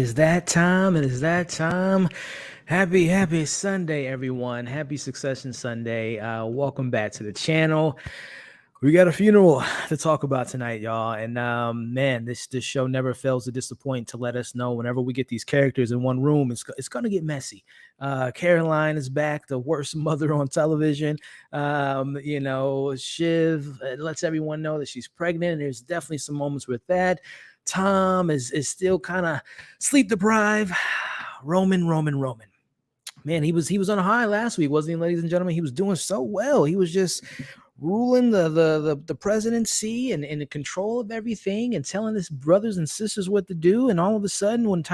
is that time. It is that time. Happy Sunday, everyone. Happy Succession Sunday. Welcome back to the channel. We got a funeral to talk about tonight, y'all. And man, this show never fails to disappoint, to let us know whenever we get these characters in one room, it's going to get messy. Caroline is back, the worst mother on television. Shiv lets everyone know that she's pregnant. And there's definitely some moments with that. Tom is still kind of sleep deprived. Roman. Man, he was on a high last week, wasn't he, ladies and gentlemen? He was doing so well. He was just ruling the presidency and in control of everything and telling his brothers and sisters what to do. And all of a sudden, when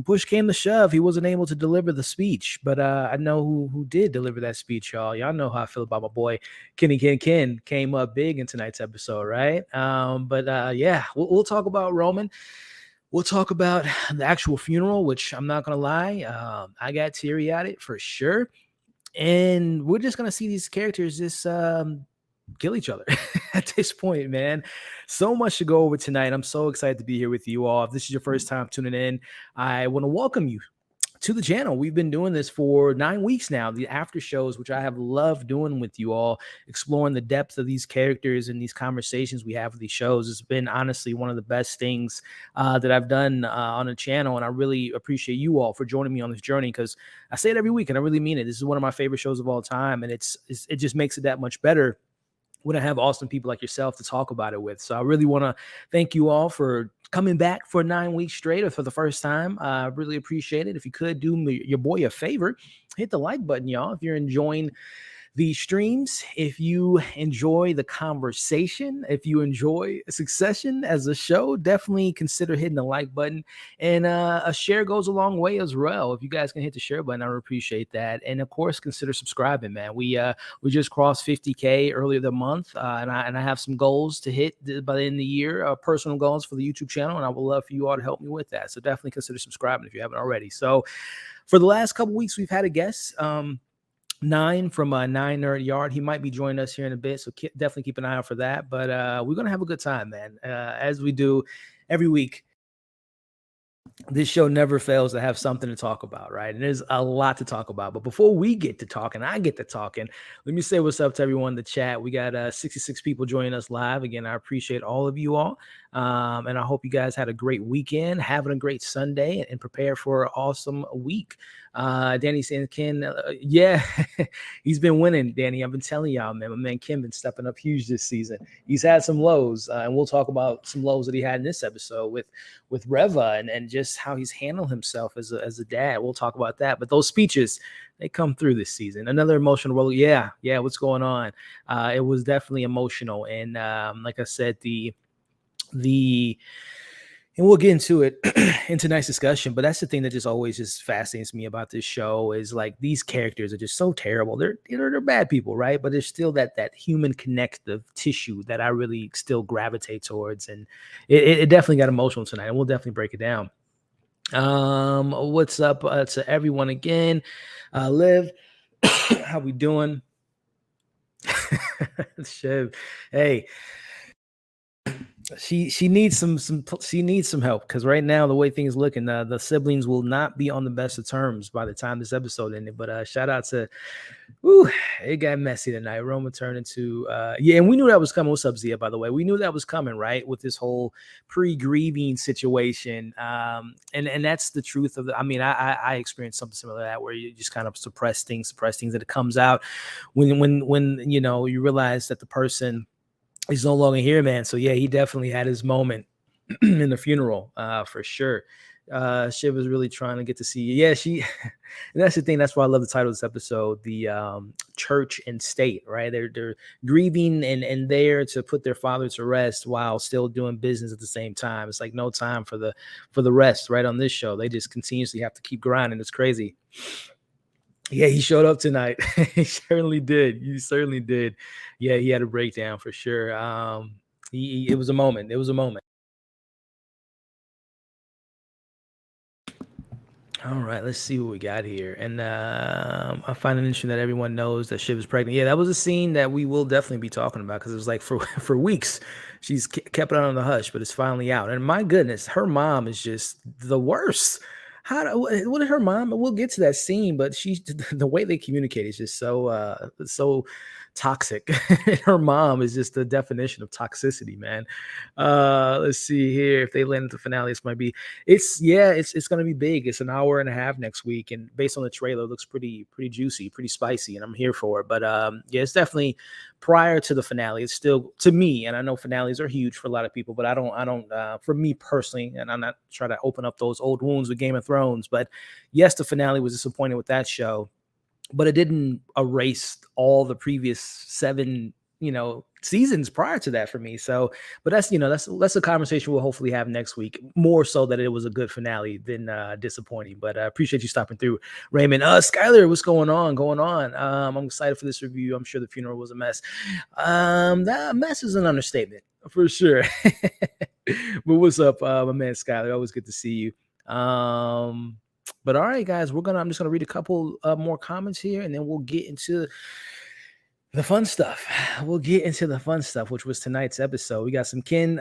push came to shove, he wasn't able to deliver the speech. But I know who did deliver that speech, y'all. Y'all know how I feel about my boy Kenny Ken came up big in tonight's episode, right? Yeah, we'll talk about Roman. We'll talk about the actual funeral, which I'm not going to lie, I got teary-eyed for sure. And we're just going to see these characters just kill each other at this point, man. So much to go over tonight. I'm so excited to be here with you all. If this is your first time tuning in, I want to welcome you to the channel. We've been doing this for 9 weeks now, the after shows, which I have loved doing with you all, exploring the depth of these characters and these conversations we have with these shows. It's been honestly one of the best things that I've done on the channel, and I really appreciate you all for joining me on this journey, because I say it every week and I really mean it. This is one of my favorite shows of all time, and it just makes it that much better when I have awesome people like yourself to talk about it with. So I really want to thank you all for coming back for 9 weeks straight or for the first time. I really appreciate it. If you could do your boy a favor, hit the like button, y'all. If you're enjoying the streams, if you enjoy the conversation, if you enjoy Succession as a show, definitely consider hitting the like button. And a share goes a long way as well. If you guys can hit the share button, I would appreciate that. And of course, consider subscribing, man. We just crossed 50K earlier the month, and I have some goals to hit by the end of the year, personal goals for the YouTube channel, and I would love for you all to help me with that. So definitely consider subscribing if you haven't already. So for the last couple weeks, we've had a guest. Nine from Nine Nerd Yard. He might be joining us here in a bit, so definitely keep an eye out for that. But we're gonna have a good time, man, as we do every week. This show never fails to have something to talk about, right? And there's a lot to talk about. But before we get to talking, I get to talking, let me say what's up to everyone in the chat. We got 66 people joining us live. Again, I appreciate all of you all. And I hope you guys had a great weekend, having a great Sunday, and prepare for an awesome week. Danny saying, Ken, yeah, he's been winning, Danny. I've been telling y'all, man. My man Ken been stepping up huge this season. He's had some lows, and we'll talk about some lows that he had in this episode with Reva and just how he's handled himself as a dad. We'll talk about that. But those speeches, they come through this season. Another emotional role. Yeah, what's going on? It was definitely emotional. And like I said, and we'll get into it in tonight's discussion, but that's the thing that just always just fascinates me about this show is like these characters are just so terrible. They're bad people, right? But there's still that human connective tissue that I really still gravitate towards, and it definitely got emotional tonight, and we'll definitely break it down. What's up to everyone again? Liv, how we doing? Shiv, hey. She needs some help, because right now the way things looking, the siblings will not be on the best of terms by the time this episode ended. But shout out to, it got messy tonight. Roma turned into and we knew that was coming. What's up, Zia? By the way, we knew that was coming, right? With this whole pre-grieving situation, and that's the truth of it. I mean, I experienced something similar to that, where you just kind of suppress things, that it comes out when you realize that the person he's no longer here, man. So yeah, he definitely had his moment in the funeral, for sure. Shiv was really trying to get to see you. Yeah, and that's the thing. That's why I love the title of this episode, the church and state, right? They're grieving and there to put their father to rest while still doing business at the same time. It's like no time for the rest, right? On this show, they just continuously have to keep grinding. It's crazy. Yeah, he showed up tonight. He certainly did. You certainly did. Yeah, he had a breakdown for sure. It was a moment. It was a moment. All right, let's see what we got here. And I find it interesting that everyone knows that Shiv is pregnant. Yeah, that was a scene that we will definitely be talking about, because it was like for weeks, she's kept it on the hush, but it's finally out. And my goodness, her mom is just the worst. What did her mom? We'll get to that scene, but she's the way they communicate is just so toxic. Her mom is just the definition of toxicity, man. Let's see here. If they land the finale, this might be it's gonna be big. It's an hour and a half next week, and based on the trailer, it looks pretty juicy, pretty spicy, and I'm here for it. But yeah, it's definitely prior to the finale. It's still, to me, and I know finales are huge for a lot of people, but I don't for me personally, and I'm not trying to open up those old wounds with Game of Thrones, but yes, the finale was disappointing with that show, but it didn't erase all the previous 7 seasons prior to that for me. So, but that's a conversation we'll hopefully have next week, more so that it was a good finale than disappointing. But I appreciate you stopping through, Raymond. Skyler, what's going on? I'm excited for this review. I'm sure the funeral was a mess. That mess is an understatement for sure. But what's up, my man Skyler? Always good to see you. But all right, guys, I'm just gonna read a couple more comments here, and then we'll get into the fun stuff. We'll get into the fun stuff, which was tonight's episode. We got some Ken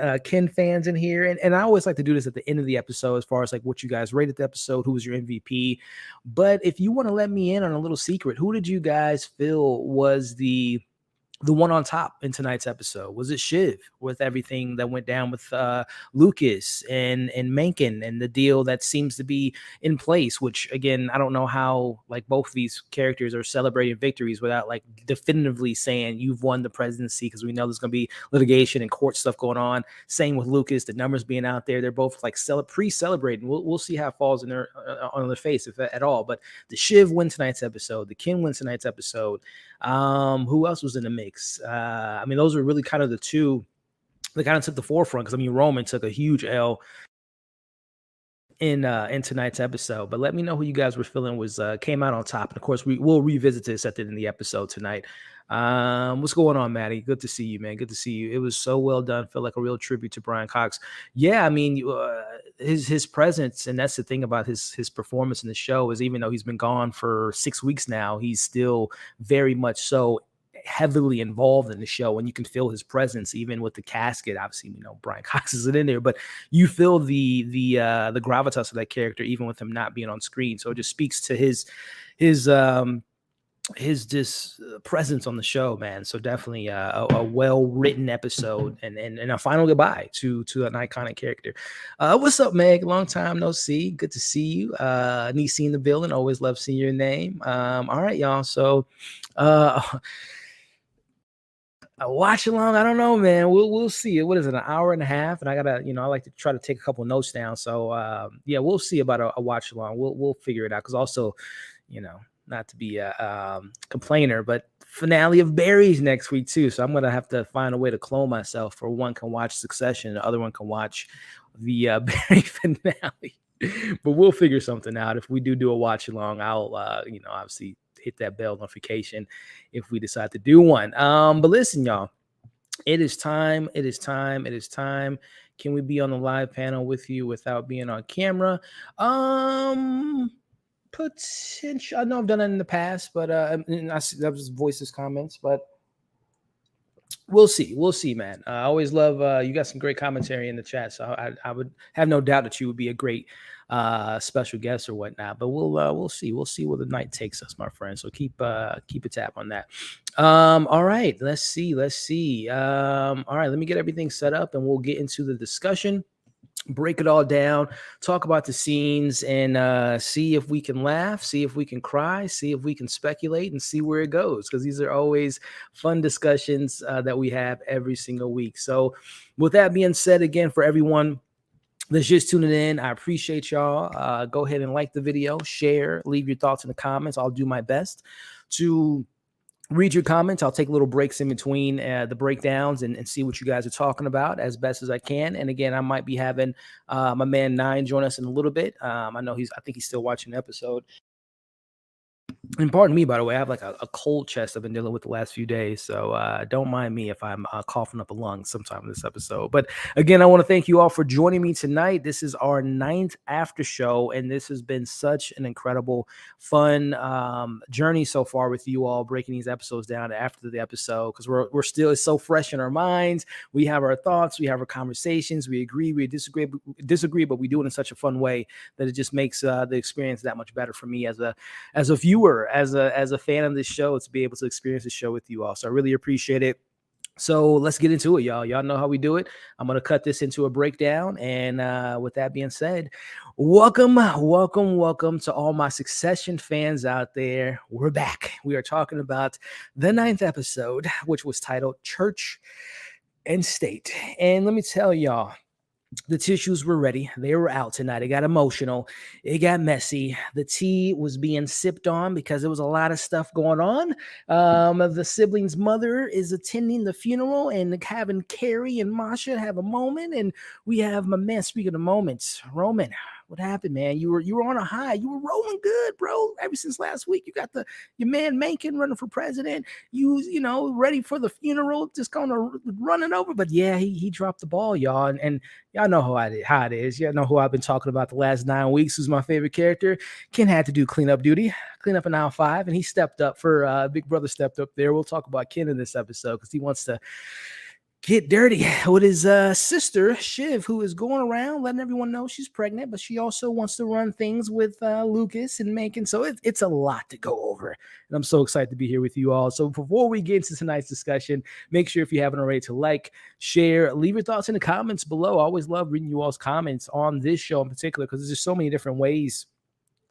fans in here, and I always like to do this at the end of the episode, as far as like what you guys rated the episode, who was your MVP. But if you want to let me in on a little secret, who did you guys feel was the one on top in tonight's episode? Was it Shiv, with everything that went down with Lucas and Mencken and the deal that seems to be in place, which again, I don't know how like both of these characters are celebrating victories without like definitively saying you've won the presidency, because we know there's going to be litigation and court stuff going on. Same with Lucas, the numbers being out there. They're both like pre-celebrating. We'll see how it falls in their on their face, if at all. But the Shiv win tonight's episode. The Ken win tonight's episode. Who else was in the mix? I mean, those are really kind of the two that kind of took the forefront, because I mean, Roman took a huge L in tonight's episode. But let me know who you guys were feeling was came out on top. And of course, we'll revisit this at the end of the episode tonight. What's going on, Maddie? Good to see you, man. Good to see you. It was so well done. Felt like a real tribute to Brian Cox. Yeah, I mean, his presence, and that's the thing about his performance in the show, is even though he's been gone for 6 weeks now, he's still very much so heavily involved in the show, and you can feel his presence even with the casket. Obviously, Brian Cox isn't in there, but you feel the gravitas of that character even with him not being on screen. So it just speaks to his presence on the show, man. So definitely a well-written episode, and a final goodbye to an iconic character. What's up, Meg? Long time no see. Good to see you. Nisi in the building. Always love seeing your name. All right, y'all. So a watch along, I don't know, man. We'll see. What is it, an hour and a half? And I gotta, I like to try to take a couple notes down. So yeah, we'll see about a watch along. We'll figure it out, because also, not to be a complainer, but finale of Barry's next week too. So I'm gonna have to find a way to clone myself, where one can watch Succession, the other one can watch the Barry finale. But we'll figure something out. If we do a watch along, I'll obviously hit that bell notification if we decide to do one. But listen, y'all, it is time. Can we be on the live panel with you without being on camera? Potential. I know I've done it in the past, but and I see that was voices comments, but we'll see, man. I always love you got some great commentary in the chat, so I would have no doubt that you would be a great special guest or whatnot. But we'll see where the night takes us, my friend. So keep a tap on that. All right, let's see. All right, let me get everything set up, and we'll get into the discussion. Break it all down, talk about the scenes, and see if we can laugh, see if we can cry, see if we can speculate, and see where it goes, because these are always fun discussions that we have every single week. So with that being said, again, for everyone that's just tuning in, I appreciate y'all. Go ahead and like the video, share, leave your thoughts in the comments. I'll do my best to read your comments. I'll take little breaks in between the breakdowns and see what you guys are talking about as best as I can. And again, I might be having my man Nine join us in a little bit. I think he's still watching the episode. And pardon me, by the way, I have like a cold chest I've been dealing with the last few days. So don't mind me if I'm coughing up a lung sometime in this episode. But again, I want to thank you all for joining me tonight. This is our 9th after show, and this has been such an incredible, fun journey so far with you all, breaking these episodes down after the episode, because we're still, it's so fresh in our minds. We have our thoughts, we have our conversations, we agree, we disagree, but we do it in such a fun way that it just makes the experience that much better for me as a viewer, as a fan of this show, to be able to experience the show with you all. So I really appreciate it. So let's get into it, y'all. Y'all know how we do it. I'm going to cut this into a breakdown. And with that being said, welcome to all my Succession fans out there. We're back. We are talking about the 9th episode, which was titled Church and State. And let me tell y'all, the tissues were ready. They were out tonight. It got emotional. It got messy. The tea was being sipped on because there was a lot of stuff going on. The siblings' mother is attending the funeral and having Carrie and Masha have a moment. And we have my man, speaking of moments, Roman. What happened, man? You were on a high. You were rolling good, bro. Ever since last week, you got your man Mencken running for president. You know, ready for the funeral, just kind of running over. But yeah, he dropped the ball, y'all. And y'all know how it is. Y'all know who I've been talking about the last 9 weeks. Who's my favorite character? Ken had to do cleanup duty, clean up in aisle 5, and he stepped up for Big Brother stepped up there. We'll talk about Ken in this episode because he wants to get dirty with his sister Shiv, who is going around letting everyone know she's pregnant, but she also wants to run things with Lucas and Mencken. So it's a lot to go over, and I'm so excited to be here with you all. So before we get into tonight's discussion, make sure, if you haven't already, to like, share, leave your thoughts in the comments below. I always love reading you all's comments on this show in particular, because there's just so many different ways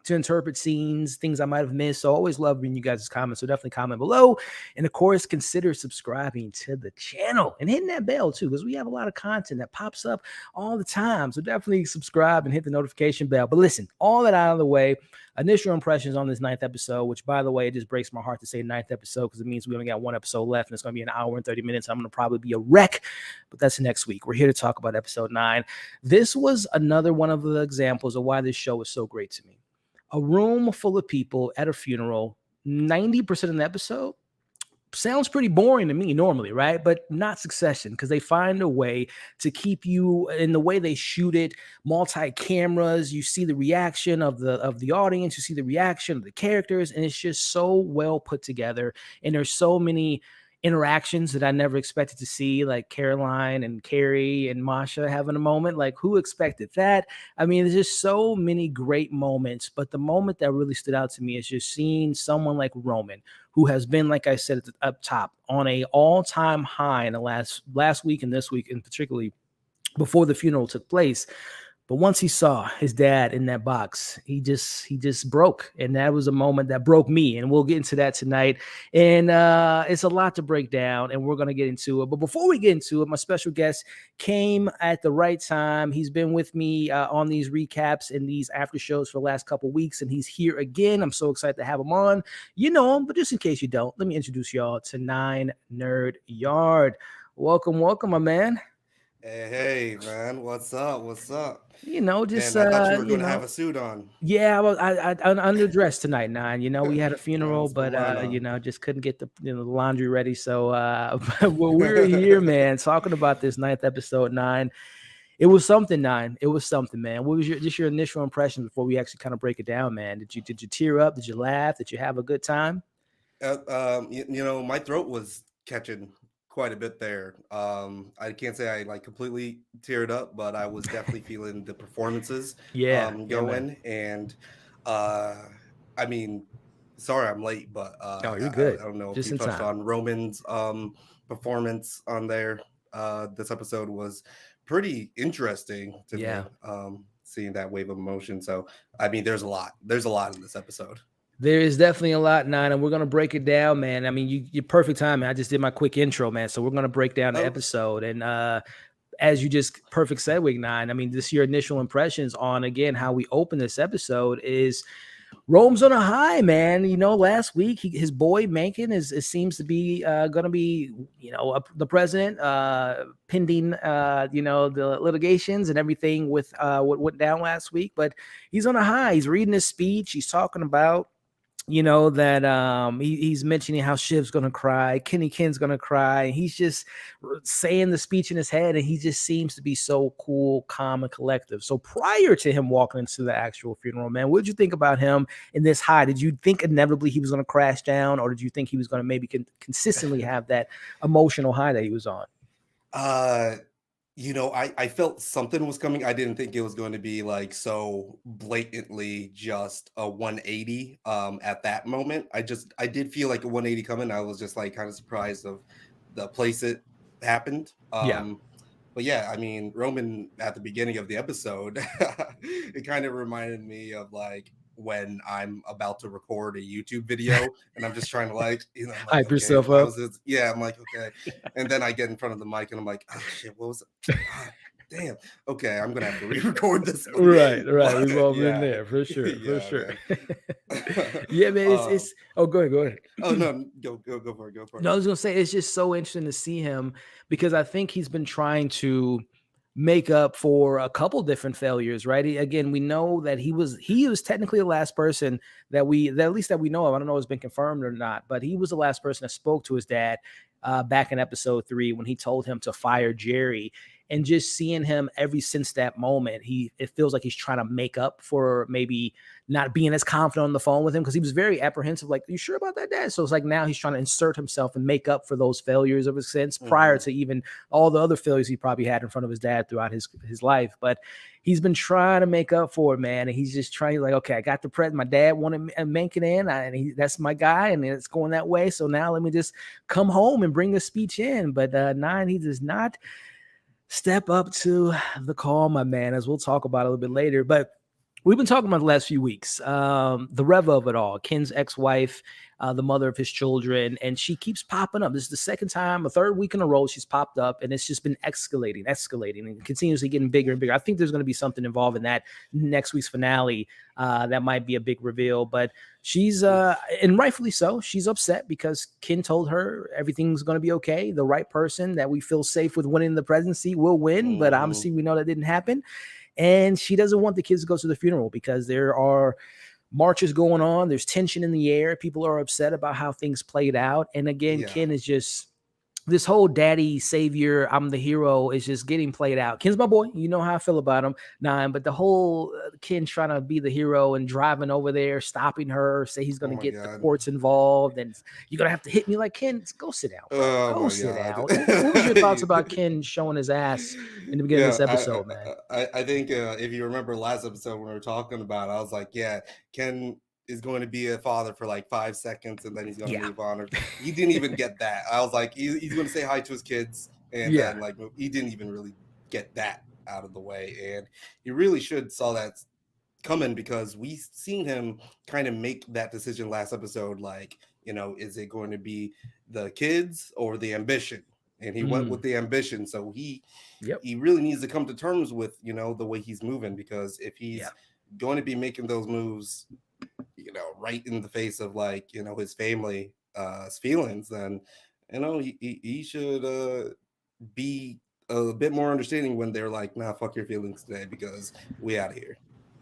to interpret scenes, things I might have missed. So I always love reading you guys' comments. So definitely comment below. And of course, consider subscribing to the channel and hitting that bell too, because we have a lot of content that pops up all the time. So definitely subscribe and hit the notification bell. But listen, all that out of the way, initial impressions on this 9th episode, which, by the way, it just breaks my heart to say 9th episode, because it means we only got 1 episode left and it's going to be an hour and 30 minutes. I'm going to probably be a wreck, but that's next week. We're here to talk about episode 9. This was another one of the examples of why this show is so great to me. A room full of people at a funeral, 90% of the episode sounds pretty boring to me normally, right? But not Succession, because they find a way to keep you, in the way they shoot it, multi-cameras. You see the reaction of the audience, you see the reaction of the characters, and it's just so well put together. And there's so many interactions that I never expected to see, like Caroline and Carrie and Masha having a moment. Like, who expected that? I mean, there's just so many great moments, but the moment that really stood out to me is just seeing someone like Roman, who has been, like I said up top, on a all-time high in the last week and this week, and particularly before the funeral took place. But once he saw his dad in that box, he just broke. And that was a moment that broke me. And we'll get into that tonight. And it's a lot to break down, and we're going to get into it. But before we get into it, my special guest came at the right time. He's been with me on these recaps and these after shows for the last couple of weeks, and he's here again. I'm so excited to have him on. You know him, but just in case you don't, let me introduce y'all to 9 Nerd Yard. Welcome, my man. Hey, man, what's up? You know, just Man, I thought you were going to have a suit on. yeah, well, I underdressed tonight, 9. You know, we had a funeral, What's but going on? just couldn't get the laundry ready. So well, we're here, man, talking about this 9th episode, 9. It was something, 9. It was something, man. What was your initial impression before we actually kind of break it down, man? Did you tear up? Did you laugh? Did you have a good time? My throat was catching quite a bit there. I can't say I like completely teared up, but I was definitely feeling the performances Yeah, man. going. And uh, I mean, sorry I'm late, but Oh, you're I good. don't know if Just you in touched time. on Roman's performance on there. This episode was pretty interesting to Yeah. me. Seeing that wave of emotion. So I mean, there's a lot. There's a lot in this episode. There is definitely a lot, 9, and we're gonna break it down, man. I mean, you're perfect timing. I just did my quick intro, man. So we're gonna break down the Oh, episode, and as you just perfect segue, 9. I mean, just your initial impressions on, again, how we open this episode is Rome's on a high, man. You know, last week his boy Mencken is seems to be going to be, the president, pending, the litigations and everything with what went down last week. But he's on a high. He's reading his speech. He's talking about you know, that he's mentioning how Shiv's gonna cry, Ken's gonna cry, and he's just saying the speech in his head, and he just seems to be so cool, calm, and collective. So prior to him walking into the actual funeral, man, what did you think about him in this high? Did you think inevitably he was gonna crash down, or did you think he was gonna maybe consistently have that emotional high that he was on? Uh, I felt something was coming. I didn't think it was going to be like so blatantly just a 180 at that moment. I did feel like a 180 coming. I was just like kind of surprised of the place it happened. Yeah. But yeah, I mean, Roman at the beginning of the episode, it kind of reminded me of like when I'm about to record a YouTube video and I'm just trying to like, I'm like, Hype okay, yourself up. how's this? Yeah, I'm like, okay. And then I get in front of the mic and I'm like, oh shit, what was it? Ah, damn. Okay, I'm gonna have to re-record this one. Right. We've But all been yeah, there for sure, for yeah, sure. man. Yeah, man. um, It's. Oh, go ahead. oh no, go for it, go for it. No, I was gonna say it's just so interesting to see him because I think he's been trying to make up for a couple different failures, right? Again, we know that he was technically the last person that at least that we know of. I don't know if it's been confirmed or not, but he was the last person that spoke to his dad back in episode 3 when he told him to fire Jerry. And just seeing him every since that moment, it feels like he's trying to make up for maybe not being as confident on the phone with him because he was very apprehensive. Like, "You sure about that, Dad?" So it's like now he's trying to insert himself and make up for those failures of his sense prior Mhm. to even all the other failures he probably had in front of his dad throughout his life. But he's been trying to make up for it, man. And he's just trying, like, okay, I got the present. My dad wanted a Mencken in, that's my guy, and it's going that way. So now let me just come home and bring the speech in. But nine, he does not step up to the call, my man, as we'll talk about a little bit later. But we've been talking about the last few weeks, the rev of it all, Ken's ex-wife, the mother of his children, and she keeps popping up. This is the second time, a third week in a row, she's popped up, and it's just been escalating, and continuously getting bigger and bigger. I think there's going to be something involved in that next week's finale. That might be a big reveal, but she's and rightfully so, she's upset because Ken told her everything's going to be okay. The right person that we feel safe with winning the presidency will win, but Mhm. obviously we know that didn't happen. And she doesn't want the kids to go to the funeral because there are marches going on. There's tension in the air. People are upset about how things played out. And again, Yeah. Ken is just this whole daddy savior, I'm the hero is just getting played out. Ken's my boy. You know how I feel about him. But the whole Ken trying to be the hero and driving over there, stopping her, say he's going Oh to my get the god. courts involved and you're going to have to hit me like Ken. Go sit down, bro. Oh Go my sit god. down. What was your thoughts about Ken showing his ass in the beginning of Yeah, this episode, man? I think if you remember last episode when we were talking about it, I was like, yeah, Ken is going to be a father for like 5 seconds and then he's going to Yeah. move on. Or he didn't even get that. I was like, he's going to say hi to his kids and Yeah. then like he didn't even really get that out of the way. And he really should saw that coming because we seen him kind of make that decision last episode. Like, is it going to be the kids or the ambition? And he went with the ambition. So Yep. he really needs to come to terms with the way he's moving, because if Yeah. he's going to be making those moves right in the face of like his family feelings, then he should be a bit more understanding when they're like, nah, fuck your feelings today because we out of here.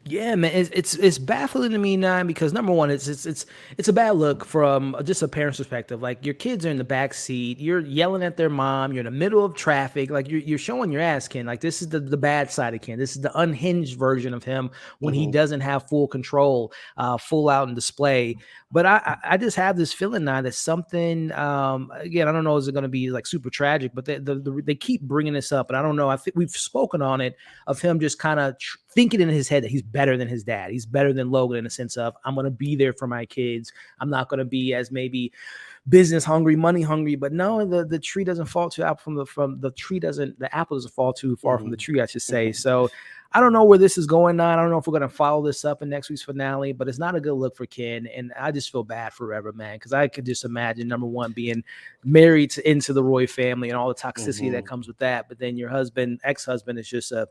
Yeah, man, it's baffling to me now because number one, it's a bad look from just a parent's perspective. Like your kids are in the back seat, you're yelling at their mom, you're in the middle of traffic, like you're showing your ass, Ken. Like this is the bad side of Ken. This is the unhinged version of him when he Hmm. doesn't have full control, full out in display. But I just have this feeling now that something again, I don't know, is it going to be like super tragic, but they keep bringing this up, and I don't know. I think we've spoken on it of him just kind of thinking in his head that he's better than his dad. He's better than Logan in the sense of I'm going to be there for my kids. I'm not going to be as maybe business hungry, money hungry. But no, the tree doesn't fall too apple from the tree doesn't the apple doesn't fall too far from Hmm. the tree, I should say. So I don't know where this is going now. I don't know if we're going to follow this up in next week's finale, but it's not a good look for Ken. And I just feel bad forever, man, because I could just imagine, number one, being married into the Roy family and all the toxicity that Hmm. comes with that. But then your ex-husband, is just a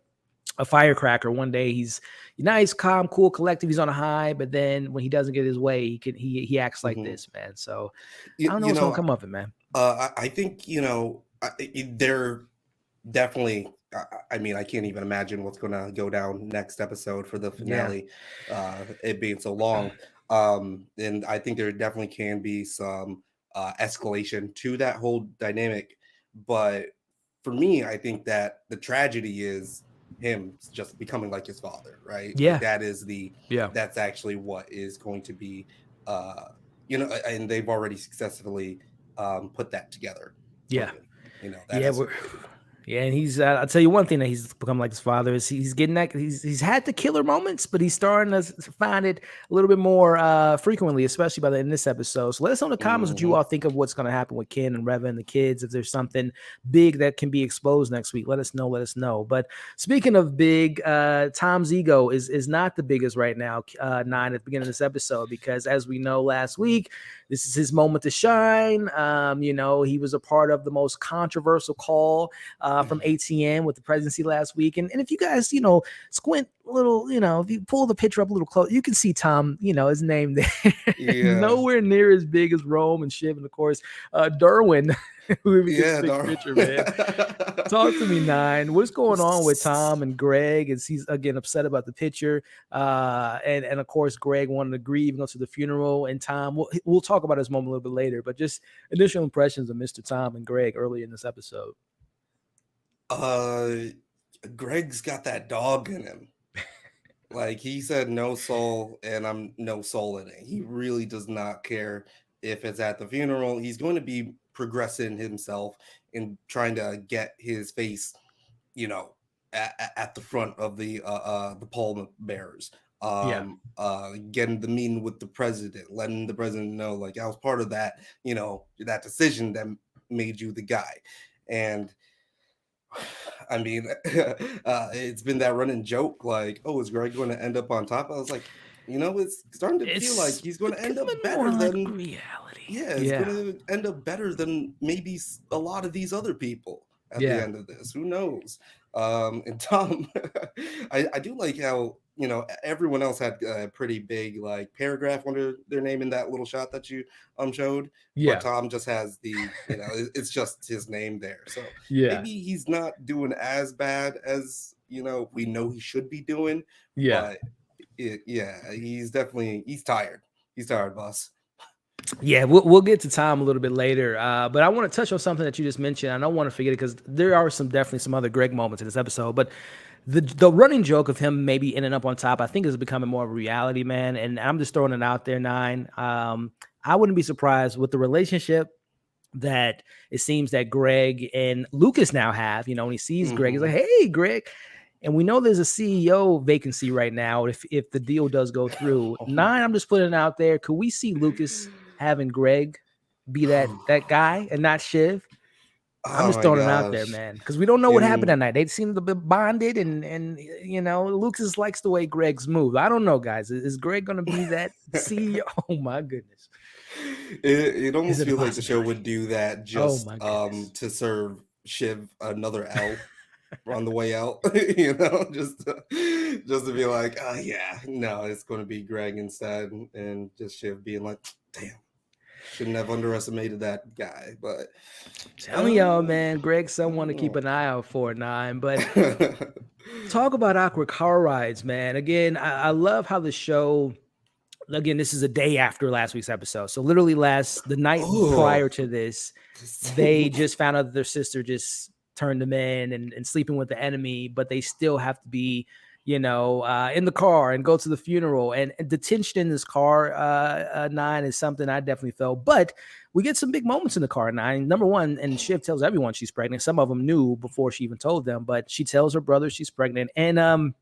firecracker. One day he's nice, calm, cool, collective. He's on a high, but then when he doesn't get his way, he acts like Hmm. this, man. So you, I don't know you what's gonna know come of it, man. I think they're definitely. I mean, I can't even imagine what's going to go down next episode for the Yeah. finale, it being so long. And I think there definitely can be some escalation to that whole dynamic. But for me, I think that the tragedy is him just becoming like his father, right? Like Yeah. Yeah. that's actually what is going to be, uh, and they've already successfully put that together for Yeah. me. That Yeah. escalation. Yeah, and he's I'll tell you one thing that he's become like his father is he's getting that he's had the killer moments, but he's starting to find it a little bit more frequently, especially by the end of this episode. So let us know in the comments what you Hmm. all think of what's going to happen with Ken and Reva and the kids. If there's something big that can be exposed next week, let us know. Let us know. But speaking of big, Tom's ego is not the biggest right now, 9 at the beginning of this episode, because as we know last week, this is his moment to shine. He was a part of the most controversial call from ATN with the presidency last week. And if you guys, squint a little, if you pull the picture up a little close, you can see Tom, his name there. Yeah. Nowhere near as big as Rome and Shiv. And of course, Derwin, whoever gets Yeah, the big no. picture, man. Talk to me, 9. What's going on with Tom and Greg? Is he's again upset about the picture? And of course, Greg wanted to grieve and go to the funeral. And Tom, we'll talk about his moment a little bit later. But just initial impressions of Mr. Tom and Greg early in this episode. Greg's got that dog in him. Like he said, no soul, and I'm no soul in it. He really does not care if it's at the funeral. He's going to be progressing himself and trying to get his face, at the front of the pallbearers. Yeah. Getting the meeting with the president, letting the president know, like I was part of that, that decision that made you the guy, and I mean, it's been that running joke, like, oh, is Greg going to end up on top? I was like, it's starting to feel like It's he's going to end up becoming more better like than, reality. yeah, it's Yeah. going to end up better than maybe a lot of these other people at the Yeah. end of this. Who knows? And Tom, I do like how, everyone else had a pretty big like paragraph under their name in that little shot that you showed, but Yeah. Tom just has it's just his name there. So Yeah. maybe he's not doing as bad as we know he should be doing, Yeah. but he's tired. He's tired, boss. Yeah, we'll get to Tom a little bit later, but I want to touch on something that you just mentioned. I don't want to forget it because there are definitely some other Greg moments in this episode. But the running joke of him maybe ending up on top, I think, is becoming more of a reality, man. And I'm just throwing it out there, 9. I wouldn't be surprised with the relationship that it seems that Greg and Lucas now have. When he sees Greg, he's like, "Hey, Greg." And we know there's a CEO vacancy right now. If the deal does go through, 9, I'm just putting it out there. Could we see Lucas having Greg be that guy and not Shiv? I'm Oh just my throwing it out there, gosh. man, because we don't know what happened that night. They seem to be bonded, and Lucas likes the way Greg's move. I don't know, guys. Is Greg going to be that CEO? Oh my goodness. It almost Is it a feels like the show would possibility? do that Oh just my goodness. to serve Shiv another L on the way out, just to be like, oh yeah, no, it's going to be Greg instead, and just Shiv being like, damn, shouldn't have underestimated that guy. But Telling y'all, man, Greg's someone to keep an eye out for, 9. But talk about awkward car rides, man. Again, I love how the show. Again, this is a day after last week's episode, so literally the night prior to this, they just found out that their sister just turned them in and sleeping with the enemy, but they still have to be, in the car and go to the funeral. And the tension in this car, 9, is something I definitely felt. But we get some big moments in the car, 9. Number one, and Shiv tells everyone she's pregnant. Some of them knew before she even told them, but she tells her brother she's pregnant. And 9,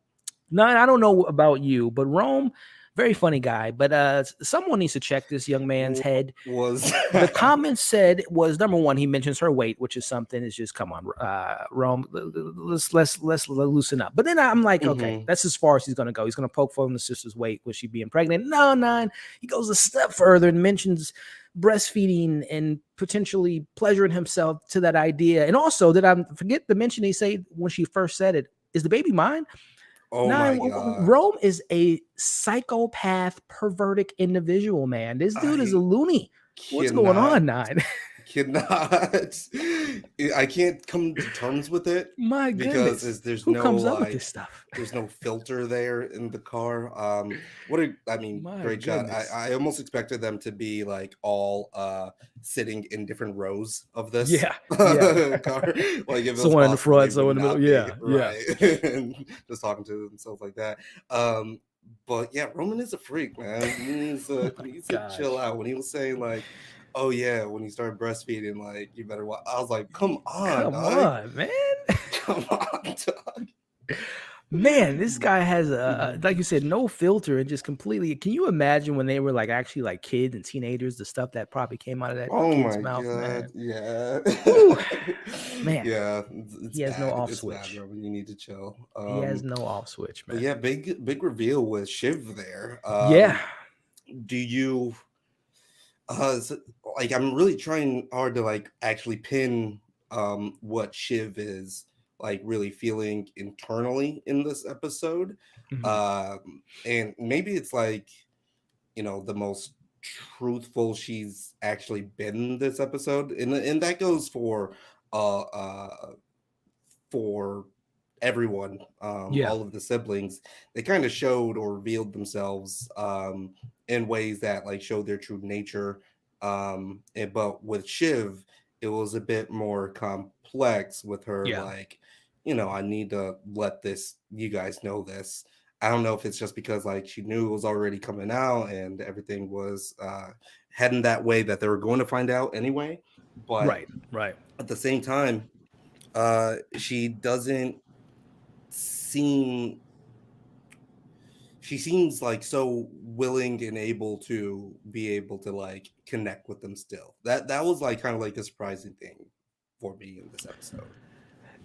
I don't know about you, but Rome, very funny guy, but someone needs to check this young man's head. The comments said was, number one, he mentions her weight, which is something. It's just, come on, Rome, let's loosen up. But then I'm like, okay, that's as far as he's gonna go. He's gonna poke fun at the sister's weight with she being pregnant. No, 9. He goes a step further and mentions breastfeeding and potentially pleasuring himself to that idea. And also, did I forget to mention? He said when she first said it, "Is the baby mine?" Oh 9, my god, Rome is a psychopath, pervertic individual, man. This dude is a loony. What's going on, 9? Cannot. I can't come to terms with it My because goodness. there's Who no comes up with this like stuff? there's no filter there in the car. I mean, My great shot. goodness. I almost expected them to be like all sitting in different rows of this Yeah. Yeah. car. Like if it was Someone in the possible, they front, would someone in the middle. not be Yeah. Yeah. right. And just talking to themselves like that. Um, but yeah, Roman is a freak, man. He needs to chill Gosh. out. When he was saying like, oh yeah, when he started breastfeeding, like you better watch. I was like, come on, Come dog. on, man. Come on, dog. Man, this guy has like you said, no filter and just completely. Can you imagine when they were like actually like kids and teenagers, the stuff that probably came out of that Oh kid's my mouth, god, man? yeah. Woo, man, Yeah, it's he has no bad. off It's bad, switch. Roman. You need to chill. He has no off switch, But man. yeah, big reveal with Shiv there. Yeah, Do you so, like I'm really trying hard to like actually pin what Shiv is like really feeling internally in this episode. mhm. And maybe it's like, the most truthful she's actually been this episode. And that goes uh uh for everyone, Yeah, all of the siblings. They kind of showed or revealed themselves in ways that like showed their true nature. But with Shiv, it was a bit more complex with her. yeah, Like, I need to let you guys know this. I don't know if it's just because like she knew it was already coming out and everything was heading that way that they were going to find out anyway. But right, right. at the same time, she doesn't seem she seems like so willing and able to be able to like connect with them still. That was like kind of like a surprising thing for me in this episode.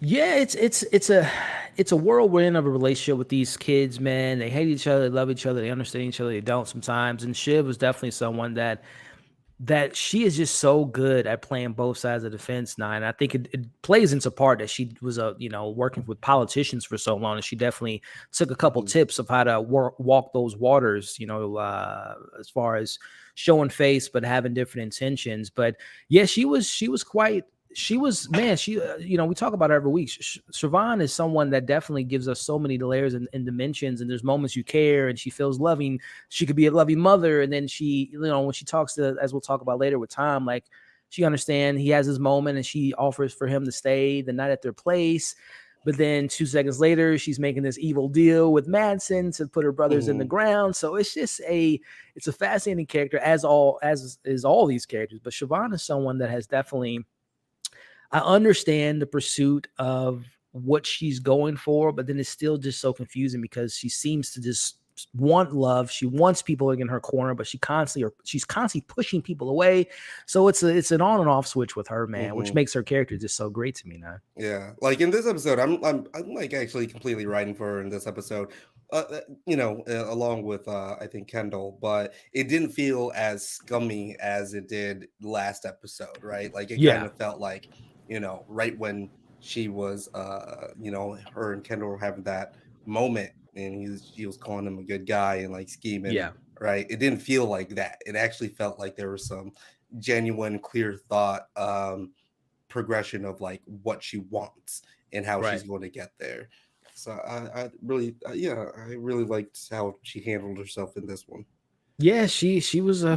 Yeah, it's a whirlwind of a relationship with these kids, man. They hate each other, they love each other, they understand each other, they don't sometimes. And Shiv was definitely someone that she is just so good at playing both sides of the fence now. And I think it plays into part that she was working with politicians for so long, and she definitely took a couple Mhm. tips of how to walk those waters, as far as showing face but having different intentions. But yeah, she was, man, we talk about her every week. Siobhan is someone that definitely gives us so many layers and dimensions, and there's moments you care and she feels loving. She could be a loving mother, and then she, when she talks to, as we'll talk about later with Tom, like she understands he has his moment and she offers for him to stay the night at their place. But then 2 seconds later, she's making this evil deal with Madsen to put her brothers in the Mhm. ground. So it's a fascinating character, as is all these characters. But Siobhan is someone that has definitely, I understand the pursuit of what she's going for, but then it's still just so confusing because she seems to just want love. She wants people in her corner, but she's constantly pushing people away. So it's an on and off switch with her, man, which Mhm. makes her character just so great to me now. Yeah, like in this episode, I'm like actually completely writing for her in this episode. Along with I think Kendall, but it didn't feel as scummy as it did last episode, right? Like it kind Yeah, of felt like, right when she was her and Kendall were having that moment and she was calling him a good guy and like scheming, yeah, right? It didn't feel like that. It actually felt like there was some genuine clear thought progression of like what she wants and how right. she's going to get there. So I really, yeah, I really liked how she handled herself in this one. Yeah, she was a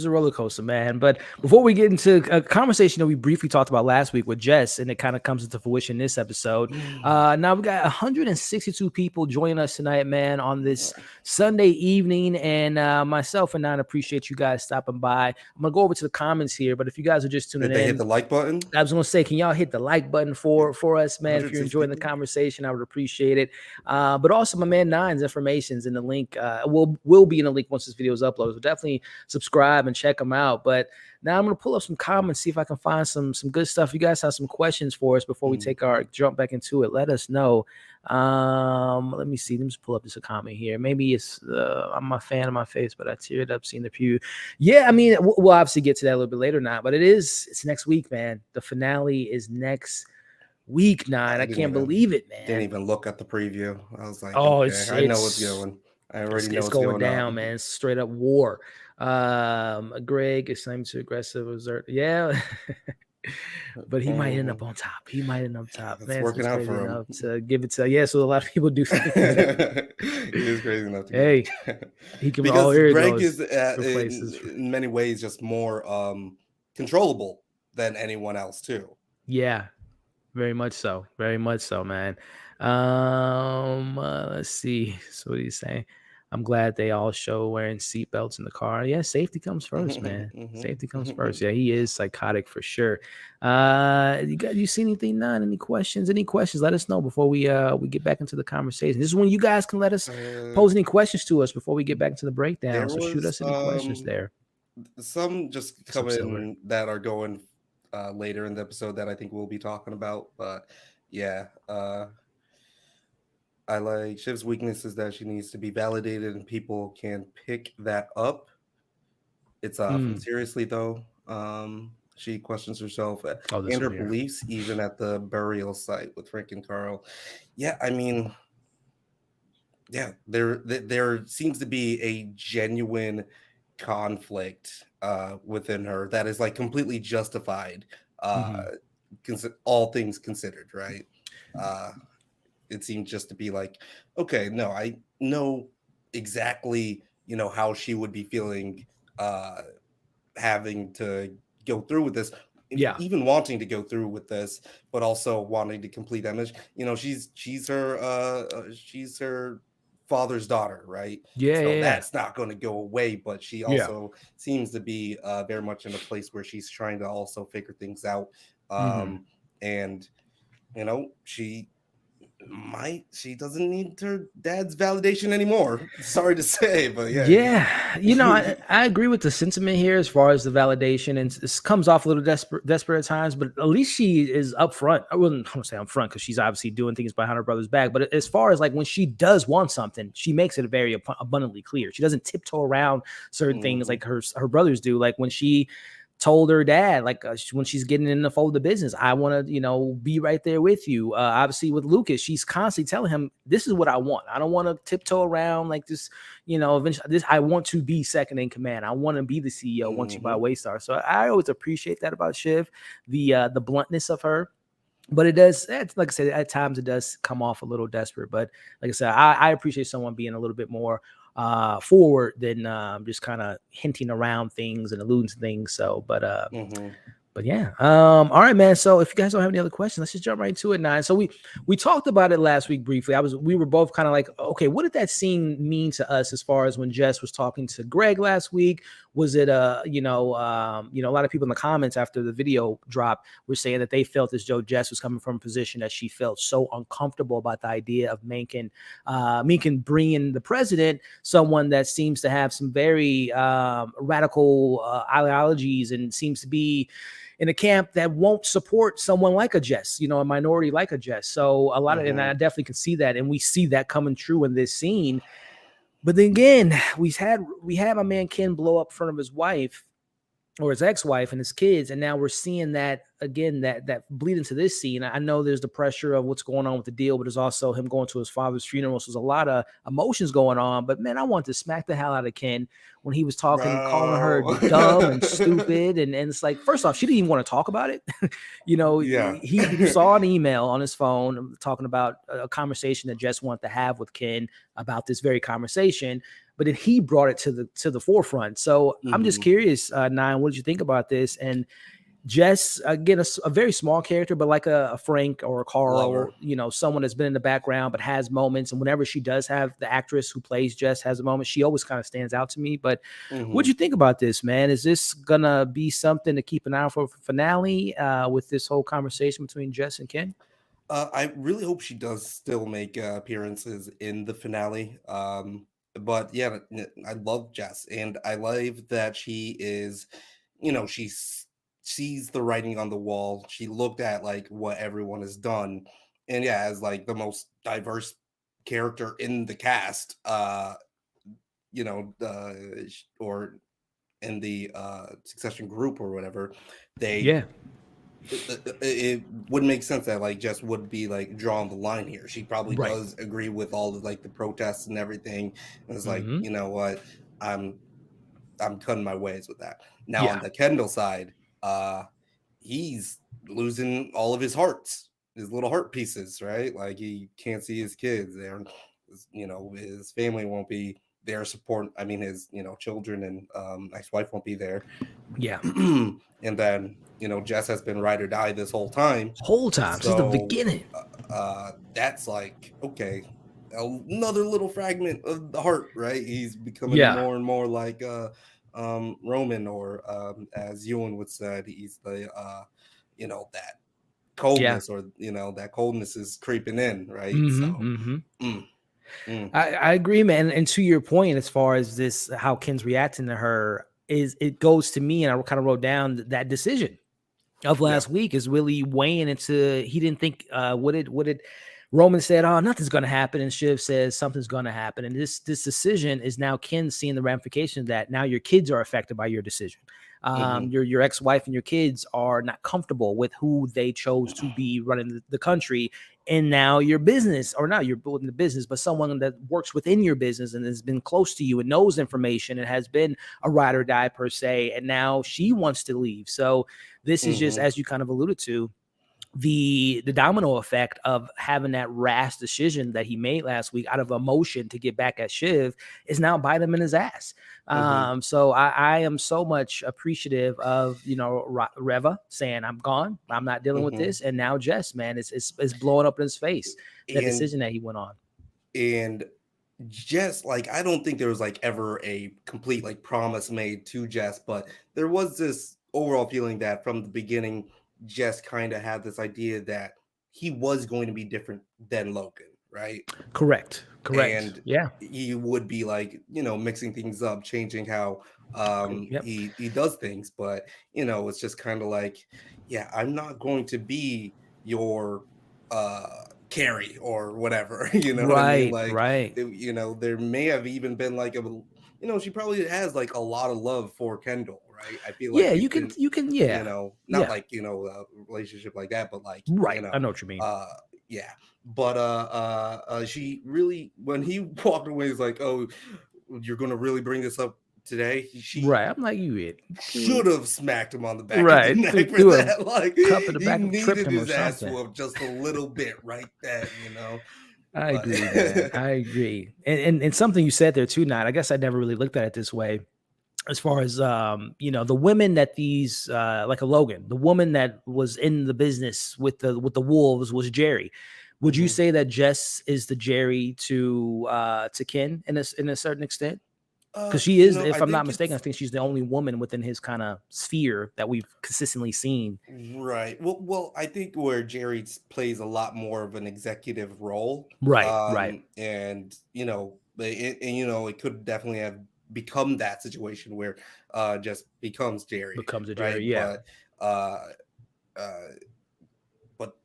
roller coaster, man. But before we get into a conversation that we briefly talked about last week with Jess, and it kind of comes into fruition this episode. Now we got 162 people joining us tonight, man, on this Sunday evening, and myself and I appreciate you guys stopping by. I'm gonna go over to the comments here, but if you guys are just tuning Did they hit in, the like button? I was gonna say, can y'all hit the like button Yeah, for us, man? If you're 106 enjoying the people. conversation, I would appreciate it. But also, my man Nine's information's in the link. Will be in the link once this video is uploaded. So definitely subscribe and check them out. But now I'm gonna pull up some comments, see if I can find some good stuff. You guys have some questions for us before we Mhm. take our jump back into it. Let us know. Let me see. Let me just pull up this comment here. Maybe it's I'm a fan of my face, but I teared up seeing the pew. Yeah, I mean, we'll obviously get to that a little bit later now, but it's next week, man. The finale is next week, Nine. I I can't believe it, didn't man. even look at the preview. I was like, Oh, okay, I know what's going. I already know it's what's going going down, on. man. It's straight up war. Greg is saying too aggressive. Yeah. But he might end Mhm. up on top. He might end up Yeah, top. it's Man, working it's out crazy for him. enough to give it to. Yeah, so a lot of people do think that. It is crazy enough to give Hey, it he can. Oh, because here it Greg goes. is Replaces. in many ways just more controllable than anyone else too. Yeah, very much so. Very much so, man. Let's see. So what are you saying? I'm glad they all show wearing seatbelts in the car. Yeah, safety comes first, man. Safety comes first. Yeah, he is psychotic for sure. You see anything? None? Any questions? Any questions? Let us know before we get back into the conversation. This is when you guys can let us uh, pose any questions to us before we get back into the breakdown. there So shoot was us any questions there. some just What's up, Silver? coming that are going later in the episode that I think we'll be talking about. But yeah, I like Shiv's weakness is that she needs to be validated and people can pick that up. It's from Mm. seriously though. She questions herself Oh, this and one her here. beliefs even at the burial site with Frank and Carl. Yeah, I mean, yeah, there seems to be a genuine conflict within her that is like completely justified, uh, Hmm. all things considered, right? Uh, it seemed just to be like, okay, no, I know exactly, how she would be feeling uh having to go through with this, Yeah. even wanting to go through with this, but also wanting to complete that mission. She's her father's daughter, right? Yeah. So Yeah. that's not going to go away, but she Yeah. also seems to be very much in a place where she's trying to also figure things out. Hmm. And she doesn't need her dad's validation anymore. Sorry to say, but yeah. Yeah, I agree with the sentiment here as far as the validation, and this comes off a little desperate at times. But at least she is upfront. I wouldn't say upfront because she's obviously doing things behind her brother's back. But as far as like when she does want something, she makes it very abundantly clear. She doesn't tiptoe around certain things Mhm. like her brothers do. Like when she told her dad, like when she's getting in the fold of the business, I want to, be right there with you. Obviously, with Lucas, she's constantly telling him, "This is what I want. I don't want to tiptoe around like this. Eventually, this I want to be second in command. I want to be the CEO once you buy Mhm. Waystar." So I always appreciate that about Shiv, the bluntness of her. But it does, like I said, at times it does come off a little desperate. But like I said, I appreciate someone being a little bit more forward than just kind of hinting around things and alluding to things. So, Mhm. but yeah, all right, man. So if you guys don't have any other questions, let's just jump right into it, Nine. So we talked about it last week briefly. We were both kind of like, okay, what did that scene mean to us as far as when Jess was talking to Greg last week? Was it a lot of people in the comments after the video drop were saying that they felt as though Jess was coming from a position that she felt so uncomfortable about the idea of Mencken bringing the president, someone that seems to have some very radical ideologies and seems to be in a camp that won't support someone like a Jess, a minority like a Jess. So and I Mhm. definitely can see that, and we see that coming true in this scene. But then again, we had my man Ken blow up in front of his wife or his ex-wife and his kids, and now we're seeing that again, that bleed into this scene. I know there's the pressure of what's going on with the deal, but there's also him going to his father's funeral, so there's a lot of emotions going on. But man, I want to smack the hell out of Ken when he was talking and calling her Bro. dumb and stupid, and it's like, first off, she didn't even want to talk about it. Yeah. He saw an email on his phone talking about a conversation that Jess wanted to have with Ken about this very conversation, but then he brought it to the forefront. So I'm just Mhm. curious, Nine, what did you think about this? And Jess, again, a very small character, but like a Frank or a Love Carl, her. someone that's been in the background but has moments. And whenever she does have, the actress who plays Jess has a moment, she always kind of stands out to me. But what'd Mhm. you think about this, man? Is this gonna be something to keep an eye out for finale with this whole conversation between Jess and Ken? I really hope she does still make appearances in the finale. But yeah, I love Jess, and I love that she is, she sees the writing on the wall. She looked at like what everyone has done, and yeah, as like the most diverse character in the cast, or in the Succession group or whatever, they Yeah, it would make sense that like Jess would be like drawing the line here. She probably right. does agree with all of like the protests and everything. And it's like, Mm-hmm. you know what, I'm I'm cutting my ways with that. Now on Yeah. the Kendall side, uh he's losing all of his hearts, his little heart pieces, right? Like he can't see his kids there. His family won't be there support. I mean, his children and ex-wife won't be there. Yeah. And then Jess has been ride or die this whole time. Whole time since the So beginning. that's like, okay, another little fragment of the heart, right? He's becoming Yeah. more and more like Roman, or as Ewan would said, he's the that Yeah. coldness, or that coldness is creeping in, right? So mm, mm, I agree, man. And to your point, as far as this, how Ken's reacting to her, is it goes to me, and I kind of wrote down that decision of yeah. last week is really weighing into. He didn't think what did Roman said, oh, nothing's gonna happen, and Shiv says something's gonna happen. And this decision is now Ken seeing the ramifications of that. Now your kids are affected by your decision. Mm-hmm, Your ex-wife and your kids are not comfortable with who they chose to be running the country. And now your business, or not you're building the business, but someone that works within your business and has been close to you and knows information and has been a ride or die per se. And now she wants to leave. So this is just, mm-hmm, as you kind of alluded to, the domino effect of having that rash decision that he made last week out of emotion to get back at Shiv is now biting him in his ass. mm-hmm, So I am so much appreciative of Reva saying I'm gone, I'm not dealing with mm-hmm. this, and now Jess, man, it's blowing up in his face, that and decision that he went on. and Jess, like, I don't think there was like ever a complete like promise made to Jess, but there was this overall feeling that from the beginning, Jess kind of had this idea that he was going to be different than Logan, right? Correct. And Yeah. he would be like, mixing things up, changing how Yep. he does things, but it's just kind of like, yeah, I'm not going to be your uh Carrie or whatever. You know what I mean? Like, Right. there may have even been like she probably has like a lot of love for Kendall, right? I feel like Yeah, they've been, yeah. not Yeah. like a relationship like that, but like, Right. I know what you mean. yeah. But she really, when he walked away, he's like, oh, you're gonna really bring this up today? She Right. I'm like, you it. should have smacked him on the back of the Right. neck for Threw a that. Like, cup in the he back of tripped needed him or his ass something. whooped just a little bit right then. I But agree, man. I agree. And something you said there too, Nat, I guess I never really looked at it this way. As far as the women that these like a Logan, the woman that was in the business with the wolves was Jerry. Would you Mhm. say that Jess is the Jerry to Ken in a certain extent? Because she is, I if I'm not think mistaken, I it's think she's the only woman within his kind of sphere that we've consistently seen. right. Well, I think where Jerry plays a lot more of an executive role, Right. and it could definitely have become that situation where just becomes Jerry, Becomes a Jerry, right? yeah. Uh, uh, but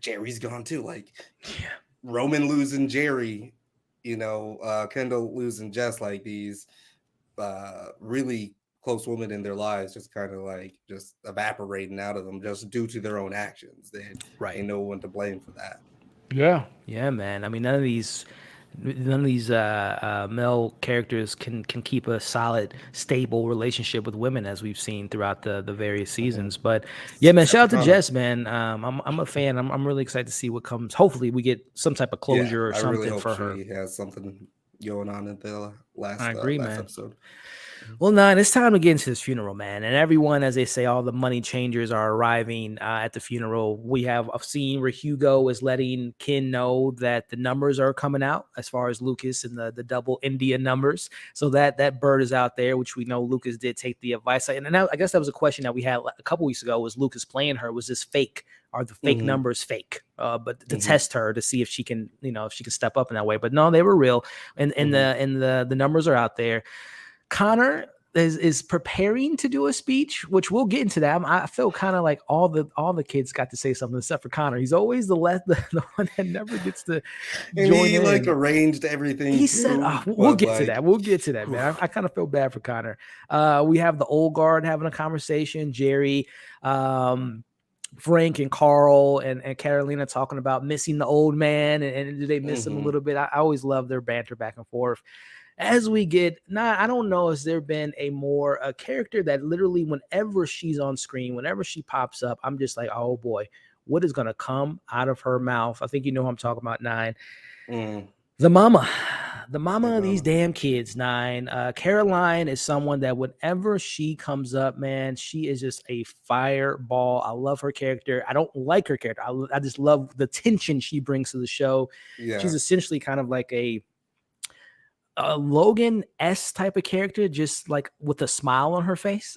Jerry's gone too. Like, Yeah. Roman losing Jerry, Kendall losing Jess, like these really close women in their lives just kind of like just evaporating out of them just due to their own actions. They Right. ain't no one to blame for that. Yeah, man. I mean, none of these male characters can keep a solid, stable relationship with women, as we've seen throughout the various Mhm. seasons. But yeah, man, Except shout for out to Connor. Jess, man. I'm a fan. I'm really excited to see what comes. Hopefully, we get some type of Yeah, closure or I really something hope for her. she has something going on in the I last agree, last man. episode. Mhm. Well, nine, it's time to get into this funeral, man. And everyone, as they say, all the money changers are arriving at the funeral. We have a scene where Hugo is letting Ken know that the numbers are coming out as far as Lucas and the double India numbers. So that bird is out there, which we know Lucas did take the advice. And I guess that was a question that we had a couple weeks ago. Was Lucas playing her? Was this fake? Are the fake Mhm. numbers fake? But to Mhm. test her to see if she can, if she can step up in that way. But no, they were real. And Mhm. the numbers are out there. Connor is preparing to do a speech, which we'll get into that. I feel kind of like all the kids got to say something except for Connor. He's always the one that never gets to And join he like in. arranged everything He said, too, we'll but get to like, that. We'll get to that, man. I kind of feel bad for Connor. We have the old guard having a conversation. Jerry, Frank and Carl and Carolina talking about missing the old man and do they miss him a mhm. little bit. I always love their banter back and forth. as we get I don't know, has there been a character that literally whenever she's on screen, whenever she pops up, I'm just like, oh boy, what is gonna come out of her mouth? I think you know who I'm talking about, Nine. Mm, The mama, the Big mama of these Mama. damn kids, Nine. Caroline is someone that whenever she comes up, man, she is just a fireball. I love her character. I don't like her character. I just love the tension she brings to the show. She's Yeah. essentially kind of like a Logan S type of character, just like with a smile on her face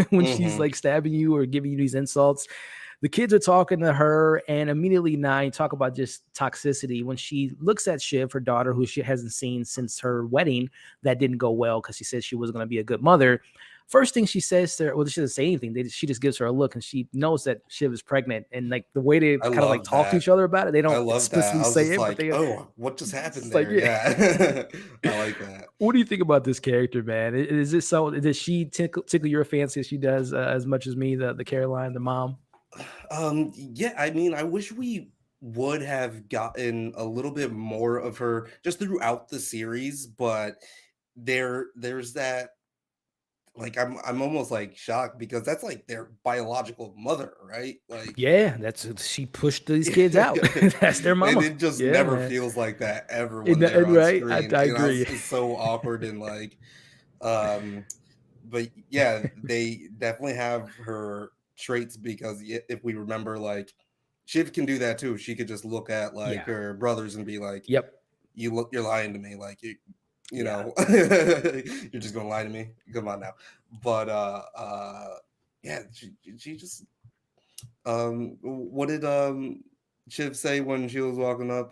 when she's Hmm. like stabbing you or giving you these insults. The kids are talking to her, and immediately Nine talk about just toxicity when she looks at Shiv, her daughter, who she hasn't seen since her wedding. That didn't go well because she said she was going to be a good mother. First thing she says to her, well, she doesn't say anything. She just gives her a look, and she knows that Shiv is pregnant. And like the way they I kind of like love talk to that. each other about it, they I don't love that. explicitly I was say just it, but like, they oh, what just it's happened just like, there? yeah. Yeah. I like that. What do you think about this character, man? Is this so? Does she tickle your fancy as she does as much as me, the Caroline, the mom? Yeah, I mean, I wish we would have gotten a little bit more of her just throughout the series, but there's that, like, I'm almost like shocked because that's like their biological mother, right? Like, Yeah, she pushed these kids out. That's their and mama. it just Yeah, never man. feels like that ever when they're And on right, screen. I You know, agree. it's so awkward and like, um, but yeah, they definitely have her traits because if we remember, like, Shiv can do that too. She could just look at like Yeah. her brothers and be like, Yep. you're lying to me, like you Yeah. know, you're just gonna lie to me. Come on now." But yeah, she just what did Shiv say when she was walking up?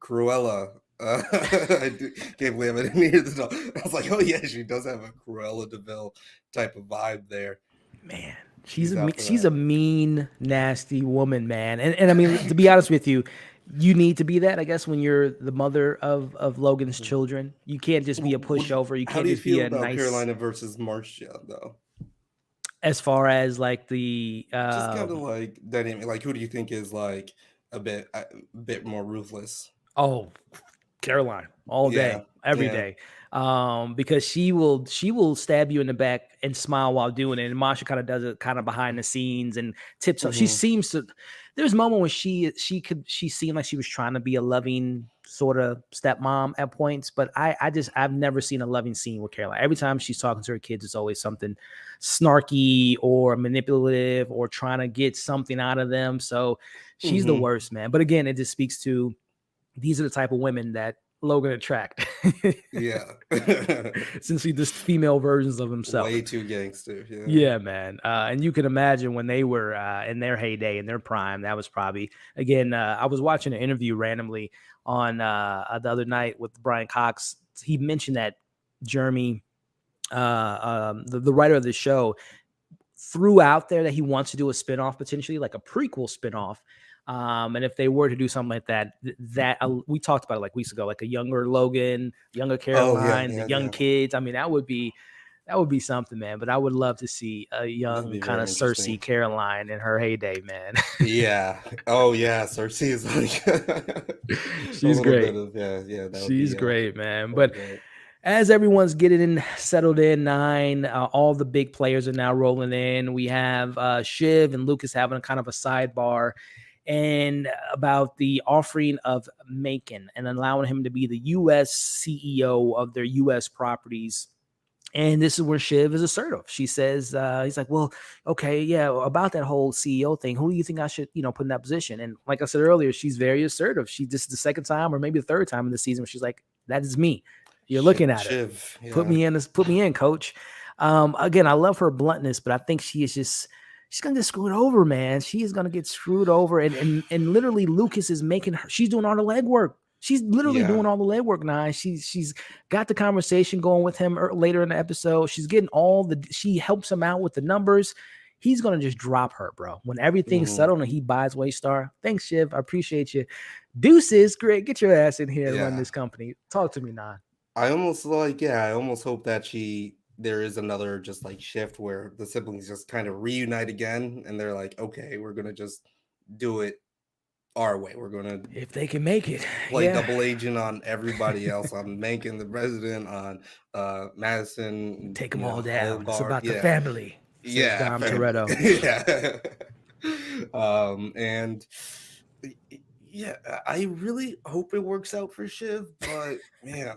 Cruella. Can't believe I didn't hear the dog. I was like, oh yeah, she does have a Cruella Deville type of vibe there. Man, She's out for she's that. a mean, nasty woman, man. And I mean, to be honest with you, you need to be that, I guess, when you're the mother of Logan's children. You can't just be a pushover. You How can't do you just be feel a about nice, Carolina versus Marcia though? as far as like the Just kind of like dynamic. Like, who do you think is like a bit more ruthless? oh, Caroline all Yeah, day, every yeah. day. Because she will stab you in the back and smile while doing it. And Masha kind of does it kind of behind the scenes and tips up. She Hmm. seems to there's a moment when she seemed like she was trying to be a loving sort of stepmom at points, but I've never seen a loving scene with Caroline. Every time she's talking to her kids, it's always something snarky or manipulative or trying to get something out of them. So she's the Hmm. worst, man. But again, it just speaks to these are the type of women that Logan attract. Yeah. Since he just female versions of himself. Way too gangster. Yeah. Yeah, man. And you can imagine when they were in their heyday, in their prime, that was probably, again, I was watching an interview randomly on the other night with Brian Cox. He mentioned that Jeremy, the writer of the show, threw out there that he wants to do a spinoff, potentially like a prequel spinoff. And if they were to do something like that, we talked about it like weeks ago, like a younger Logan, younger Oh yeah, Caroline, the yeah, young yeah. kids. I mean, that would be something, man. But I would love to see a That'd young be kind very of Cersei interesting. Caroline in her heyday, man. Yeah. Oh yeah. Cersei is like a She's little bit great. of, yeah, yeah. She's great, man. That would But be great. as everyone's getting settled in, Nine, all the big players are now rolling in. We have Shiv and Lucas having a kind of a sidebar and about the offering of Macon and allowing him to be the U.S. CEO of their U.S. properties. And this is where Shiv is assertive. She says, he's like, well, okay, yeah, about that whole CEO thing, who do you think I should, put in that position? And like I said earlier, she's very assertive. She This is the second time or maybe the third time in the season where she's like, that is me. You're looking at it. Shiv. Put Yeah. me in, coach. Again, I love her bluntness, but I think she's gonna get screwed over, man. She is gonna get screwed over. And literally Lucas is making her, she's doing all the legwork. She's literally Yeah. doing all the legwork now. She's got the conversation going with him later in the episode. She's getting she helps him out with the numbers. He's going to just drop her, bro. When everything's Hmm. settled and he buys Waystar. Thanks, Shiv. I appreciate you. Deuces, great. Get your ass in here and run Yeah. this company. Talk to me now. I almost like, yeah, I almost hope that there is another just like shift where the siblings just kind of reunite again and they're like, okay, we're gonna just do it our way. We're gonna if they can make it. play Yeah. double agent on everybody else, on Mencken, the president, on Madison, Take them you all know, down. It's Hogard. about the Yeah, family, says yeah, Dom family. Toretto. Yeah. And yeah, I really hope it works out for Shiv, but man,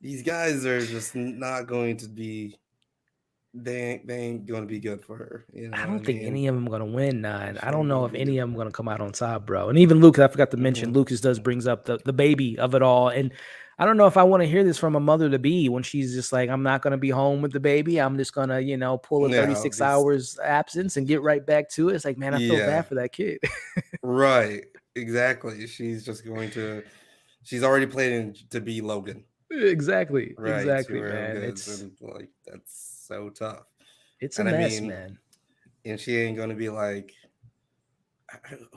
these guys are just not going to be. They ain't going to be good for her. You know I what I don't think mean? any of them going to win, Nine. I She don't ain't know gonna if be any good of them for going to come out on top, bro. And even Lucas, I forgot to her. mention, Lucas does brings up the baby of it all. And I don't know if I want to hear this from a mother to be when she's just like, I'm not going to be home with the baby. I'm just going to, pull a Yeah, 36 hours absence and get right back to it. It's like, man, I feel yeah, bad for that kid. right, exactly. She's just going to. She's already planning to be Logan, Exactly. right? To Exactly, her own man. kids, and like that's so tough. It's a And I mess, mean, man. and she ain't going to be like,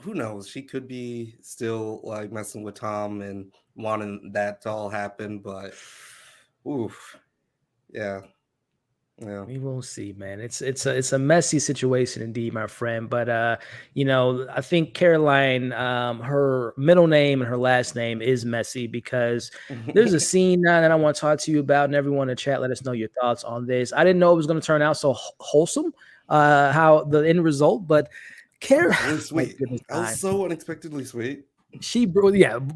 who knows? She could be still like messing with Tom and wanting that to all happen, but oof, yeah, yeah. We will see, man. It's a messy situation indeed, my friend. But I think Caroline, her middle name and her last name is messy because there's a scene now that I want to talk to you about, and everyone in the chat, let us know your thoughts on this. I didn't know it was going to turn out so wholesome, how the end result, but Caroline, Really my sweet. goodness, That was so unexpectedly sweet.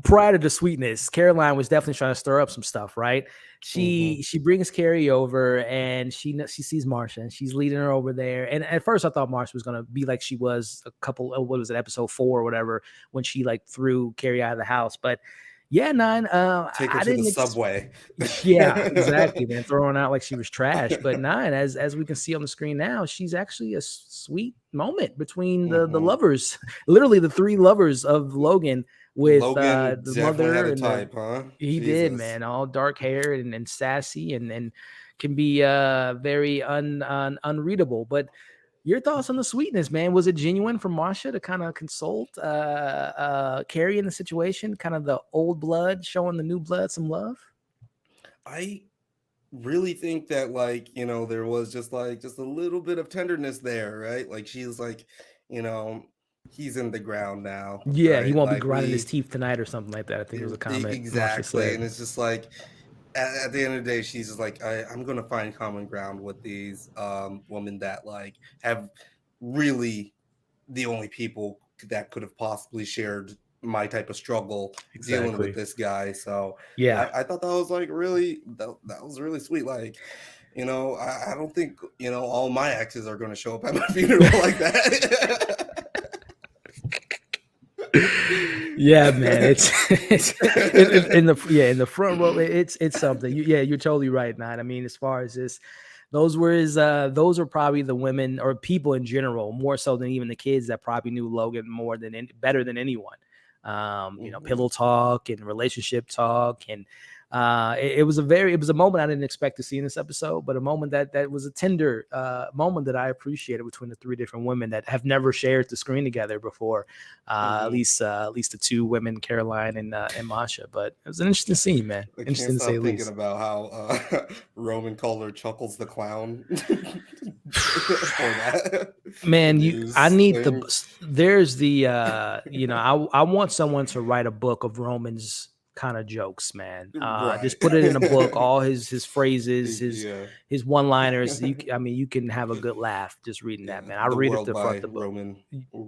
prior to the sweetness, Caroline was definitely trying to stir up some stuff, right? Mm-hmm. She brings Carrie over and she sees Marsha and she's leading her over there. And at first I thought Marsha was gonna be like she was what was it, episode 4 or whatever, when she like threw Carrie out of the house. But yeah, Nine, Take her I to the didn't subway. yeah, exactly, man. Throwing out like she was trash. But Nine, as we can see on the screen now, she's actually a sweet moment between the Mm-hmm. lovers, literally the 3 lovers of Logan, with Logan the definitely had mother a and the type, huh? he did, Jesus. man, all dark hair and sassy and can be very unreadable. But your thoughts on the sweetness, man? Was it genuine for Marsha to kind of consult Carrie in the situation, kind of the old blood showing the new blood some love? I really think that, like, there was just a little bit of tenderness there, right? Like she's like, you know, he's in the ground now, Yeah, he right? won't be Like grinding his teeth tonight or something like that. I think it was a comment Marsha exactly. said. And it's just like at the end of the day, she's just like, I'm gonna find common ground with these women that like have really the only people that could have possibly shared my type of struggle dealing with Exactly. this guy. So Yeah. I thought that was like really that was really sweet. Like, I don't think all my exes are going to show up at my funeral like that. Yeah, man. It's in the front row. It's something. You're totally right, Nine. I mean, as far as this, those are probably the women or people in general, more so than even the kids, that probably knew Logan better than anyone. Pillow talk and relationship talk, and it was a moment I didn't expect to see in this episode, but a moment that was a tender moment that I appreciated between the 3 different women that have never shared the screen together before. At least the 2 women, Caroline and Masha. But it was an interesting scene, man. I can't Interesting to say stop the thinking least. about how Roman called her Chuckles the Clown for that. Man, I news need thing. there's the I want someone to write a book of Roman's kind of jokes, man. Right. Just put it in a book, all his phrases, Yeah. his one-liners. You can have a good laugh just reading that, Yeah. man. I The read it World to front by the book. Roman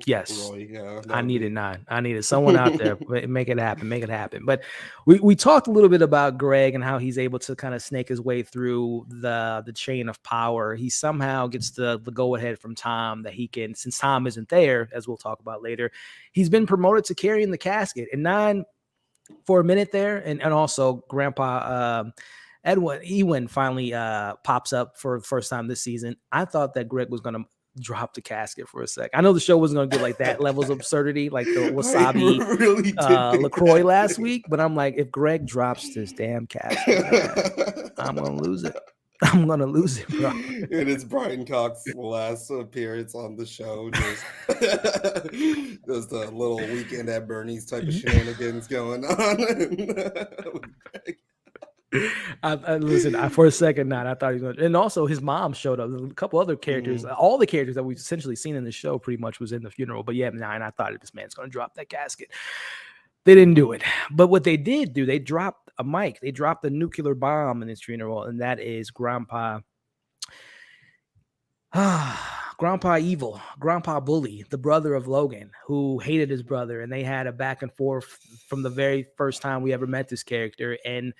Yes. Roy. Yeah. That I would needed be 9. I needed someone out there. Make it happen. Make it happen. But we talked a little bit about Greg and how he's able to kind of snake his way through the chain of power. He somehow gets the go ahead from Tom that he can, since Tom isn't there, as we'll talk about later, he's been promoted to carrying the casket. And 9, for a minute there, and also Grandpa Ewan finally pops up for the first time this season. I thought that Greg was gonna drop the casket for a sec. I know the show wasn't gonna get like that levels of absurdity, like the I wasabi really did think LaCroix that last too. week, but I'm like, if Greg drops this damn casket, man, I'm gonna lose it. I'm gonna lose it, bro. And it's Brian Cox's last appearance on the show. Just a little weekend at Bernie's type of shenanigans going on. Listen, for a second, I thought he was going to, and also his mom showed up. A couple other characters, Mhm. all the characters that we've essentially seen in the show pretty much was in the funeral. But yeah, Nine, I thought this man's going to drop that casket. They didn't do it. But what they did do, they dropped a mic. They dropped a nuclear bomb in his funeral, and that is Grandpa. Grandpa Evil, Grandpa Bully, the brother of Logan, who hated his brother, and they had a back and forth from the very first time we ever met this character. And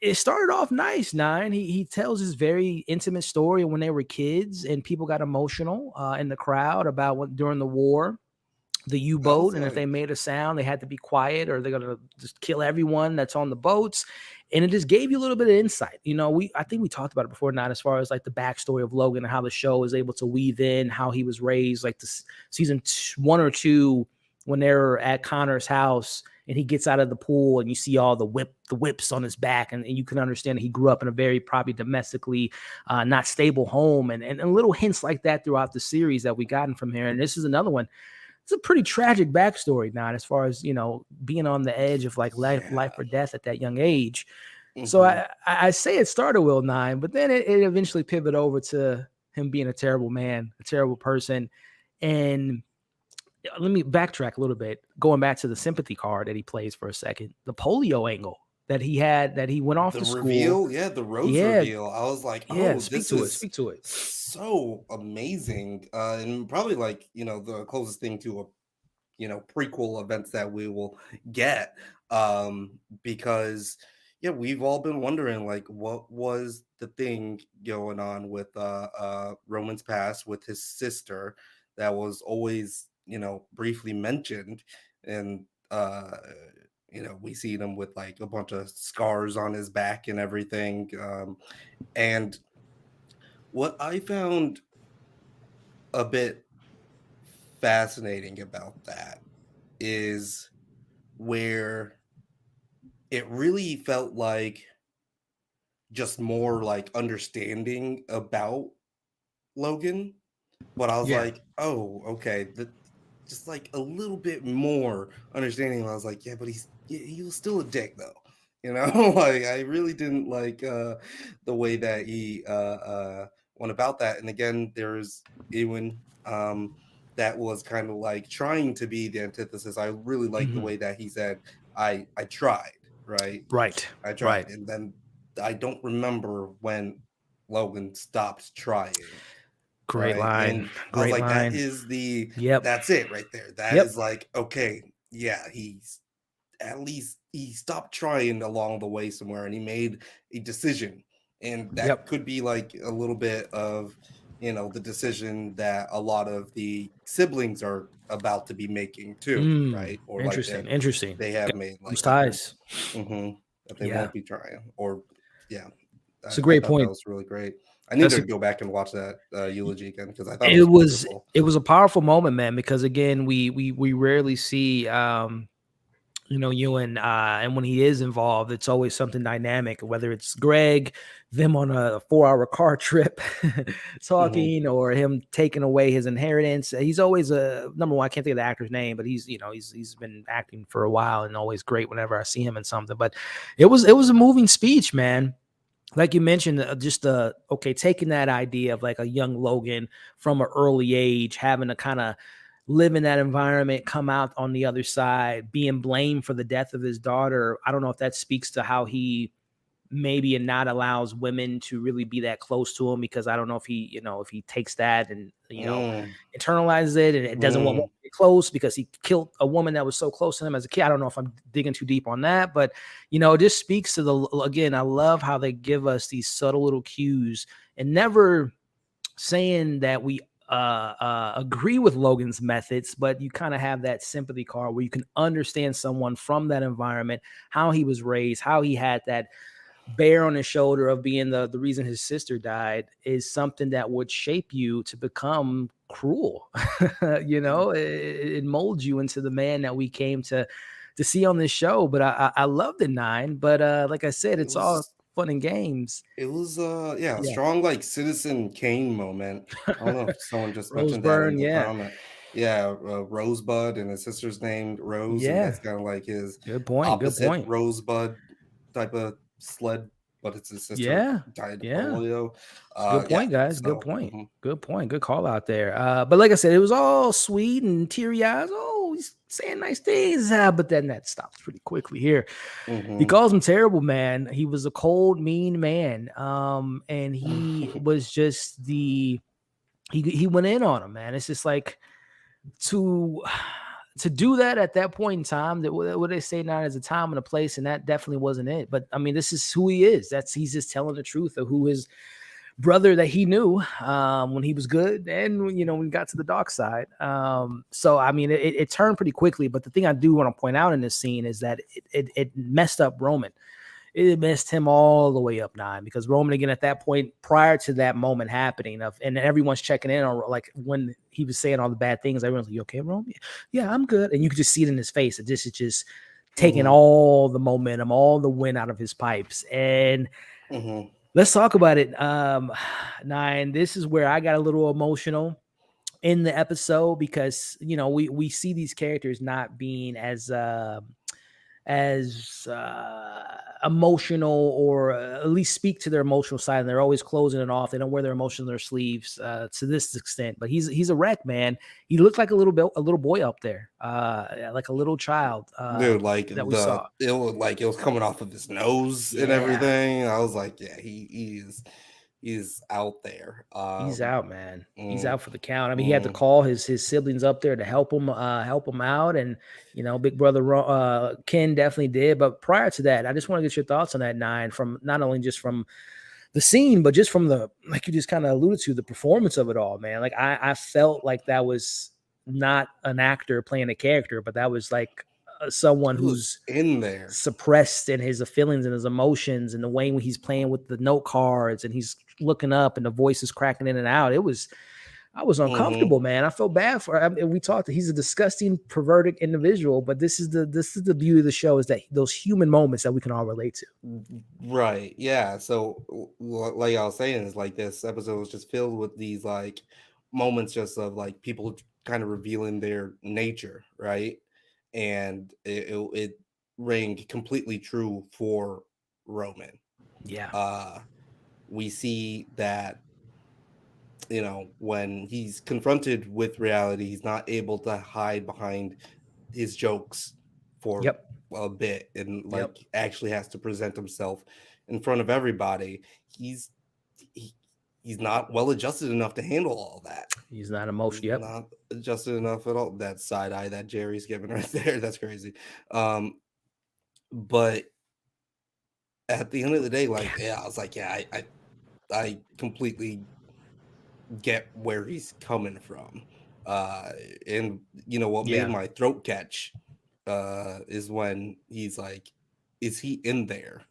it started off nice. Nine. He tells his very intimate story when they were kids, and people got emotional in the crowd about what during the war, the I U-boat, was and if they like, made a sound, they had to be quiet or they're gonna just kill everyone that's on the boats. And it just gave you a little bit of insight. I think we talked about it before, not as far as like the backstory of Logan and how the show was able to weave in how he was raised, like the season 1 or 2 when they're at Connor's house and he gets out of the pool and you see all the whips on his back, and you can understand that he grew up in a very probably domestically not stable home, and little hints like that throughout the series that we gotten from here. And this is another one. It's a pretty tragic backstory now, as far as being on the edge of like life yeah. or death at that young age. So Mhm. I say it started Will 9, but then it eventually pivoted over to him being a terrible man, a terrible person. And let me backtrack a little bit, going back to the sympathy card that he plays for a second, the polio angle that he had, that he went off The to school. reveal, yeah, the rose Yeah, reveal. I was like, yeah. "Oh, Speak this to it. is Speak to it. so amazing." And probably like, the closest thing to a, prequel events that we will get. Because yeah, we've all been wondering like what was the thing going on with Roman's past with his sister that was always, briefly mentioned. And we see them with like a bunch of scars on his back and everything. And what I found a bit fascinating about that is where it really felt like just more like understanding about Logan, but I was Yeah. like, "Oh, okay." Just like a little bit more understanding. I was like, "Yeah, but he was still a dick though." Like I really didn't like the way that he went about that. And again, there's Ewan that was kind of like trying to be the antithesis. I really like the Mhm. way that he said, I tried, right? Right. I tried." Right. And then I don't remember when Logan stopped trying, Great right? line. And I was Great like, line. Yep. that's it right there. That Yep. is like, okay, yeah, he's at least he stopped trying along the way somewhere and he made a decision. And that Yep. could be like a little bit of, the decision that a lot of the siblings are about to be making too, right? Or like Interesting. Interesting. they have Got made those like ties. that they Yeah. won't be trying. Or yeah, It's a I great thought that point. was really great. I need That's to a go back and watch that eulogy again because I thought it it was was beautiful. it was a powerful moment, man, because again, we rarely see Ewan, and when he is involved, it's always something dynamic, whether it's Greg, them on a 4-hour car trip Mhm. talking, or him taking away his inheritance. He's always a number one. I can't think of the actor's name, but he's been acting for a while and always great whenever I see him in something. But it was a moving speech, man. Like you mentioned, just okay, taking that idea of like a young Logan from an early age, having to kind of live in that environment, come out on the other side, being blamed for the death of his daughter. I don't know if that speaks to how he maybe and not allows women to really be that close to him, because I don't know if he takes that and Mm, internalizes it and it doesn't want women mm. to get close because he killed a woman that was so close to him as a kid. I don't know if I'm digging too deep on that, but it just speaks to again, I love how they give us these subtle little cues and never saying that we agree with Logan's methods, but you kind of have that sympathy card where you can understand someone from that environment, how he was raised, how he had that bear on his shoulder of being the reason his sister died, is something that would shape you to become cruel. It molds you into the man that we came to see on this show. But I love the 9, but like I said, It it's all was fun and games. yeah, a Yeah. strong like Citizen Kane moment. I don't know if someone just mentioned that in Roseburn, the yeah. comment. Yeah, Rosebud and his sister's named Rose, and Yeah. that's kind of like his Good point. Good opposite point. Rosebud type of sled, but it's his sister Yeah, died of yeah. polio. Good Yeah, point, guys. Good so point. Good point. Good call out there. But like I said, it was all sweet and teary eyes. Oh, he's saying nice things. But then that stops pretty quickly here. He mhm. calls him terrible, man. He was a cold, mean man. And he was just he went in on him, man. It's just like to to do that at that point in time, that what they say now is a time and a place, and that definitely wasn't it. But I mean, this is who he is. That's He's just telling the truth of who his brother that he knew when he was good, and when he got to the dark side. So I mean, it turned pretty quickly. But the thing I do want to point out in this scene is that it messed up Roman. It messed him all the way up 9, because Roman, again, at that point, prior to that moment happening, and everyone's checking in on, like, when he was saying all the bad things, everyone's like, "You okay, Roman? Yeah, I'm good." And you could just see it in his face that this is just taking Mhm, all the momentum, all the wind out of his pipes. And mhm. let's talk about it. 9, this is where I got a little emotional in the episode, because we see these characters not being as emotional, or at least speak to their emotional side, and they're always closing it off. They don't wear their emotions on their sleeves to this extent. But he's a wreck, man. He looked like a little boy up there, like a little child Dude, like that we saw. it was coming off of his nose and Yeah, everything. I was like, yeah, he's out there. he's out, man. He's Mm, out for the count. I mean, he had to mm, call his siblings up there to help him out, and Big Brother Ken definitely did. But prior to that, I just want to get your thoughts on that, 9, from not only just from the scene, but just from the, like you just kind of alluded to, the performance of it all, man. Like I felt like that was not an actor playing a character, but that was like someone he was who's in there. suppressed in his feelings and his emotions, and the way when he's playing with the note cards and he's looking up and the voice is cracking in and out. I was Mhm. uncomfortable, man. I felt bad for him. We talked. He's a disgusting, perverted individual, but this is the beauty of the show, is that those human moments that we can all relate to. Right. Yeah. So, like I was saying, is like this episode was just filled with these like moments just of like people kind of revealing their nature, right? And it rang completely true for Roman. Yeah. Uh, we see that, when he's confronted with reality, he's not able to hide behind his jokes for Yep. a bit, and Yep. like actually has to present himself in front of everybody. He, he's not well adjusted enough to handle all that. He's not He's emotional. Yep. not adjusted enough at all. That side eye that Jerry's giving right there, that's crazy. But at the end of the day, like, yeah, I was like, yeah, I completely get where he's coming from. Uh, and what made Yeah. my throat catch is when he's like, "Is he in there?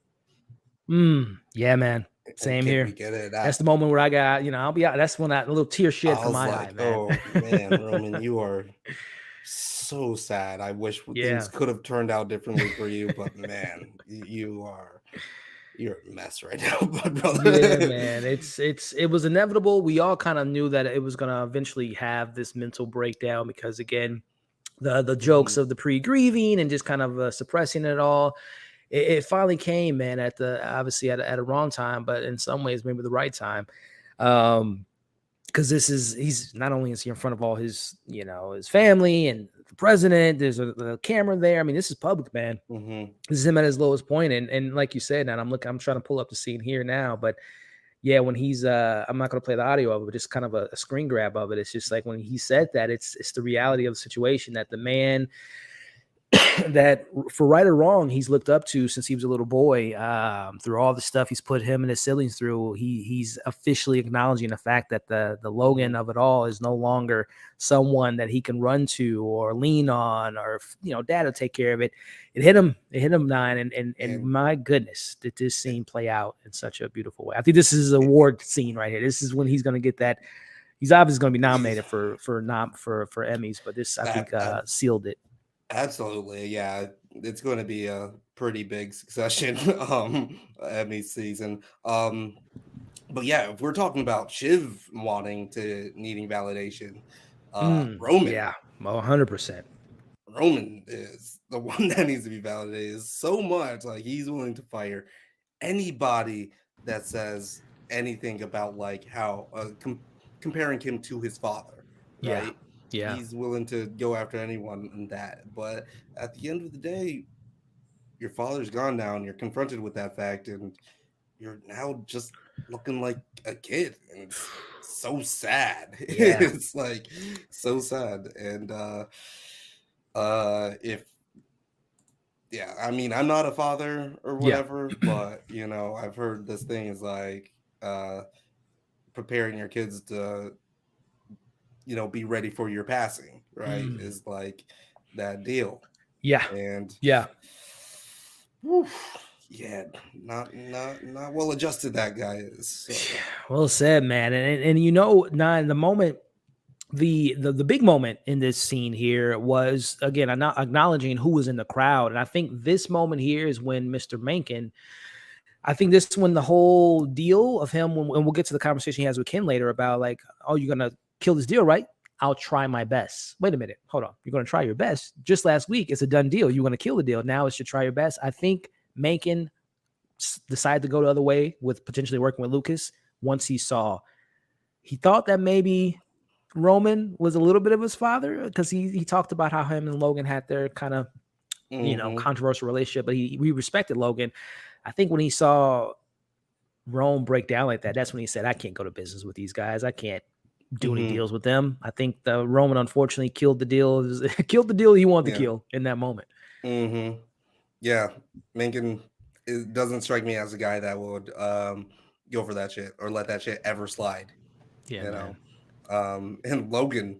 Yeah, man. And Same can we here. get it That's out?" the moment where I'll be out. That's when that little tear shed I from was my eye, like, man. "Oh man, Roman, you are so sad. I wish things Yeah. could have turned out differently for you, but man, you're a mess right now, Yeah, brother." man. It was inevitable. We all kind of knew that it was gonna eventually have this mental breakdown, because again, the jokes Mhm, of the pre-grieving and just kind of suppressing it all. It finally came, man, at the obviously at a wrong time, but in some ways maybe the right time. Um, because he's not only is he in front of all his his family and the president. There's a camera there. I mean, this is public, man. mhm. This is him at his lowest point, and like you said, and I'm trying to pull up the scene here now, but yeah, when he's I'm not going to play the audio of it, but just kind of a screen grab of it. It's just like when he said that, it's the reality of the situation, that the man that, for right or wrong, he's looked up to since he was a little boy. Through all the stuff he's put him and his siblings through, he's officially acknowledging the fact that the Logan Mhm. of it all is no longer someone that he can run to or lean on, or dad will take care of it. It hit him. It hit him, 9, and And my goodness, did this scene play out in such a beautiful way. I think this is his award scene right here. This is when he's going to get that. He's obviously going to be he's nominated for Emmys, but this, I think, ab- sealed it. absolutely, yeah. It's going to be a pretty big Succession Emmy season. But yeah, if we're talking about Shiv needing validation, Roman Yeah, 100%. Roman is the one that needs to be validated so much. Like he's willing to fire anybody that says anything about like how comparing him to his father, Yeah. right? Yeah. He's willing to go after anyone in that. But at the end of the day, your father's gone now, and you're confronted with that fact, and you're now just looking like a kid, and it's so sad. Yeah. It's like so sad. And if yeah, I mean, I'm not a father or Yeah. whatever, but you know, I've heard this thing is like preparing your kids to, you know, be ready for your passing, right? Mm. Is like that deal. Yeah. And Yeah. whew, yeah, not well adjusted that guy is. So. Well said, man. And you know, Nine, the moment, the big moment in this scene here was, again, I'm not acknowledging who was in the crowd. And I think this moment here is when Mr. Mencken, I think this is when the whole deal of him, when we'll get to the conversation he has with Ken later about like, oh, you're going to kill this deal, right? I'll try my best. Wait a minute. Hold on. You're going to try your best. Just last week, it's a done deal. You're going to kill the deal. Now it's to try your best. I think Mencken decided to go the other way with potentially working with Lucas once he thought that maybe Roman was a little bit of his father, because he talked about how him and Logan had their kind of, you know, controversial relationship, but we respected Logan. I think when he saw Rome break down like that, that's when he said, I can't go to business with these guys. I can't do any deals with them. I think the Roman unfortunately killed the deal. Killed the deal he wanted to kill in that moment. Yeah, Mencken doesn't strike me as a guy that would go for that shit or let that shit ever slide. Yeah, you man. know. And Logan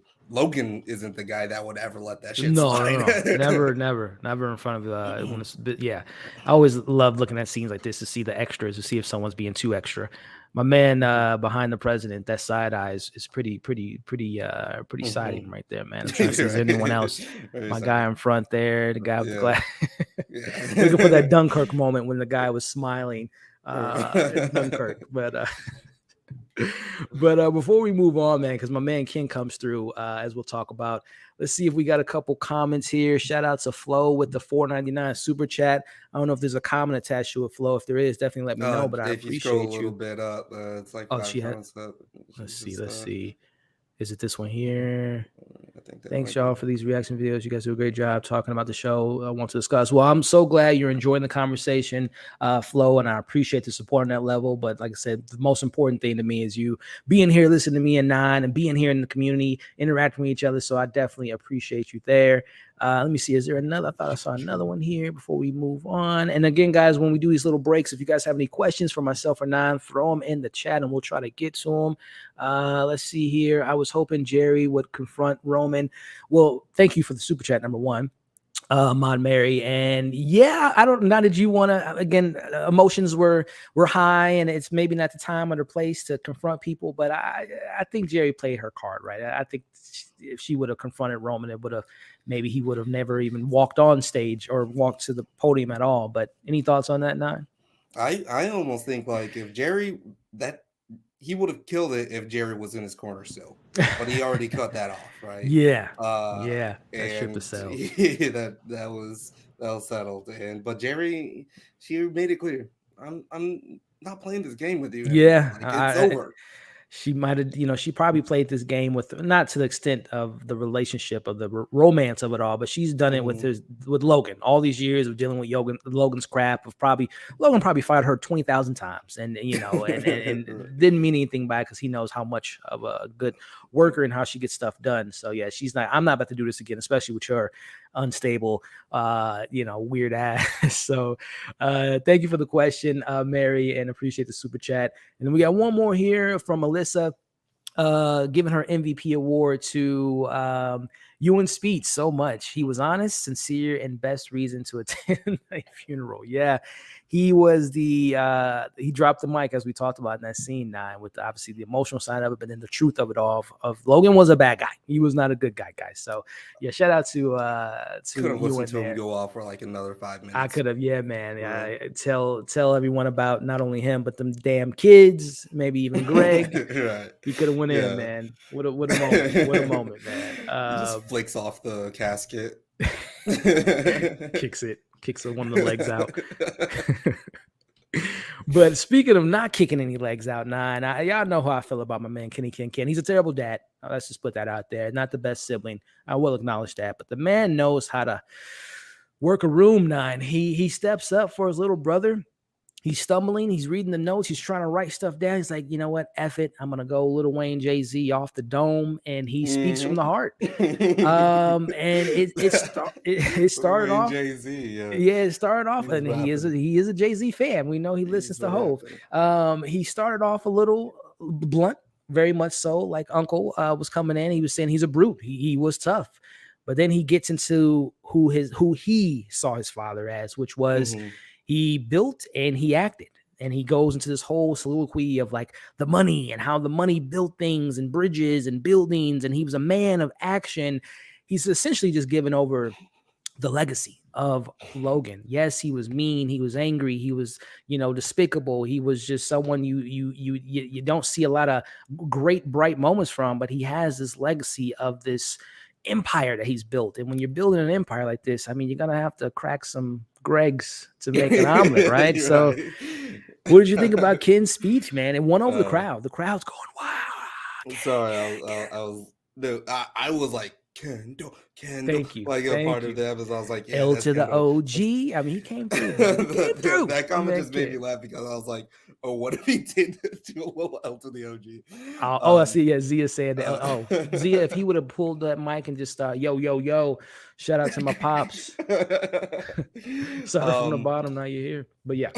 isn't the guy that would ever let that shit No, slide. never in front of when it's, but yeah, I always love looking at scenes like this to see the extras, to see if someone's being too extra. My man behind the president, that side eye is pretty siding right there, man. I'm trying to see, is there anyone else? My guy in front there, the guy with the glass. Looking for that Dunkirk moment when the guy was smiling in Dunkirk, but before we move on, man, because my man Ken comes through, as we'll talk about, let's see if we got a couple comments here. Shout out to Flo with the $4.99 super chat. I don't know if there's a comment attached to it, Flo. If there is, definitely let me know. But I if you scroll appreciate a little bit up, it's like 5 comments up. Let's see. Is it this one here? I think Thanks, y'all, for these reaction videos. You guys do a great job talking about the show. I want to discuss. Well, I'm so glad you're enjoying the conversation, Flo, and I appreciate the support on that level. But like I said, the most important thing to me is you being here, listening to me and Nine, and being here in the community, interacting with each other. So I definitely appreciate you there. Let me see. Is there another? I thought I saw another one here before we move on. And again, guys, when we do these little breaks, if you guys have any questions for myself or Nine, throw them in the chat and we'll try to get to them. Let's see here. I was hoping Jerry would confront Roman. Well, thank you for the super chat, number one. Mon Mary, and yeah, I don't know. Did you want to, again, emotions were high, and it's maybe not the time or the place to confront people, but I think Jerry played her card right. I think if she would have confronted Roman, it would have, maybe he would have never even walked on stage or walked to the podium at all. But any thoughts on that, Nine? I almost think like if Jerry, that he would have killed it if Jerry was in his corner still, but he already cut that off, right? Yeah, that ship has sailed. that was settled. But Jerry, she made it clear, I'm not playing this game with you anymore. Yeah, like, it's over. She might have, she probably played this game with, not to the extent of the relationship of the romance of it all, but she's done it with Logan. All these years of dealing with Logan's crap, Logan probably fired her 20,000 times, and and didn't mean anything by it, because he knows how much of a good worker and how she gets stuff done. So yeah, I'm not about to do this again, especially with her unstable, weird ass. So thank you for the question, Mary, and appreciate the super chat. And then we got one more here from Alyssa, giving her MVP award to Ewan Speech so much. He was honest, sincere, and best reason to attend a funeral. Yeah, he was he dropped the mic, as we talked about in that scene, Nine, with obviously the emotional side of it, but then the truth of it all, of Logan was a bad guy. He was not a good guy, guys. So yeah, shout out to could have listened to him go off for like another 5 minutes. I could have, yeah, man. Yeah, tell everyone about not only him, but them damn kids, maybe even Greg. Right. He could have went in, man. What a moment. What a moment, man. He just flicks off the casket. Kicks one of the legs out. But speaking of not kicking any legs out, y'all know how I feel about my man Kenny Ken. He's a terrible dad. Let's just put that out there. Not the best sibling. I will acknowledge that. But the man knows how to work a room, Nine. He steps up for his little brother. He's stumbling. He's reading the notes. He's trying to write stuff down. He's like, you know what? F it. I'm gonna go Lil Wayne, Jay-Z off the dome, and he speaks from the heart. And it started off. Jay-Z, yeah, it started off, and he is a Jay-Z fan. We know he listens to Hov. He started off a little blunt, very much so. Like Uncle was coming in. He was saying he's a brute. He was tough. But then he gets into who he saw his father as, which was he built and he acted. And he goes into this whole soliloquy of like the money and how the money built things and bridges and buildings. And he was a man of action. He's essentially just given over the legacy of Logan. Yes, he was mean. He was angry. He was, despicable. He was just someone you don't see a lot of great, bright moments from, but he has this legacy of this empire that he's built. And when you're building an empire like this, I mean, you're going to have to crack some Greg's to make an omelet, right? So what did you think about Ken's speech, man? It won over the crowd. The crowd's going, wow. Sorry, I was like, Kendall. Thank you. Like a part of the episode, I was like, L to the OG. I mean, he came through. That comment just made me laugh because I was like, oh, what if he did do a little L to the OG? I see. Yeah, Zia said that. Zia, if he would have pulled that mic and just yo, shout out to my pops. Sorry from the bottom. Now you're here, but yeah.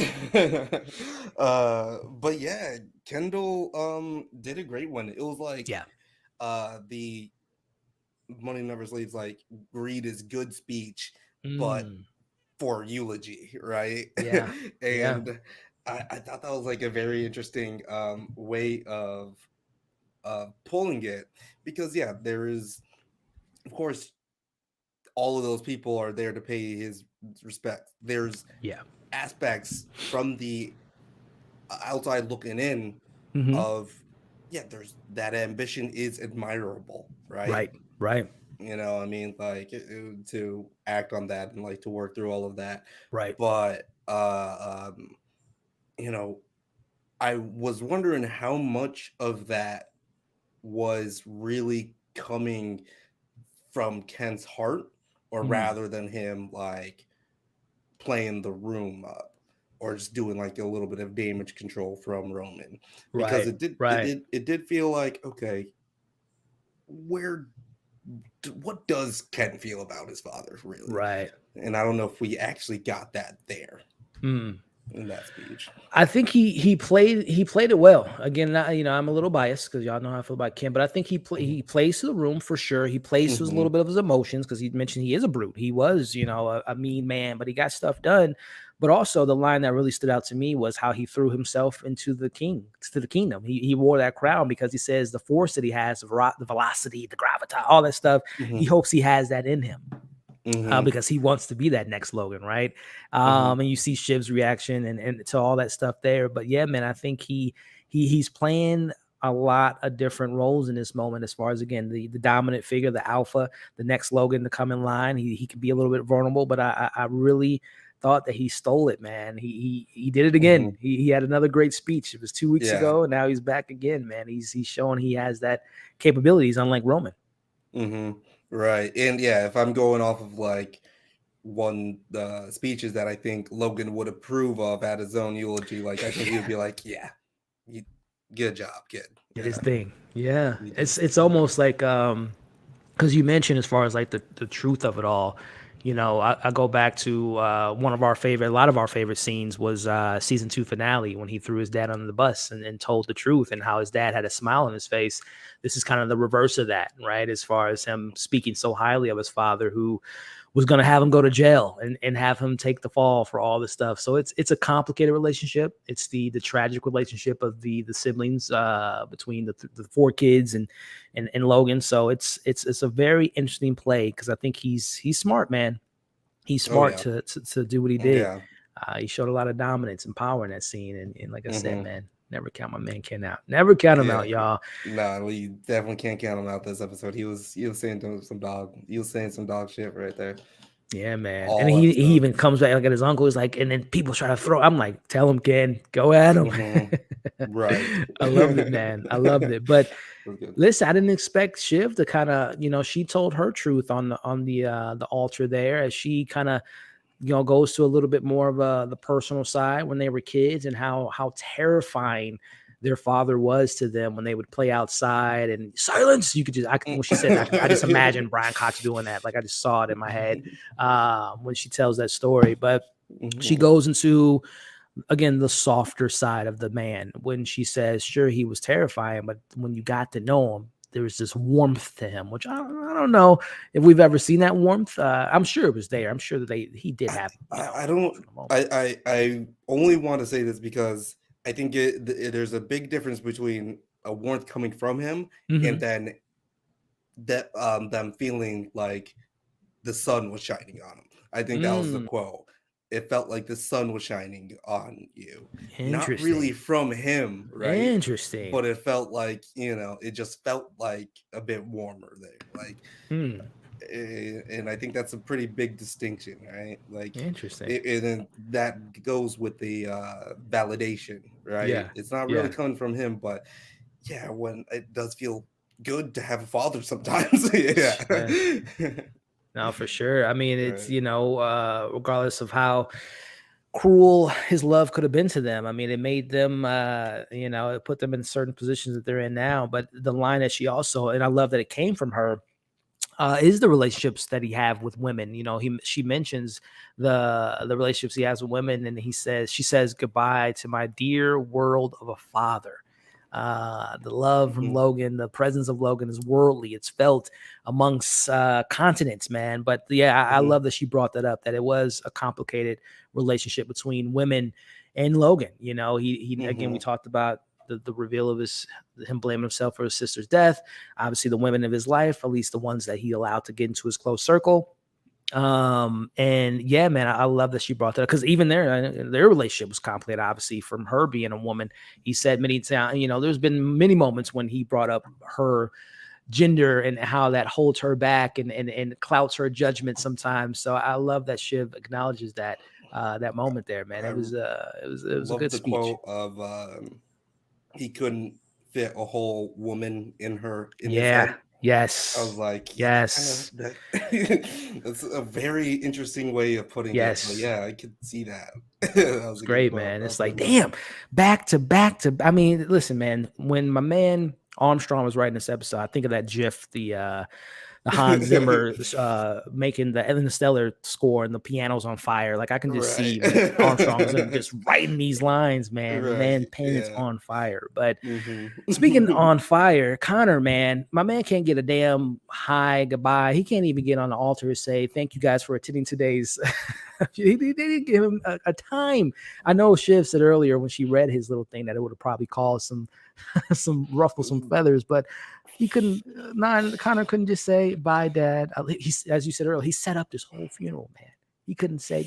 But yeah, Kendall did a great one. It was like the Money Never Sleeps, like read his good speech, but for eulogy, right? Yeah. And I thought that was like a very interesting way of pulling it, because there is, of course, all of those people are there to pay his respect. There's aspects from the outside looking in of there's that ambition is admirable, right? Right. I mean, like to act on that and like to work through all of that. Right. But I was wondering how much of that was really coming from Ken's heart, or rather than him like playing the room up or just doing like a little bit of damage control from Roman. Because it did feel like, okay, what does Ken feel about his father, really? Right. And I don't know if we actually got that there in that speech. I think he played it well. Again, I'm a little biased because y'all know how I feel about Ken, but I think he plays to the room for sure. He plays to a little bit of his emotions, because he mentioned he is a brute. He was, a mean man, but he got stuff done. But also the line that really stood out to me was how he threw himself into the kingdom. He wore that crown because he says the force that he has, the velocity, the gravitas, all that stuff, he hopes he has that in him. Because he wants to be that next Logan, right? And you see Shiv's reaction and to all that stuff there. But yeah, man, I think he's playing a lot of different roles in this moment, as far as, again, the dominant figure, the alpha, the next Logan to come in line. He could be a little bit vulnerable, but I really thought that he stole it, man. He did it again. He had another great speech. It was 2 weeks ago, and now he's back again, man. He's showing he has that capabilities, unlike Roman. Right. And if I'm going off of like one speeches that I think Logan would approve of at his own eulogy, like I think he would be like, good job, kid. Did his thing. Yeah. It's almost like because you mentioned, as far as like the truth of it all, I go back to a lot of our favorite scenes was season 2 finale, when he threw his dad under the bus and told the truth, and how his dad had a smile on his face. This is kind of the reverse of that, right? As far as him speaking so highly of his father, who was going to have him go to jail and have him take the fall for all this stuff. So it's a complicated relationship. It's the tragic relationship of the siblings between the 4 kids and Logan. So it's a very interesting play, because I think he's smart, man. He's smart to do what he did. He showed a lot of dominance and power in that scene. And like I said, man, never count my man Ken out. Never count him out, y'all. No, we definitely can't count him out this episode. He was saying some dog shit right there. Yeah, man. And all he episode. even comes back like at his uncle. He's like, and then people try to throw. I'm like, tell him, Ken, go at him. Right. I loved it, man. I loved it. But That's good. listen, I didn't expect Shiv to kind of, she told her truth on the altar there, as she kind of, goes to a little bit more of the personal side when they were kids, and how terrifying their father was to them when they would play outside and silence. You could just, when she said that, I just imagine Brian Cox doing that. Like I just saw it in my head when she tells that story. But she goes into, again, the softer side of the man when she says, sure, he was terrifying, but when you got to know him, there was this warmth to him, which I don't know if we've ever seen that warmth. I'm sure it was there. I'm sure that he did have. I don't. I only want to say this because I think there's a big difference between a warmth coming from him and then that them feeling like the sun was shining on him. I think that was the quote. It felt like the sun was shining on you, not really from him, right? Interesting. But it felt like, it just felt like a bit warmer there, like. And I think that's a pretty big distinction, right? Like, interesting. And then that goes with the validation, right? Yeah. It's not really coming from him, but yeah, when it does feel good to have a father sometimes. Yeah. No, for sure. I mean, it's, regardless of how cruel his love could have been to them. I mean, it made them, it put them in certain positions that they're in now. But the line that she also, and I love that it came from her, is the relationships that he have with women. She mentions the relationships he has with women, and she says goodbye to my dear world of a father. The love from Logan, the presence of Logan is worldly. It's felt amongst continents, man. But yeah, I love that she brought that up, that it was a complicated relationship between women and Logan. He again, we talked about the reveal of him blaming himself for his sister's death. Obviously, the women of his life, at least the ones that he allowed to get into his close circle. And yeah, man, I love that she brought that up, because even their relationship was complicated, obviously, from her being a woman. He said many times, there's been many moments when he brought up her gender and how that holds her back and clouts her judgment sometimes. So I love that Shiv acknowledges that moment there, man. It was a good speech. Quote of he couldn't fit a whole woman in his head. Yes. I was like, yes. That's a very interesting way of putting it. But yeah, I could see that. That was great, man. It's like, damn, back to back to. I mean, listen, man. When my man Armstrong was writing this episode, I think of that GIF, the Hans Zimmer making the Interstellar score and the piano's on fire. Like I can just see Armstrong's just writing these lines, man. The man pen is on fire. But speaking on fire, Connor, man, my man can't get a damn hi, goodbye. He can't even get on the altar and say, thank you guys for attending today's. They didn't give him a time. I know Shiv said earlier when she read his little thing that it would have probably caused some ruffle some feathers, but he couldn't. Connor couldn't just say bye, Dad. As you said earlier, he set up this whole funeral, man. He couldn't say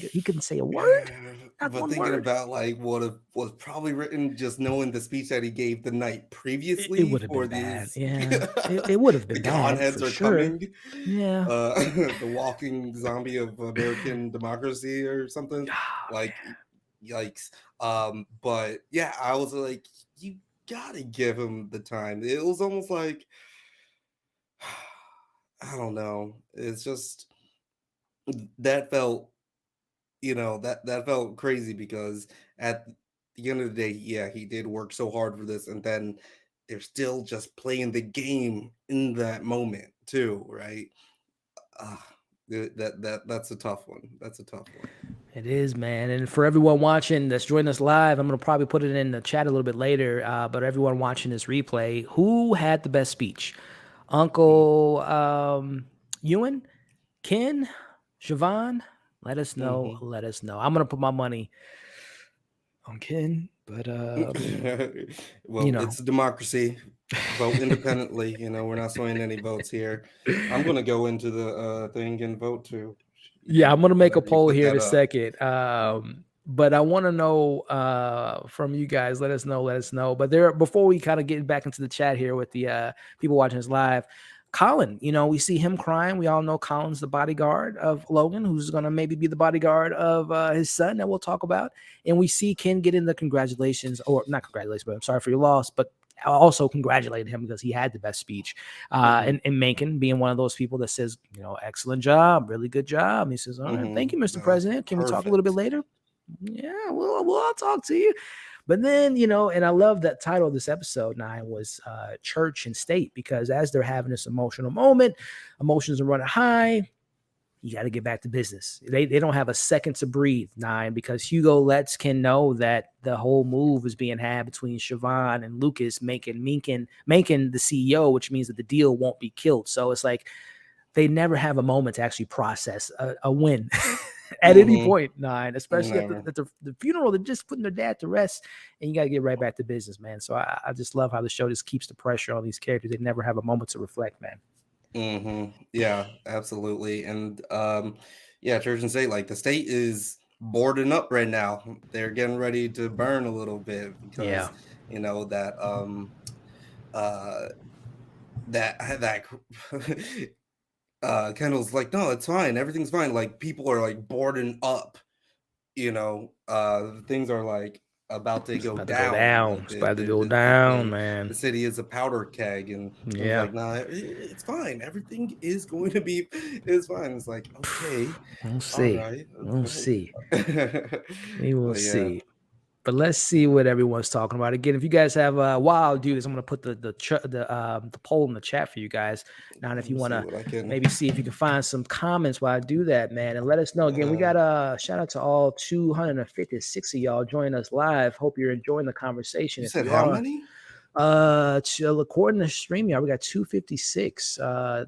a word. But thinking about like what was probably written, just knowing the speech that he gave the night previously, it would have been bad. Yeah, it would have been the bad. Godheads are sure. coming. Yeah, the walking zombie of American democracy or something. Like, yikes. But yeah, I was like, you gotta give him the time. It was almost like, I don't know. It's just that felt, that felt crazy, because at the end of the day, yeah, he did work so hard for this, and then they're still just playing the game in that moment too, right? That's a tough one. That's a tough one. It is, man. And for everyone watching that's joining us live, I'm going to probably put it in the chat a little bit later. But everyone watching this replay, who had the best speech? Uncle Ewan, Ken, Siobhan? Let us know. Let us know. I'm going to put my money on Ken, but well, it's a democracy. Vote independently. We're not swaying any votes here. I'm going to go into the thing and vote too. Yeah, I'm going to make a poll here in a second. But I want to know from you guys. Let us know. But before we kind of get back into the chat here with the people watching us live, Colin, we see him crying. We all know Colin's the bodyguard of Logan, who's going to maybe be the bodyguard of his son that we'll talk about. And we see Ken get in the congratulations, or not congratulations, but I'm sorry for your loss, but also congratulated him because he had the best speech. And Mencken being one of those people that says, excellent job, really good job. And he says, all right, thank you, Mr. President. Can we talk a little bit later? Yeah, we'll talk to you. But then, and I love that title of this episode 9 was Church and State, because as they're having this emotional moment, emotions are running high. You got to get back to business. They don't have a second to breathe, 9, because Hugo lets Ken know that the whole move is being had between Siobhan and Lucas, making the CEO, which means that the deal won't be killed. So it's like they never have a moment to actually process a win at any point, 9, especially at the funeral. They're just putting their dad to rest, and you got to get right back to business, man. So I just love how the show just keeps the pressure on these characters. They never have a moment to reflect, man. Yeah, absolutely. And Church and State, like the state is boarding up right now. They're getting ready to burn a little bit because that Kendall's like, no, it's fine, everything's fine. Like people are like boarding up, things are like about to go down. It's about to go down, man. The city is a powder keg, and it's like, nah, it's fine. Everything is going to be fine. It's like, okay, we'll see. All right, we'll see. We will see. But let's see what everyone's talking about. Again, if you guys have while I'll do this, I'm going to put the poll in the chat for you guys. Now, and if you want to maybe see if you can find some comments while I do that, man, and let us know. Again, we got a shout out to all 256 of y'all joining us live. Hope you're enjoying the conversation. You said how many? According to StreamYard, we got 256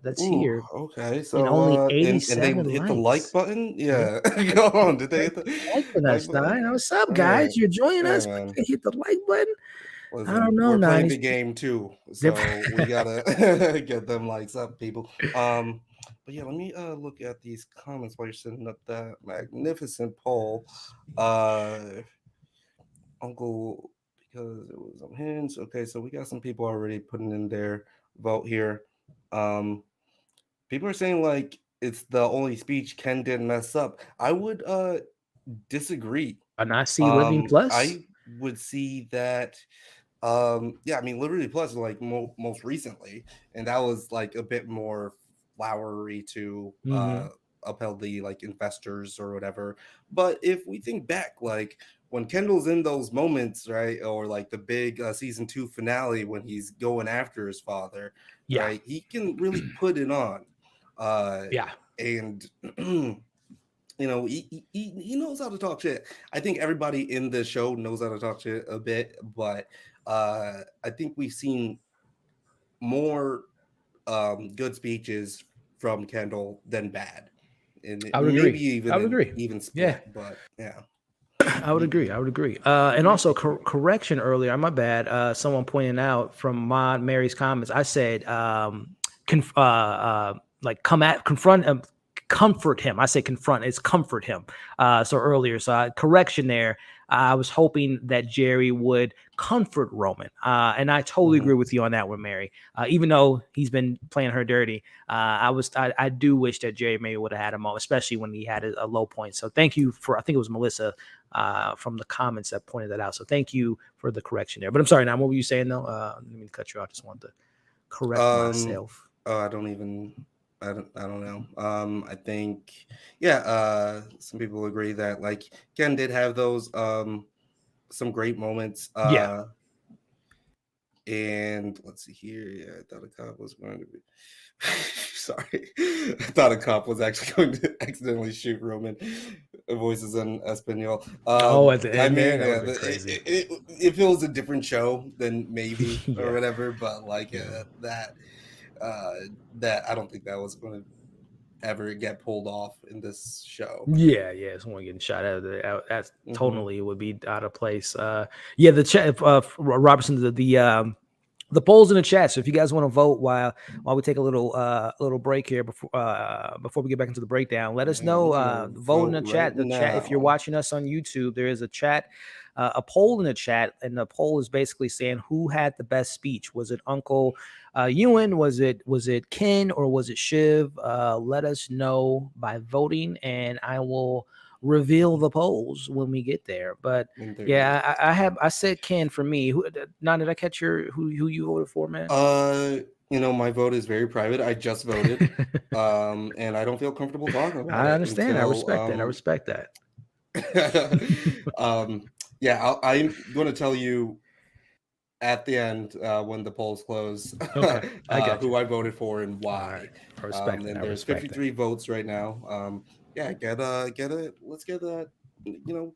that's here. Okay, so and only 87 and they hit likes. The like button. Yeah, go on. Did they hit the like button? Us, Nine? What's up, guys? You're joining us. Hit the like button. Listen, I don't know. We're playing the game too, so we gotta get them likes up, people. But yeah, let me look at these comments while you're setting up that magnificent poll. Uncle. Because it was on Hinge. Okay, so we got some people already putting in their vote here. People are saying like it's the only speech Ken didn't mess up. I would disagree. And I see Living Plus. I would see that. Liberty Plus like most recently, and that was like a bit more flowery to upheld the like investors or whatever. But if we think back, like when Kendall's in those moments, right, or like the big season 2 finale when he's going after his father, right, he can really put it on. And he knows how to talk shit. I think everybody in the show knows how to talk shit a bit, but I think we've seen more good speeches from Kendall than bad. And I would agree. Even split, but yeah. I would agree. And also correction earlier, my bad. Someone pointing out from Mary's comments, I said comfort him. I say confront, it's comfort him. So earlier, correction there. I was hoping that Jerry would comfort Roman. And I totally agree with you on that one, Mary. Even though he's been playing her dirty, I do wish that Jerry maybe would have had a moment, especially when he had a low point. So thank you I think it was Melissa from the comments that pointed that out. So thank you for the correction there. But I'm sorry, now what were you saying though? Let me cut you off. I just wanted to correct myself. I don't know. I think, some people agree that like Ken did have those some great moments. And let's see here. Yeah, I thought a cop was going to be sorry. I thought a cop was actually going to accidentally shoot Roman. Voices in Espanol. At the end, crazy. If it was a different show, then maybe or whatever. But like that I don't think that was going to ever get pulled off in this show. Someone getting shot out of the that's totally would be out of place. The chat Robertson, the polls in the chat. So if you guys want to vote while we take a little break here before we get back into the breakdown, let us know. Vote in the chat. Chat. If you're watching us on YouTube, there is a chat, a poll in the chat, and the poll is basically saying who had the best speech. Was it Uncle Ewan, was it Ken, or was it Shiv? Let us know by voting, and I will reveal the polls when we get there. But And there you yeah, go. I said Ken for me. Now, did I catch who you voted for, man? My vote is very private. I just voted, and I don't feel comfortable talking about I it understand. I until respect that. I respect that. yeah, I'm going to tell you at the end when the polls close Okay, I got you. who I voted for and All right, why. I respect that. And I there's respect that. 53 votes right now. Yeah, let's get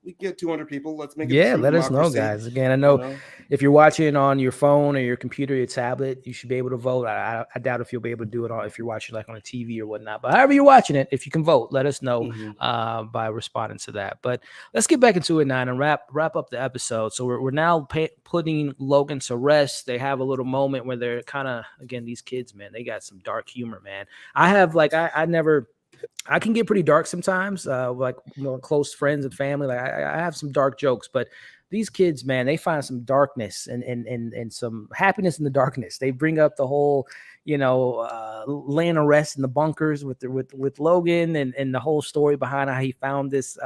we get 200 people. Let's make it a Yeah, true let us know, democracy. guys. Again, I You know know. if you're watching on your phone or your computer, your tablet, you should be able to vote. I doubt if you'll be able to do it if you're watching like on a TV or whatnot. But however you're watching it, if you can vote, let us know Mhm. by responding to that. But let's get back into it, Nine, and wrap up the episode. So we're now putting Logan to rest. They have a little moment where they're kind of, again, these kids, man, they got some dark humor, man. I have like I never. I can get pretty dark sometimes, like close friends and family. Like I have some dark jokes, but these kids, man, they find some darkness and some happiness in the darkness. They bring up the whole, laying to rest in the bunkers with Logan and the whole story behind how he found this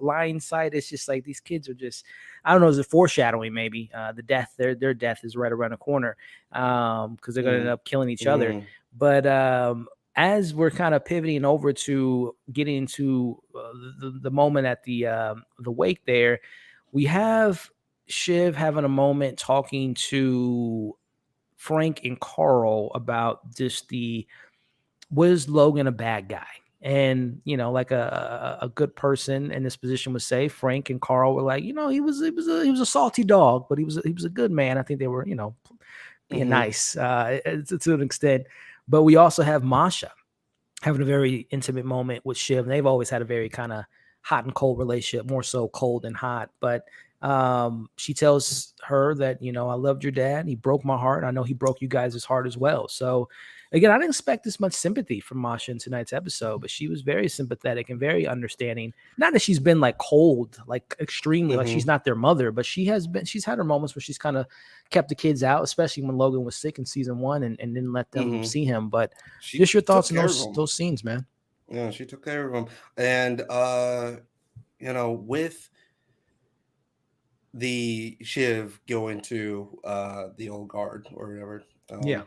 lying site. It's just like these kids are just, I don't know, is it foreshadowing maybe the death? Their death is right around the corner because they're going to end up killing each other. Mhm. But as we're kind of pivoting over to getting into the moment at the wake there, we have Shiv having a moment talking to Frank and Carl about just was Logan a bad guy? And like a good person in this position would say, Frank and Carl were like, he was a salty dog, but he was a good man. I think they were being Mhm. nice to an extent. But we also have Masha having a very intimate moment with Shiv. And they've always had a very kind of hot and cold relationship, more so cold than hot. But she tells her that, I loved your dad. He broke my heart. I know he broke you guys' heart as well. So again, I didn't expect this much sympathy from Masha in tonight's episode, but she was very sympathetic and very understanding. Not that she's been like cold, like extremely, like she's Mhm. not their mother, but she's had her moments where she's kind of kept the kids out, especially when Logan was sick in season 1 and didn't let them Mhm. see him. But She just your took thoughts on care of those them. those scenes, man. Yeah, she took care of them. And with the Shiv going to the old guard or whatever, Yeah.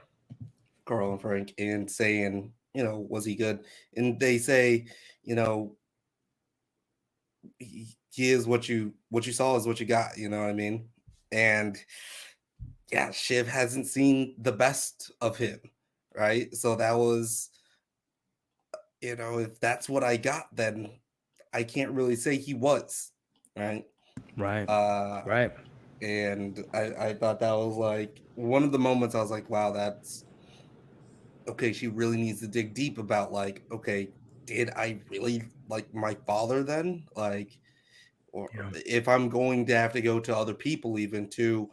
Carl and Frank, and saying, was he good? And they say, you know, he is what you saw is what you got. You know what I mean? And yeah, Shiv hasn't seen the best of him, right? So that was, if that's what I got, then I can't really say he was, right? Right. Uh, Right. and I thought that was like one of the moments I was like, wow, that's okay. She really needs to dig deep about like, okay, did I really like my father then? Like, or Yeah. if I'm going to have to go to other people even to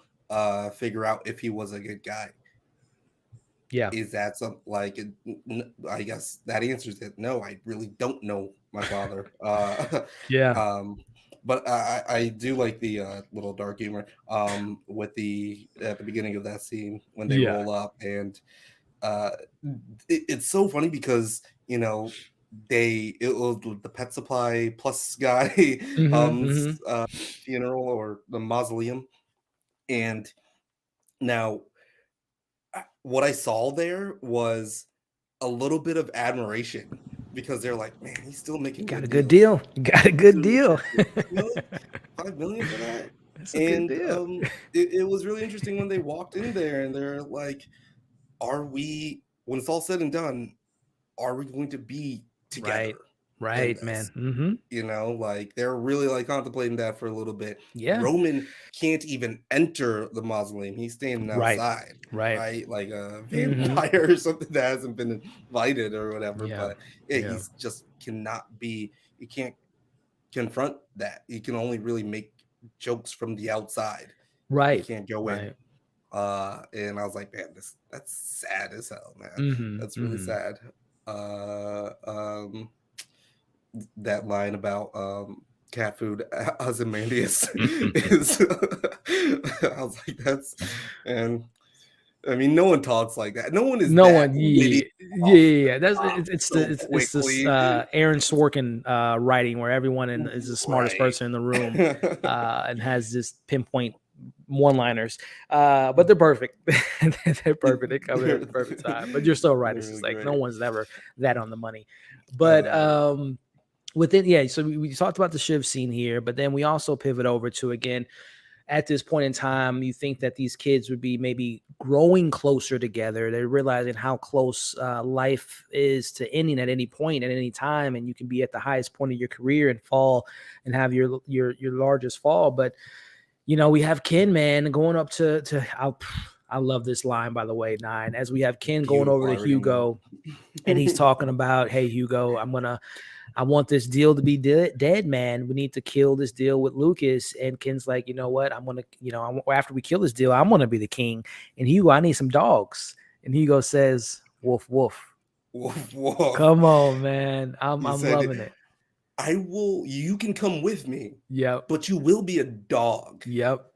figure out if he was a good guy. Yeah. Is that something like I guess that answers it. No, I really don't know my father. Yeah. Um, but I do like the little dark humor with the at the beginning of that scene when they Yeah. roll up, and uh, it's so funny because it was the Pet Supply Plus guy Mm-hmm. Mm-hmm. funeral or the mausoleum, and now what I saw there was a little bit of admiration because they're like, man, he's still making Got a good good deals. deal. You got a He's good still deal. making 5 million, 5 million for that. That's a good And deal. it was really interesting when they walked in there and they're like, when it's all said and done, are we going to be together Right. in Right, man. this? Mm-hmm. Like they're really like contemplating that for a little bit. Yeah. Roman can't even enter the mausoleum. He's standing Right. outside, Right. right? Like a Mm-hmm. vampire or something that hasn't been invited or whatever. Yeah. But yeah, Yeah. he's just you can't confront that. You can only really make jokes from the outside. You Right. can't go in. Right. And I was like, man, that's sad as hell, man. Mm-hmm. That's really Mm-hmm. sad. That line about cat food Ozymandias is I was like, that's and I mean, no one talks like that. No one is No that one, witty yeah. That's so it's this quickly. Aaron Sorkin writing where everyone is the smartest Right. person in the room and has this pinpoint one-liners. But they're perfect. They're perfect. They come in at the perfect time. But you're so right. They're It's just really like no great. one's ever that on the money. But within, yeah, so we talked about the Shiv scene here, but then we also pivot over to, again, at this point in time, you think that these kids would be maybe growing closer together. They're realizing how close life is to ending at any point, at any time, and you can be at the highest point of your career and fall and have your largest fall. But we have Ken, man, going up to I love this line, by the way, 9, as we have Ken going Beautiful. over I to already know. Hugo, and he's talking about, hey, Hugo, I want this deal to be dead, man. We need to kill this deal with Lucas. And Ken's like, you know what? I'm going to, after we kill this deal, I'm going to be the king. And Hugo, I need some dogs. And Hugo says, woof, woof. Woof, woof. Come on, man. I'm said, loving it. You can come with me. Yep. But you will be a dog. Yep.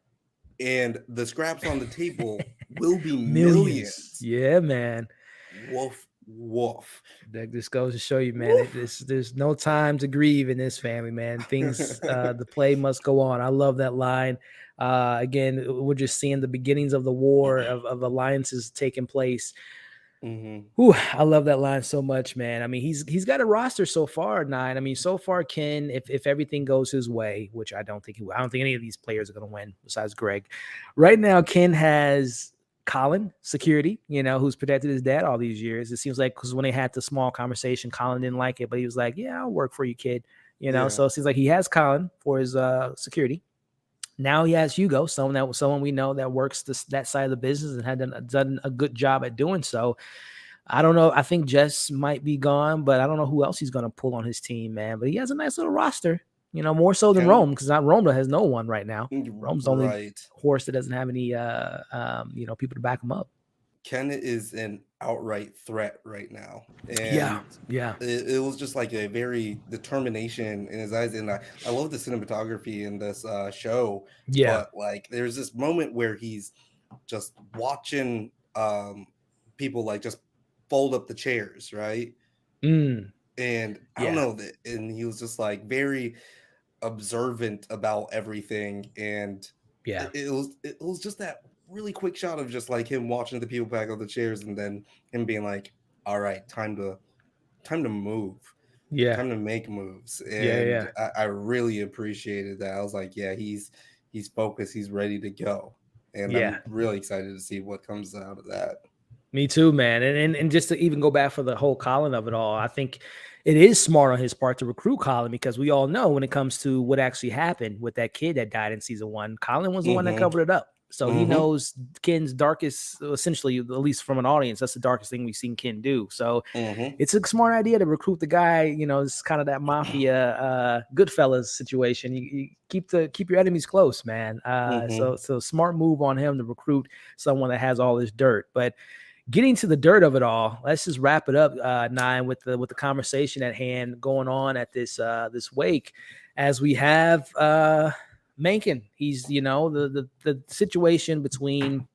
And the scraps on the table will be millions. Yeah, man. Woof, woof. That just goes to show you, man, there's no time to grieve in this family, man. Things, the play must go on. I love that line. Again, we're just seeing the beginnings of the war of alliances taking place. Ooh, I love that line so much, man. I mean, he's got a roster so far, 9. I mean, so far, Ken, if everything goes his way, which I don't think any of these players are going to win besides Greg. Right now, Ken has Colin security, who's protected his dad all these years. It seems like, because when they had the small conversation, Colin didn't like it, but he was like, yeah, I'll work for you, kid. So it seems like he has Colin for his security. Now he has Hugo, someone we know that works that side of the business and had done a good job at doing so. I don't know. I think Jess might be gone, but I don't know who else he's going to pull on his team, man. But he has a nice little roster, more so than Rome, because Rome has no one right now. Rome's the only horse that doesn't have any, people to back him up. Ken is an outright threat right now. And yeah. It was just like a very determination in his eyes. And I love the cinematography in this show. Yeah. But like, there's this moment where he's just watching people like just fold up the chairs, right? And I don't know that, and he was just like very observant about everything. And it was just that really quick shot of just like him watching the people pack up the chairs and then him being like, all right, time to move, time to make moves. And I really appreciated that. I was like, yeah, he's focused, he's ready to go, and I'm really excited to see what comes out of that. Me too, man. And just to even go back for the whole Colin of it all, I think it is smart on his part to recruit Colin, because we all know when it comes to what actually happened with that kid that died in season 1, Colin was the one that covered it up. So he knows Ken's darkest, essentially, at least from an audience, that's the darkest thing we've seen Ken do. So it's a smart idea to recruit the guy. It's kind of that mafia Goodfellas situation. You keep your enemies close, man. So smart move on him to recruit someone that has all this dirt. But getting to the dirt of it all, let's just wrap it up, 9, with the conversation at hand going on at this wake, as we have Mencken. He's the situation between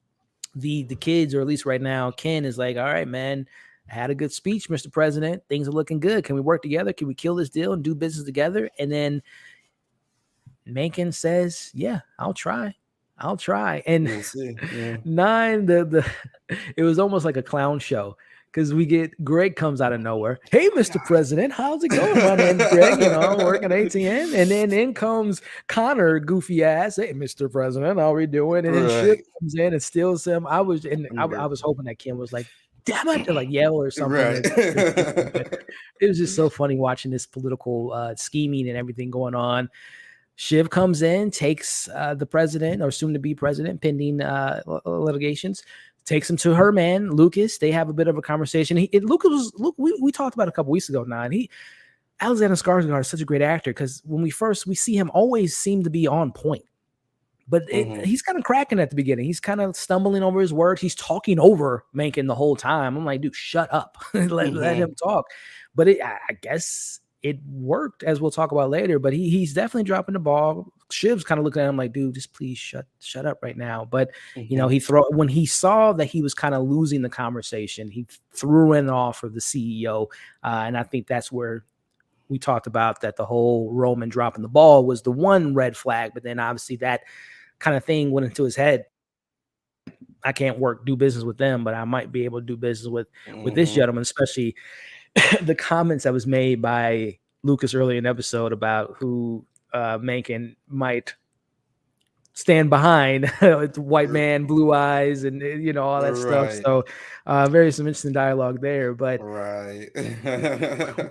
the kids, or at least right now, Ken is like, all right, man, I had a good speech, Mr. President. Things are looking good. Can we work together? Can we kill this deal and do business together? And then Mencken says, yeah, I'll try. And we'll see. 9, it was almost like a clown show, because we get Greg comes out of nowhere. Hey, Mr. President, how's it going? My name's Greg, I'm working at ATN. And then in comes Connor, goofy ass. Hey, Mr. President, how are we doing? And then Shiv comes in and steals him. I was hoping that Kim was like, damn it, to like yell or something. It was just so funny watching this political scheming and everything going on. Shiv comes in, takes the president, or soon to be president, pending litigations, takes him to her man, Lucas. They have a bit of a conversation. We talked about it a couple weeks ago, 9. Alexander Skarsgård is such a great actor, because when we see him, always seem to be on point. But he's kind of cracking at the beginning. He's kind of stumbling over his words. He's talking over Mencken the whole time. I'm like, dude, shut up. let him talk. But I guess it worked, as we'll talk about later, but he's definitely dropping the ball. Shiv's kind of looking at him like, dude, just please shut up right now. But when he saw that he was kind of losing the conversation, he threw in the offer of the CEO. And I think that's where we talked about that the whole Roman dropping the ball was the one red flag, but then obviously that kind of thing went into his head. I can't do business with them, but I might be able to do business with this gentleman, especially the comments that was made by Lucas earlier in the episode about who Mencken might stand behind. White man, blue eyes, and all that stuff. So some interesting dialogue there. But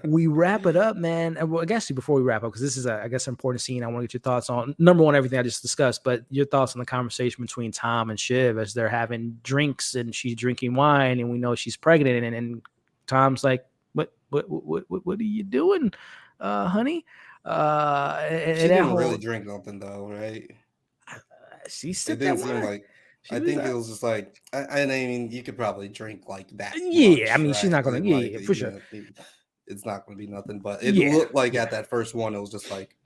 we wrap it up, man. Well, I guess before we wrap up, because this is an important scene I want to get your thoughts on. Number one, everything I just discussed, but your thoughts on the conversation between Tom and Shiv as they're having drinks and she's drinking wine and we know she's pregnant and Tom's like, what are you doing, honey? She didn't really drink nothing though, right? She it didn't seem like. I think it was just like. I mean, you could probably drink like that. Yeah, much, I mean, right? she's not gonna. Like, for sure. It's not gonna be nothing, but it looked like at that first one, it was just like,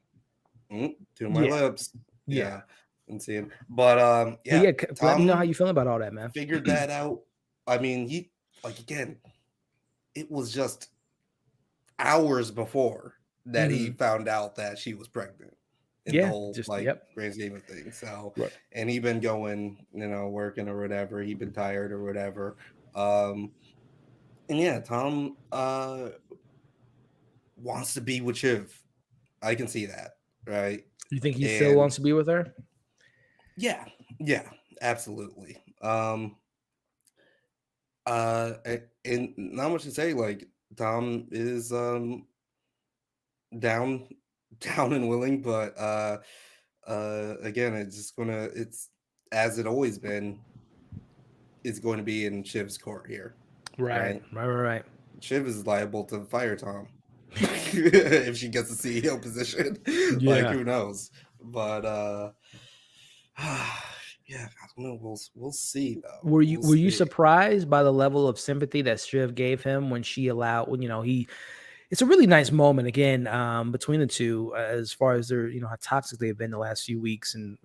to my lips. Yeah, and seeing. But Tom, let me know how you feel about all that, man. Figured that out. I mean, he again. It was just hours before that he found out that she was pregnant. In the whole grand scheme of things. So and he been going, working or whatever, he been tired or whatever. And Tom wants to be with Shiv. I can see that, right? You think he still wants to be with her? Yeah, absolutely. And not much to say, like Tom is down and willing, but again, it's as it always been, it's going to be in Shiv's court here. Right. Shiv is liable to fire Tom if she gets the CEO position. Like, who knows? But I don't know. We'll see though. Were you surprised by the level of sympathy that Shiv gave him when she allowed it's a really nice moment again between the two as far as their how toxic they've been the last few weeks and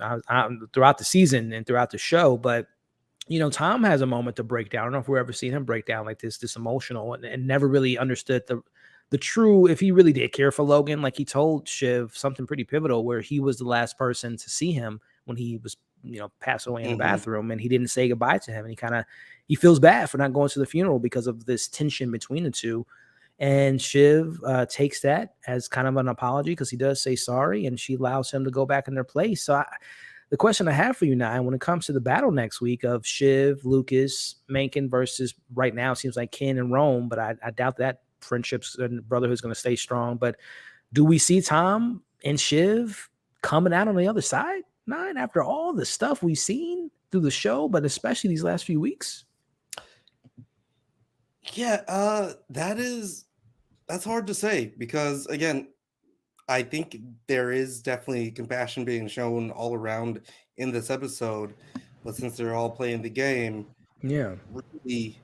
throughout the season and throughout the show. But Tom has a moment to break down. I don't know if we've ever seen him break down like this emotional and never really understood the true, if he really did care for Logan. Like he told Shiv something pretty pivotal where he was the last person to see him when he was passed away in the bathroom, and he didn't say goodbye to him, and he feels bad for not going to the funeral because of this tension between the two. And Shiv takes that as kind of an apology because he does say sorry, and she allows him to go back in their place. So the question I have for you now, when it comes to the battle next week of Shiv, Lucas, Mencken versus right now, it seems like Ken and Rome, but I doubt that friendships and brotherhood's going to stay strong. But do we see Tom and Shiv coming out on the other side, Nine, after all the stuff we've seen through the show, but especially these last few weeks? Yeah, that's hard to say because, again, I think there is definitely compassion being shown all around in this episode, but since they're all playing the game, really,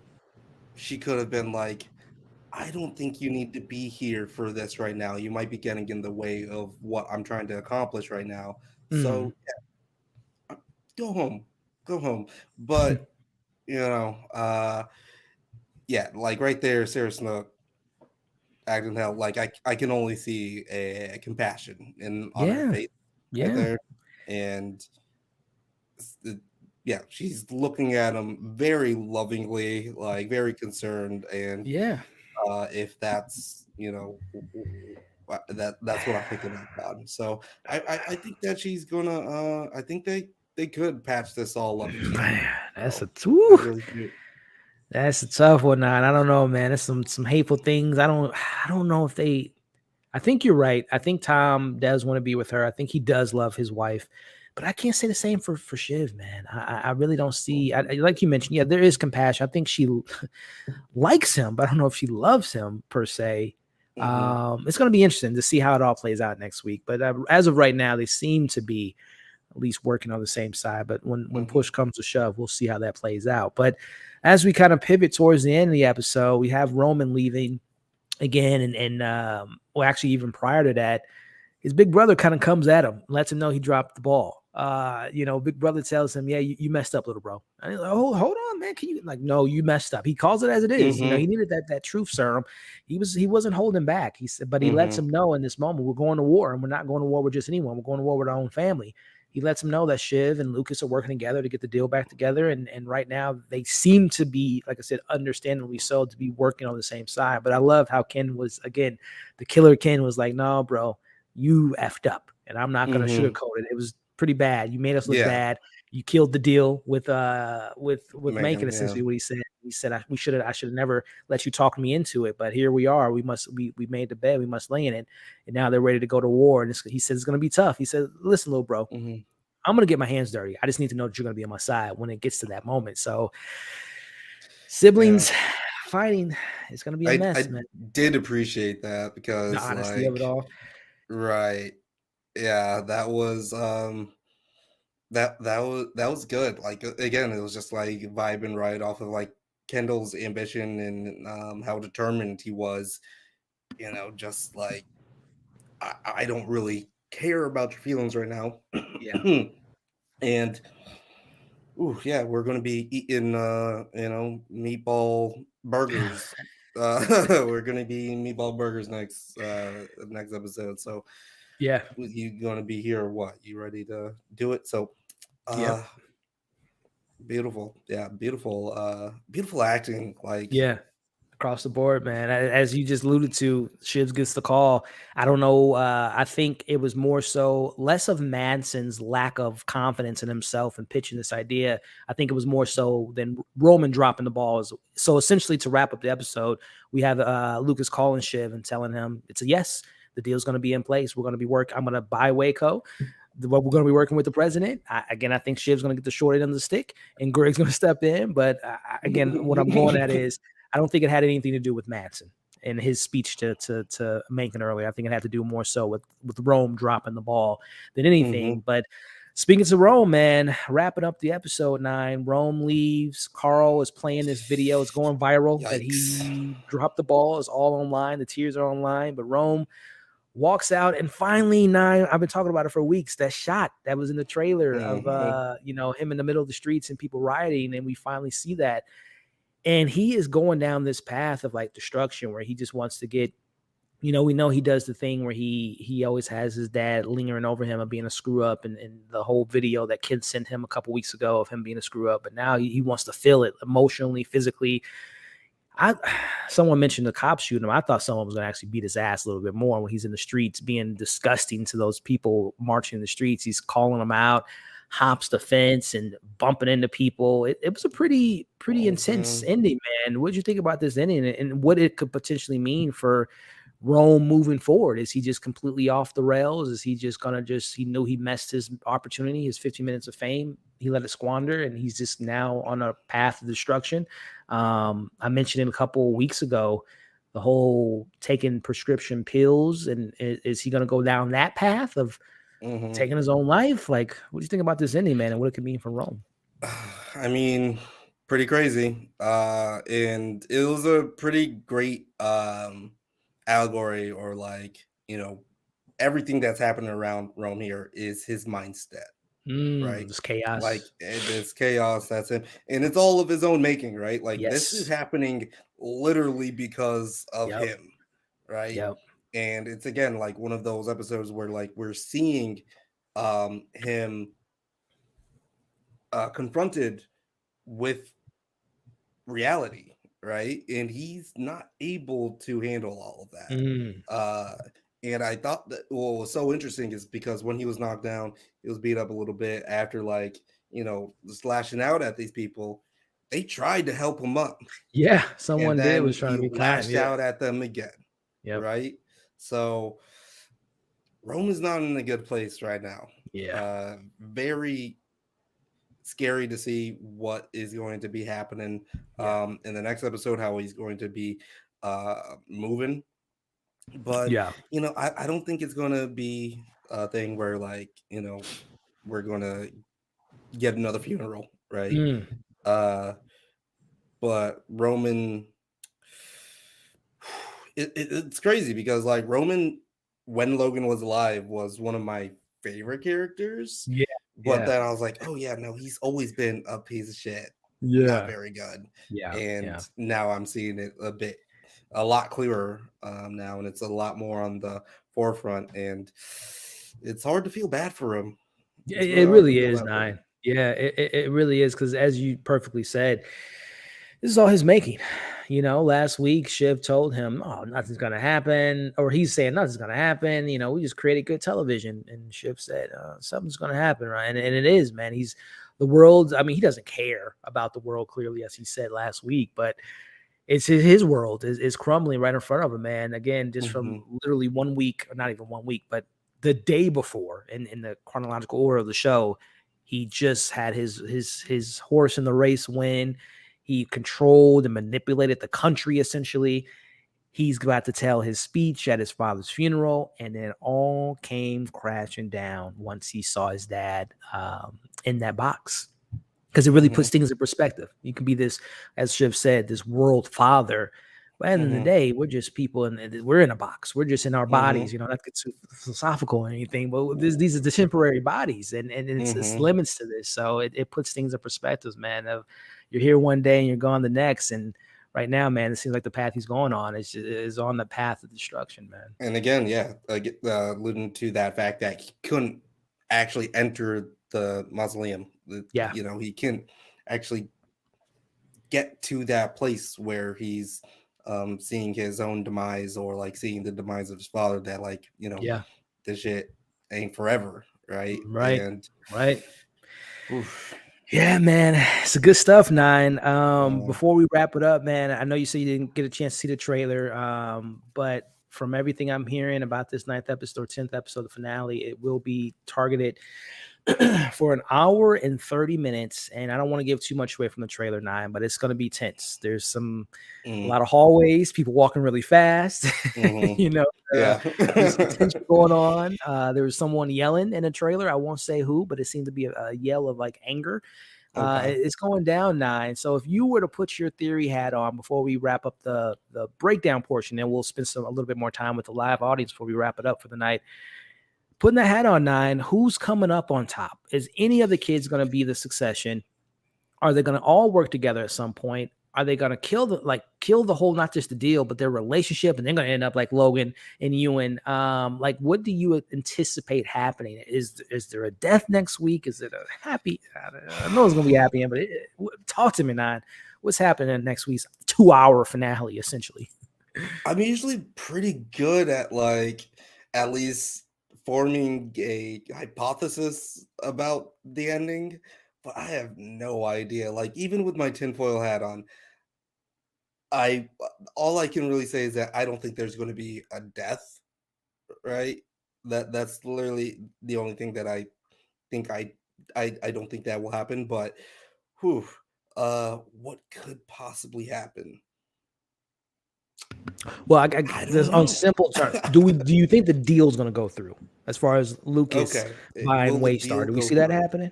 she could have been like, I don't think you need to be here for this right now. You might be getting in the way of what I'm trying to accomplish right now. So, go home. But, like right there, Sarah Snook acting hell, like I can only see a compassion on her face right there, and she's looking at him very lovingly, like very concerned, and if that's that's what I'm picking up on. So I think that she's gonna I think they could patch this all up again. Man, that's That's a tough one, Nine. I don't know, man. There's some hateful things. I don't know if they. I think you're right. I think Tom does want to be with her. I think he does love his wife, but I can't say the same for Shiv, man. I really don't see. Like you mentioned, there is compassion. I think she likes him, but I don't know if she loves him per se. It's going to be interesting to see how it all plays out next week. But as of right now, they seem to be at least working on the same side. But when push comes to shove, we'll see how that plays out. But as we kind of pivot towards the end of the episode, we have Roman leaving again, and well, actually, even prior to that, his big brother kind of comes at him, lets him know he dropped the ball. Big brother tells him, "Yeah, you messed up, little bro." And he's like, "Oh, hold on, man. Can you like, no, you messed up." He calls it as it is. He Mm-hmm. needed that truth serum. He wasn't holding back. He said, but he lets Mm-hmm. him know in this moment, we're going to war, and we're not going to war with just anyone. We're going to war with our own family. He lets him know that Shiv and Lucas are working together to get the deal back together, and right now they seem to be, like I said, understandably so, to be working on the same side. But I love how Ken was, again, the killer Ken was like, "No, bro, you effed up, and I'm not gonna Mm-hmm. sugarcoat it. It was pretty bad. You made us look Yeah, bad. You killed the deal with Macon." Megan. Yeah. Essentially, what he said. He said, I should have never let you talk me into it, but here we are. We made the bed. We must lay in it, and now they're ready to go to war. And he said it's gonna be tough. He said, "Listen, little bro, Mm-hmm. I'm gonna get my hands dirty. I just need to know that you're gonna be on my side when it gets to that moment." So, Yeah. siblings fighting, it's gonna be a I mess, man. did appreciate that The because honesty of it like all. right. Yeah, that was that was good. Like again, it was just like vibing right off of like Kendall's ambition and how determined he was, just like I don't really care about your feelings right now. Yeah, And ooh, yeah, we're gonna be eating meatball burgers. We're gonna be eating meatball burgers next episode. So yeah, you gonna be here or what? You ready to do it? So yep. uh beautiful. Yeah, beautiful acting. Like Yeah, across the board, man. As you just alluded to, Shivs gets the call. I don't know. I think it was more so less of Manson's lack of confidence in himself and pitching this idea. I think it was more so than Roman dropping the balls. So essentially, to wrap up the episode, we have Lucas calling Shiv and telling him it's a yes. The deal's going to be in place. We're going to be I'm going to buy Waco. We're going to be working with the president. I think Shiv's going to get the short end of the stick, and Greg's going to step in. But again, what I'm going at is I don't think it had anything to do with Madsen and his speech to Mencken earlier. I think it had to do more so with Rome dropping the ball than anything. hmm But speaking to Rome, man, wrapping up the episode 9, Rome leaves. Carl is playing this video. It's going viral that yikes. he dropped the ball. It's all online. The tears are online. But Rome walks out, and finally, 9, I've been talking about it for weeks, that shot that was in the trailer of hmm him in the middle of the streets and people rioting, and we finally see that. And he is going down this path of like destruction where he just wants to get, we know he does the thing where he always has his dad lingering over him of being a screw up, and the whole video that kid sent him a couple weeks ago of him being a screw up, but now he wants to feel it emotionally, physically. I Someone mentioned the cops shooting him. I thought someone was going to actually beat his ass a little bit more when he's in the streets being disgusting to those people marching in the streets. He's calling them out, hops the fence and bumping into people. It was a pretty intense hmm ending, man. What did you think about this ending, and what it could potentially mean for Rome moving forward? Is he just completely off the rails? Is he just gonna he knew he messed his opportunity, his 15 minutes of fame, he let it squander, and he's just now on a path of destruction? I mentioned it a couple of weeks ago, the whole taking prescription pills, and is he gonna go down that path of hmm taking his own life? Like, what do you think about this ending, man, and what it could mean for Rome? I mean, pretty crazy. And it was a pretty great allegory, or like, everything that's happening around Rome here is his mindset, right? This chaos. Like this chaos that's him, and it's all of his own making, right? Like this is Yes. happening literally because of Yep. him, right? Yep. And it's again like one of those episodes where like we're seeing him confronted with reality, right? And he's not able to handle all of that. Mm. Uh, and I thought that what was so interesting is because when he was knocked down, he was beat up a little bit after, like, just lashing out at these people. They tried to help him up, Yeah, and someone did then was trying he to be kind. lashed Yeah. out at them again, Yep. right? So Rome is not in a good place right now. Yeah. Very scary to see what is going to be happening Yeah. in the next episode, how he's going to be moving. But Yeah. I don't think it's going to be a thing where, like, we're going to get another funeral, right? Mm. uh but Roman, It's crazy because like Roman, when Logan was alive, was one of my favorite characters. Yeah, But yeah, then I was like, oh yeah, no, he's always been a piece of shit, not yeah, very good. yeah, And yeah. now I'm seeing it a lot clearer now, and it's a lot more on the forefront. And it's hard to feel bad for him. It's It really hard to really feel is, bad for him. Nine. Yeah, it really is, because as you perfectly said, this is all his making. Last week Shiv told him, "Oh, nothing's gonna happen," or he's saying nothing's gonna happen. We just created good television, and Shiv said, "Something's gonna happen, right?" And it is, man. He's the world. I mean, he doesn't care about the world clearly, as he said last week, but it's his world is crumbling right in front of him, man. Again, just from Mhm. literally 1 week, or not even 1 week, but the day before, in the chronological order of the show, he just had his horse in the race win. He controlled and manipulated the country essentially. He's about to tell his speech at his father's funeral, and then all came crashing down once he saw his dad in that box, because it really puts Mhm. things in perspective. You can be this, as Shiv said, this world father. But at the end of the Mhm. day, we're just people, and we're in a box. We're just in our bodies, Mhm. not to get too philosophical or anything, but these are the temporary bodies, and it's Mhm. limits to this. So it puts things in perspective, man. You're here one day and you're gone the next. And right now, man, it seems like the path he's going on is on the path of destruction, man. And again, yeah, alluding to that fact that he couldn't actually enter the mausoleum. Yeah, He can actually get to that place where he's seeing his own demise, or like seeing the demise of his father. That like yeah, this shit ain't forever, right? right, And right. oof, Yeah, man, it's a good stuff, Nine. uh, Before we wrap it up, man, I know you said you didn't get a chance to see the trailer, but from everything I'm hearing about this 9th episode, 10th episode, the finale, it will be targeted for an hour and 30 minutes. And I don't want to give too much away from the trailer, Nine, but it's going to be tense. There's a mm, lot of hallways, people walking really fast. mhm, you know, yeah. there's some tension going on. There was someone yelling in a trailer. I won't say who, but it seemed to be a yell of like anger. Okay. It's going down, Nine. So if you were to put your theory hat on before we wrap up the breakdown portion, then we'll spend a little bit more time with the live audience before we wrap it up for the night. Putting that hat on, Nine, who's coming up on top? Is any of the kids going to be the Succession? Are they going to all work together at some point? Are they going to kill the whole, not just the deal, but their relationship, and they're going to end up like Logan and Ewan? Like, what do you anticipate happening? Is there a death next week? Is it a happy? I know it's going to be happy, but talk to me, Nine. What's happening next week's 2-hour finale, essentially? I'm usually pretty good at like at least forming a hypothesis about the ending, but I have no idea. Like even with my tinfoil hat on, I all I can really say is that I don't think there's going to be a death, right? That's literally the only thing that I think I don't think that will happen. But whew, what could possibly happen? Well, I don't this on know. simple terms, do you think the deal's going to go through as far as Lucas Okay, buying will the Waystar? deal Do we go see that through? happening?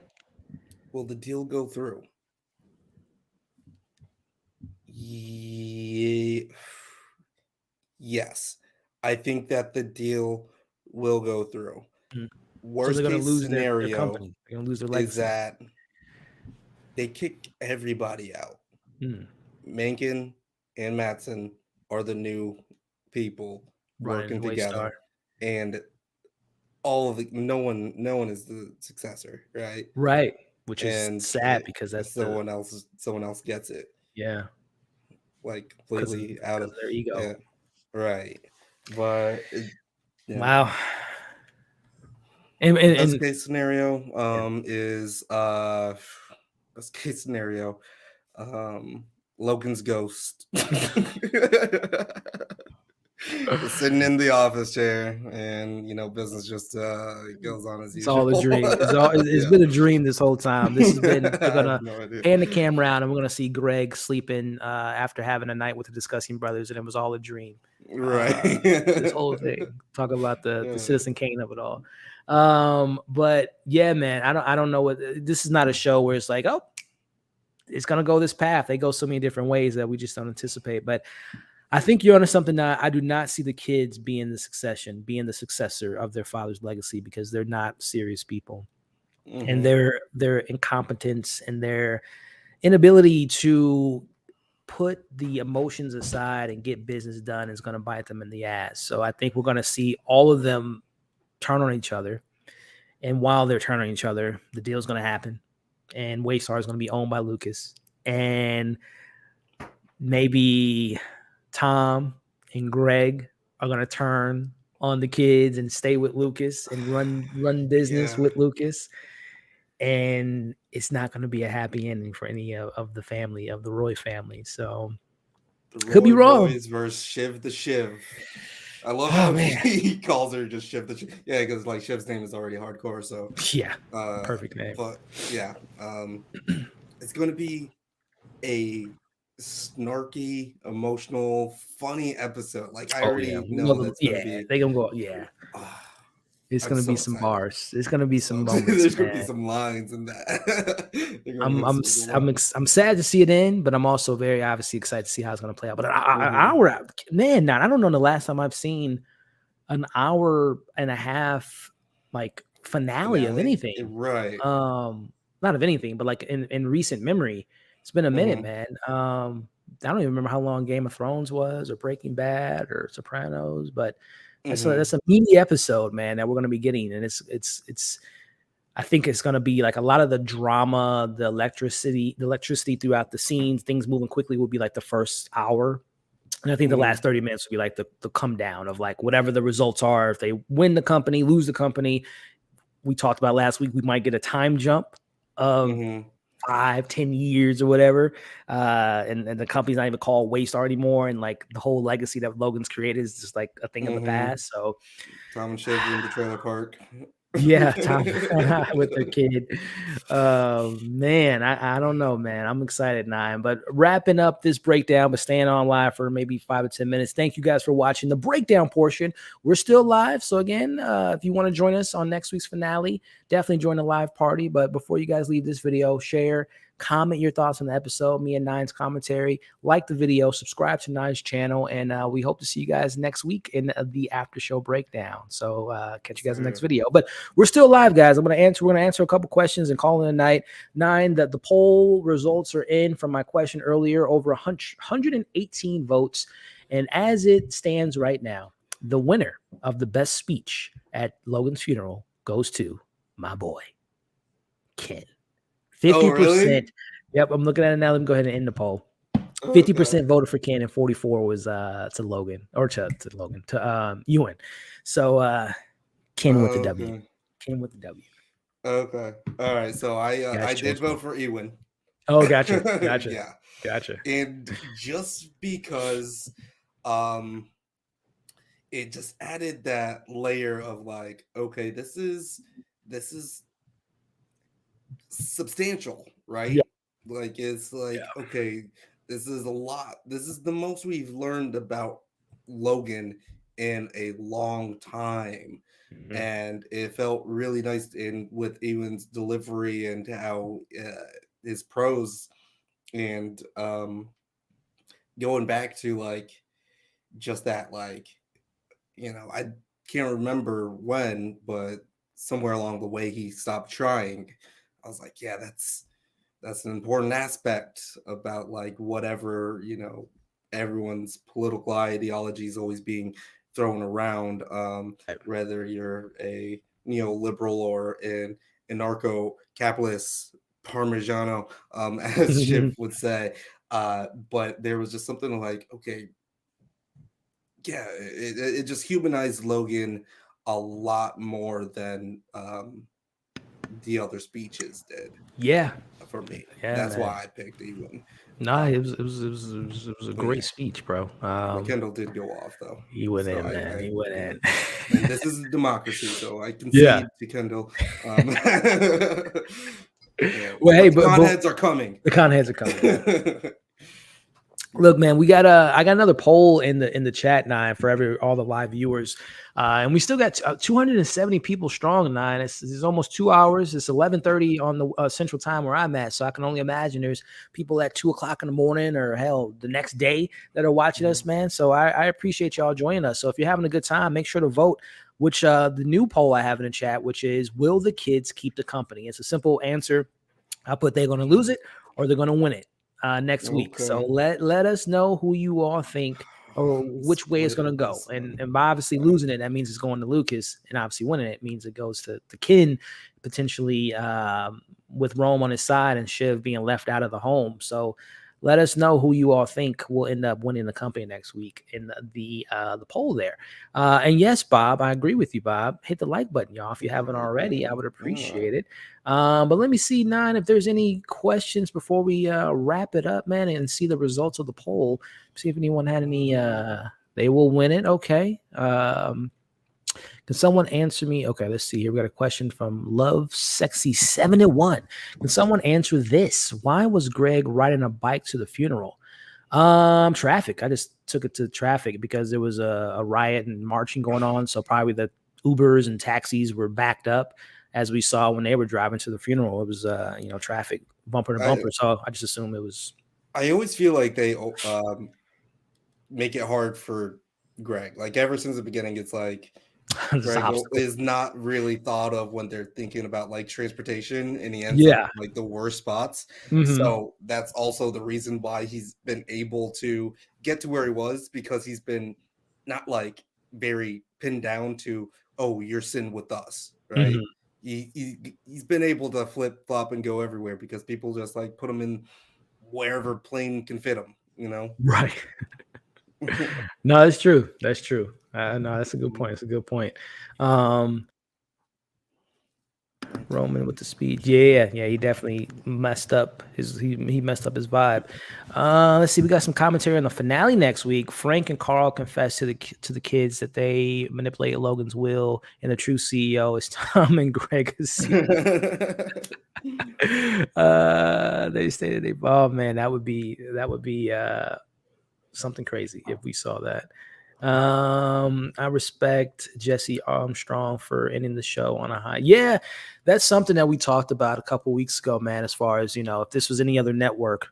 Will the deal go through? Ye- yes, I think that the deal will go through. Mm. So they're Worst going to case lose their scenario company. They're going to lose their is legacy. that they kick everybody out. Mm. Mencken and Matson are the new people Running working Waystar. together, and no one is the successor, right? Right. Which is And sad because that's someone else gets it, yeah, like because completely out of of their ego. yeah, right. But yeah, Wow. And best case scenario yeah. is best case scenario Logan's ghost is sitting in the office chair, and business just goes on as It's all a usual. dream. It's Yeah. been a dream this whole time. This has been I they're have gonna no idea. pan the camera out and we're gonna see Greg sleeping after having a night with the Discussing Brothers, and it was all a dream. Right. This whole thing. Talk about the Yeah. Citizen Kane of it all. But yeah, man, I don't know what this is. Not a show where it's like, oh, it's gonna go this path. They go so many different ways that we just don't anticipate. But I think you're onto something. That I do not see the kids being the successor of their father's legacy, because they're not serious people, and their incompetence and their inability to put the emotions aside and get business done is going to bite them in the ass. So I think we're going to see all of them turn on each other, and while they're turning on each other, the deal's going to happen, and Waystar is going to be owned by Lucas, and maybe Tom and Greg are going to turn on the kids and stay with Lucas and run business with Lucas. And it's not going to be a happy ending for any of the family, of the Roy family. So could be wrong. Boys versus Shiv the Shiv. I love how he calls her just Shiv the Shiv. Yeah, because like Shiv's name is already hardcore. So yeah, perfect name. But yeah, it's going to be a snarky, emotional, funny episode. Like I already know that's going to be. They're gonna go. Yeah. It's going to be some bars. It's going to be some moments. There's going to be some lines in that. I'm sad to see it end, but I'm also very obviously excited to see how it's going to play out. But an hour, man, I don't know the last time I've seen an hour and a half like finale of anything. Right. Not of anything, but like in recent memory. It's been a minute, man. I don't even remember how long Game of Thrones was, or Breaking Bad, or Sopranos, but that's a meaty episode, man, that we're going to be getting. And it's I think it's going to be like a lot of the drama, the electricity throughout the scenes, things moving quickly will be like the first hour. And I think the last 30 minutes will be like the come down of like whatever the results are. If they win the company, lose the company, we talked about last week, we might get a time jump of 5-10 years or whatever. And the company's not even called Waystar anymore. And like the whole legacy that Logan's created is just like a thing in the past. So Tom and Shiv in the trailer park. Yeah, Tom with their kid. Man, I don't know, man. I'm excited, Nine. But wrapping up this breakdown, but staying on live for maybe 5 or 10 minutes. Thank you guys for watching the breakdown portion. We're still live. So again, if you want to join us on next week's finale, definitely join the live party. But before you guys leave this video, share, comment your thoughts on the episode, me and Nine's commentary, like the video, subscribe to Nine's channel, and we hope to see you guys next week in the after show breakdown. So catch you guys in the next video. But we're still live, guys. We're gonna answer a couple questions and call it a night. Nine, that the poll results are in from my question earlier, over 118 votes. And as it stands right now, the winner of the best speech at Logan's funeral goes to my boy, Ken. 50%. Really? Yep, I'm looking at it now. Let me go ahead and end the poll. 50% voted for Ken, and 44 was to Logan, or to Ewan. So Ken with the W. Ken with the W. Okay. All right. So I did vote for Ewan. Oh, gotcha. Yeah. Gotcha. And just because it just added that layer of like, okay, this is substantial, right? Yeah. Like it's like, okay, this is a lot. This is the most we've learned about Logan in a long time. And it felt really nice in with Ewan's delivery and how his prose, and going back to like just that, like, you know, I can't remember when, but somewhere along the way he stopped trying. I was like, yeah, that's an important aspect about like whatever, you know, everyone's political ideology is always being thrown around, whether you're a neoliberal or an anarcho-capitalist Parmigiano, as Chip would say. But there was just something like, okay, yeah, it just humanized Logan a lot more than the other speeches did. Yeah, for me. Yeah, that's why I picked Ewan. Nah, it was a great speech, bro. Kendall did go off though. He went in, man. He went in. And this is a democracy, so I concede to Kendall. Well, hey, but the conheads are coming. The conheads are coming. Look, man, I got another poll in the chat, Nine, for all the live viewers, and we still got 270 people strong. Nine, it's almost 2 hours. It's 11:30 on the Central Time where I'm at, so I can only imagine there's people at 2 o'clock in the morning or hell the next day that are watching us, man. So I appreciate y'all joining us. So if you're having a good time, make sure to vote. Which the new poll I have in the chat, which is, will the kids keep the company? It's a simple answer. I put they're going to lose it or they're going to win it next week. So Okay. let us know who you all think or which way it's Split going to on go. this And one. by obviously losing it, that means it's going to Lucas, and obviously winning it means it goes to Kin, potentially with Rome on his side and Shiv being left out of the home. So let us know who you all think will end up winning the company next week in the poll there. And yes, Bob, I agree with you, Bob. Hit the like button, y'all, if you haven't already. I would appreciate it. But let me see, Nine, if there's any questions before we wrap it up, man, and see the results of the poll. See if anyone had any. They will win it. Okay. Can someone answer me? Okay, let's see here. We got a question from Love Sexy 71. Can someone answer this? Why was Greg riding a bike to the funeral? Traffic. I just took it to traffic because there was a riot and marching going on. So probably the Ubers and taxis were backed up, as we saw when they were driving to the funeral. It was traffic bumper to bumper. So I just assumed it was I always feel like they make it hard for Greg. Like ever since the beginning, it's like this Greg obstacle. is not really thought of when they're thinking about like transportation, and he ends up Yeah. like the worst spots. Mm-hmm. So that's also the reason why he's been able to get to where he was, because he's been not like very pinned down to, oh, you're sitting with us, right? Mm-hmm. He's been able to flip flop and go everywhere because people just like put him in wherever plane can fit him, you know. Right. No, that's true. That's true. No, that's a good point. That's a good point. Um, Roman with the speed. Yeah, he definitely messed up he messed up his vibe. Let's see, we got some commentary on the finale next week. Frank and Carl confess to the kids that they manipulated Logan's will, and the true CEO is Tom and Greg. They stated they, oh man, that would be something crazy if we saw that. I respect Jesse Armstrong for ending the show on a high. Yeah, that's something that we talked about a couple weeks ago, man. As far as if this was any other network,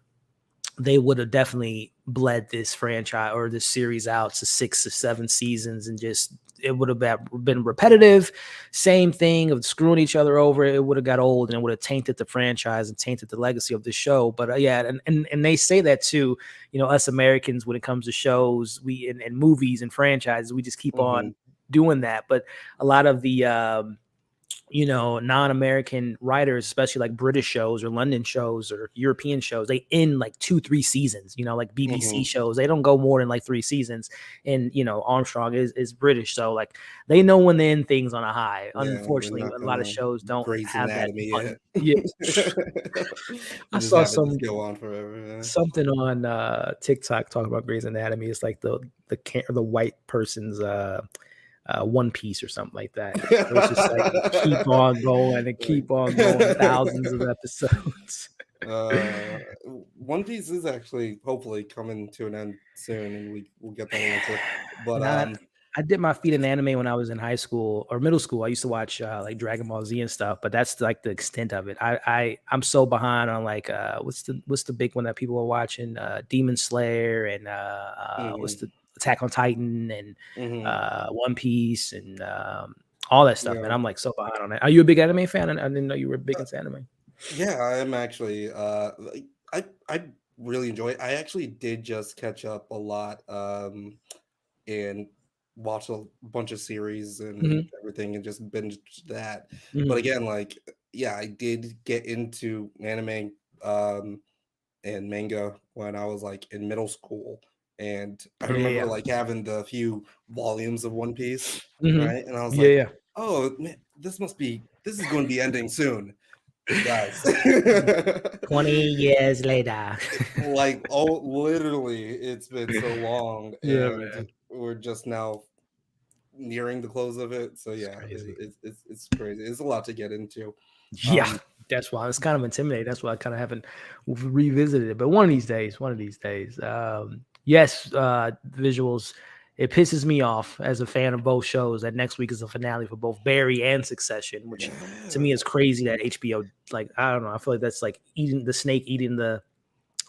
they would have definitely bled this franchise or this series out to 6 to 7 seasons, and just it would have been repetitive, same thing of screwing each other over. It would have got old, and it would have tainted the franchise and tainted the legacy of the show. But yeah, and they say that too. Us Americans, when it comes to shows, we and movies and franchises, we just keep on doing that. But a lot of the non-American writers, especially like British shows or London shows or European shows, they end like 2-3 seasons, like BBC shows, they don't go more than like 3 seasons. And Armstrong is British, so like they know when to end things on a high. Yeah, they're Unfortunately, not a lot of gonna shows don't Grey's have that Anatomy button. it. Yeah. I And just saw have it just go on forever. something on TikTok talking about Grey's Anatomy. It's like the white person's One Piece or something like that. It was just like keep on going and keep on going, thousands of episodes. One Piece is actually hopefully coming to an end soon, and we'll get that answer. But Not I did my feet in anime when I was in high school or middle school. I used to watch like Dragon Ball Z and stuff, but that's like the extent of it. I'm so behind on like what's the big one that people are watching? Demon Slayer and what's the Attack on Titan and One Piece and all that stuff, man. yeah, I'm like so behind on that. Are you a big anime fan? I didn't know you were big into anime. yeah, I am actually. Like, I really enjoy it. I actually did just catch up a lot. And watch a bunch of series and Hmm. everything and just binge that. But Hmm. again, like, yeah, I did get into anime and manga when I was like in middle school. And I Yeah, remember yeah. like having the few volumes of One Piece, Hmm. right? And I was Yeah, like, yeah. oh man, this is going to be ending soon, guys. 20 years later. Like, oh, literally, it's been so long, Yeah, and man. we're just now nearing the close of it. So It's yeah, crazy. it's crazy. It's a lot to get into. Yeah. That's why it's kind of intimidating. That's why I kind of haven't revisited it. But one of these days, yes, visuals. It pisses me off as a fan of both shows that next week is the finale for both Barry and Succession, which to me is crazy that HBO, like, I don't know, I feel like that's like eating the snake, eating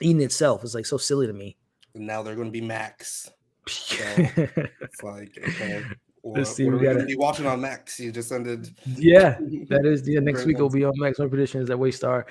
itself. It's like so silly to me. And now they're going to be Max. So it's like, okay, Let's see. what We are we got going to it. be watching on Max? You just ended. Yeah, that is the next Great week will ones. be on Max. My prediction is that Waystar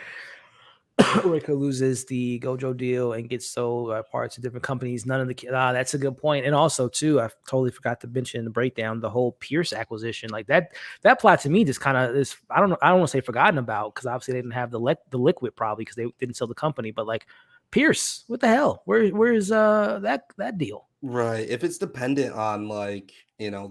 Rico loses the Gojo deal and gets sold parts to different companies. None of the that's a good point. And also too, I totally forgot to mention in the breakdown the whole Pierce acquisition. Like that plot to me just kind of is. I don't know. I don't want to say forgotten about because obviously they didn't have the liquid probably because they didn't sell the company. But like Pierce, what the hell? Where's that deal? Right. If it's dependent on like,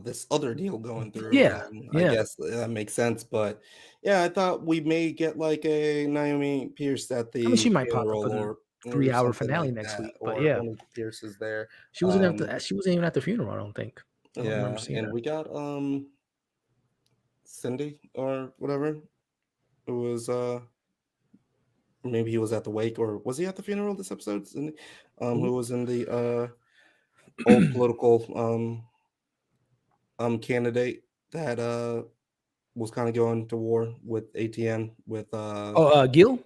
this other deal going through, Yeah, then I yeah. guess that makes sense. But yeah, I thought we may get like a Naomi Pierce at I mean, she the might pop up funeral in the or 3 hour something finale like next that, week. But or yeah, one of the Pierces there. she wasn't at the. She wasn't even at the funeral. I don't think. I don't remember Yeah, seeing and her. we got Cindy or whatever, who was maybe he was at the wake, or was he at the funeral this episode? Cindy, who was in the old political candidate that was kind of going to war with ATN with Oh, Gil.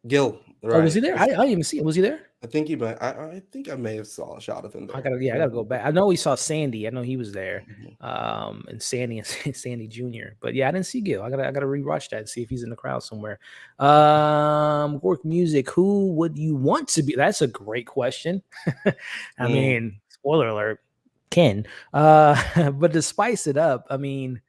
Gil, Oh, was he right? there? I didn't even see him. Was he there? I think he might. I think I may have saw a shot of him there. I gotta go back. I know we saw Sandy. I know he was there. Mhm. And Sandy and Sandy Jr. But yeah, I didn't see Gil. I gotta rewatch that and see if he's in the crowd somewhere. Work music. Who would you want to be? That's a great question. I Mm. mean, spoiler alert, Ken. But to spice it up, I mean,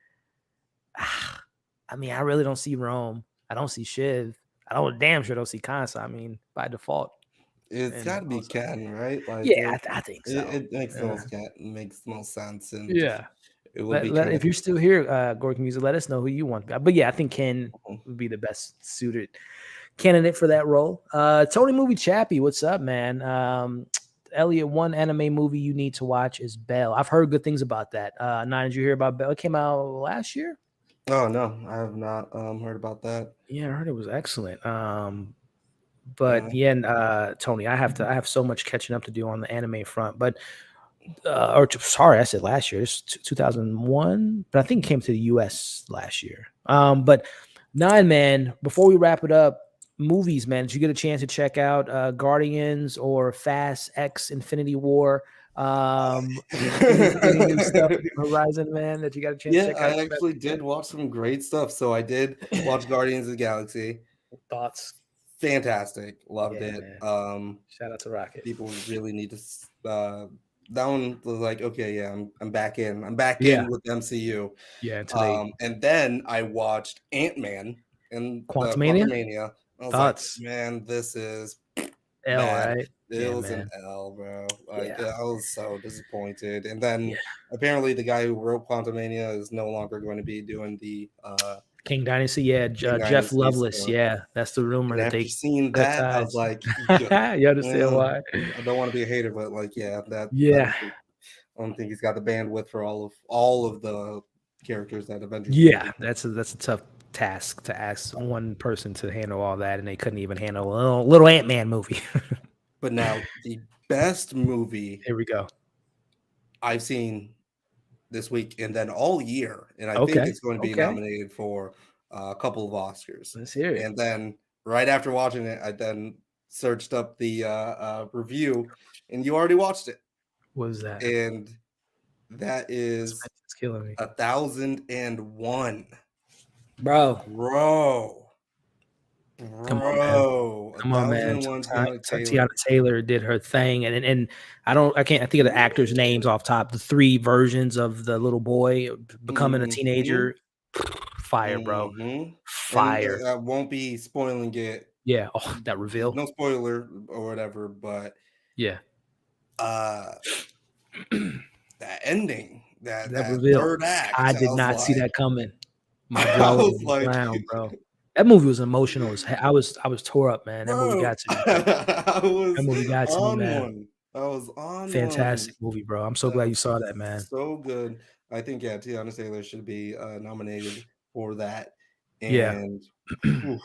I really don't see Rome. I don't see Shiv. I damn sure don't see Kansa. I mean, by default. It's got And to be also, Ken, right? Like yeah, I think so. it makes the most sense, and Yeah. it would be If kind you're still here, Gork Music, let us know who you want. But yeah, I think Ken of. would be the best suited candidate for that role. Tony Movie Chappie, what's up, man? Elliot, one anime movie you need to watch is Belle. I've heard good things about that. Nine, did you hear about Belle? It came out last year. Oh no, I have not heard about that. Yeah, I heard it was excellent. Uh, But yeah, Tony, I have so much catching up to do on the anime front. But sorry, I said last year. It's 2001, but I think it came to the US last year. But Nine, man, before we wrap it up, movies, man, did you get a chance to check out Guardians or Fast X Infinity War? Any new stuff in the horizon, man, that you got a chance to Yeah, check out? I actually did watch some great stuff. So I did watch Guardians of the Galaxy. Thoughts? Fantastic, loved Yeah, it. man. Shout out to Rocket. People really need to. That one was like, okay, yeah, I'm back in. I'm back Yeah, in with MCU. yeah. Today, And then I watched Ant-Man and the Quantumania. Quantumania. I was like, Thoughts? man, this is L, bad. right? It Yeah, was an man. L, bro. Like, Yeah, I was so disappointed. And yeah. then apparently the guy who wrote Quantumania is no longer going to be doing the King Dynasty, yeah. King Jeff Dynasty Lovelace, stuff. yeah. That's the rumor And that after they seeing cut that, I was ties. like, good. You understand Well, why? I don't want to be a hater, but like, yeah, Yeah, I don't think he's got the bandwidth for all of the characters that Avengers yeah. movie. That's a tough task to ask one person to handle all that, and they couldn't even handle a little Ant-Man movie. But now the best movie Here we go. I've seen this week and then all year, and I think Okay, it's going to be okay. nominated for a couple of Oscars. Let's hear it. And then right after watching it, I then searched up the review, and you already watched it, What was that? and that is It's killing me, 1001. bro. Bro, Come on, man. a Come on, thousand man. and one Tiana Tiana Taylor. Taylor did her thing, and I can't think of the actors' names off top. The three versions of the little boy becoming a Mhm, teenager, fire, bro, mhm. And fire. I won't be spoiling it. Yeah. Oh, that reveal. No spoiler or whatever, but Yeah. uh that ending, That that reveal. third act, I I did was not see like, that coming. My I jaw was was on the like, ground, bro. That movie was emotional as I was tore up, man. That movie bro, got to me, bro. I That was movie got to me, on man. one. I was on one. Fantastic movie, bro. I'm so glad you saw that, man. So good. I think, yeah, Tiana Taylor should be nominated for that. Yeah. And whew,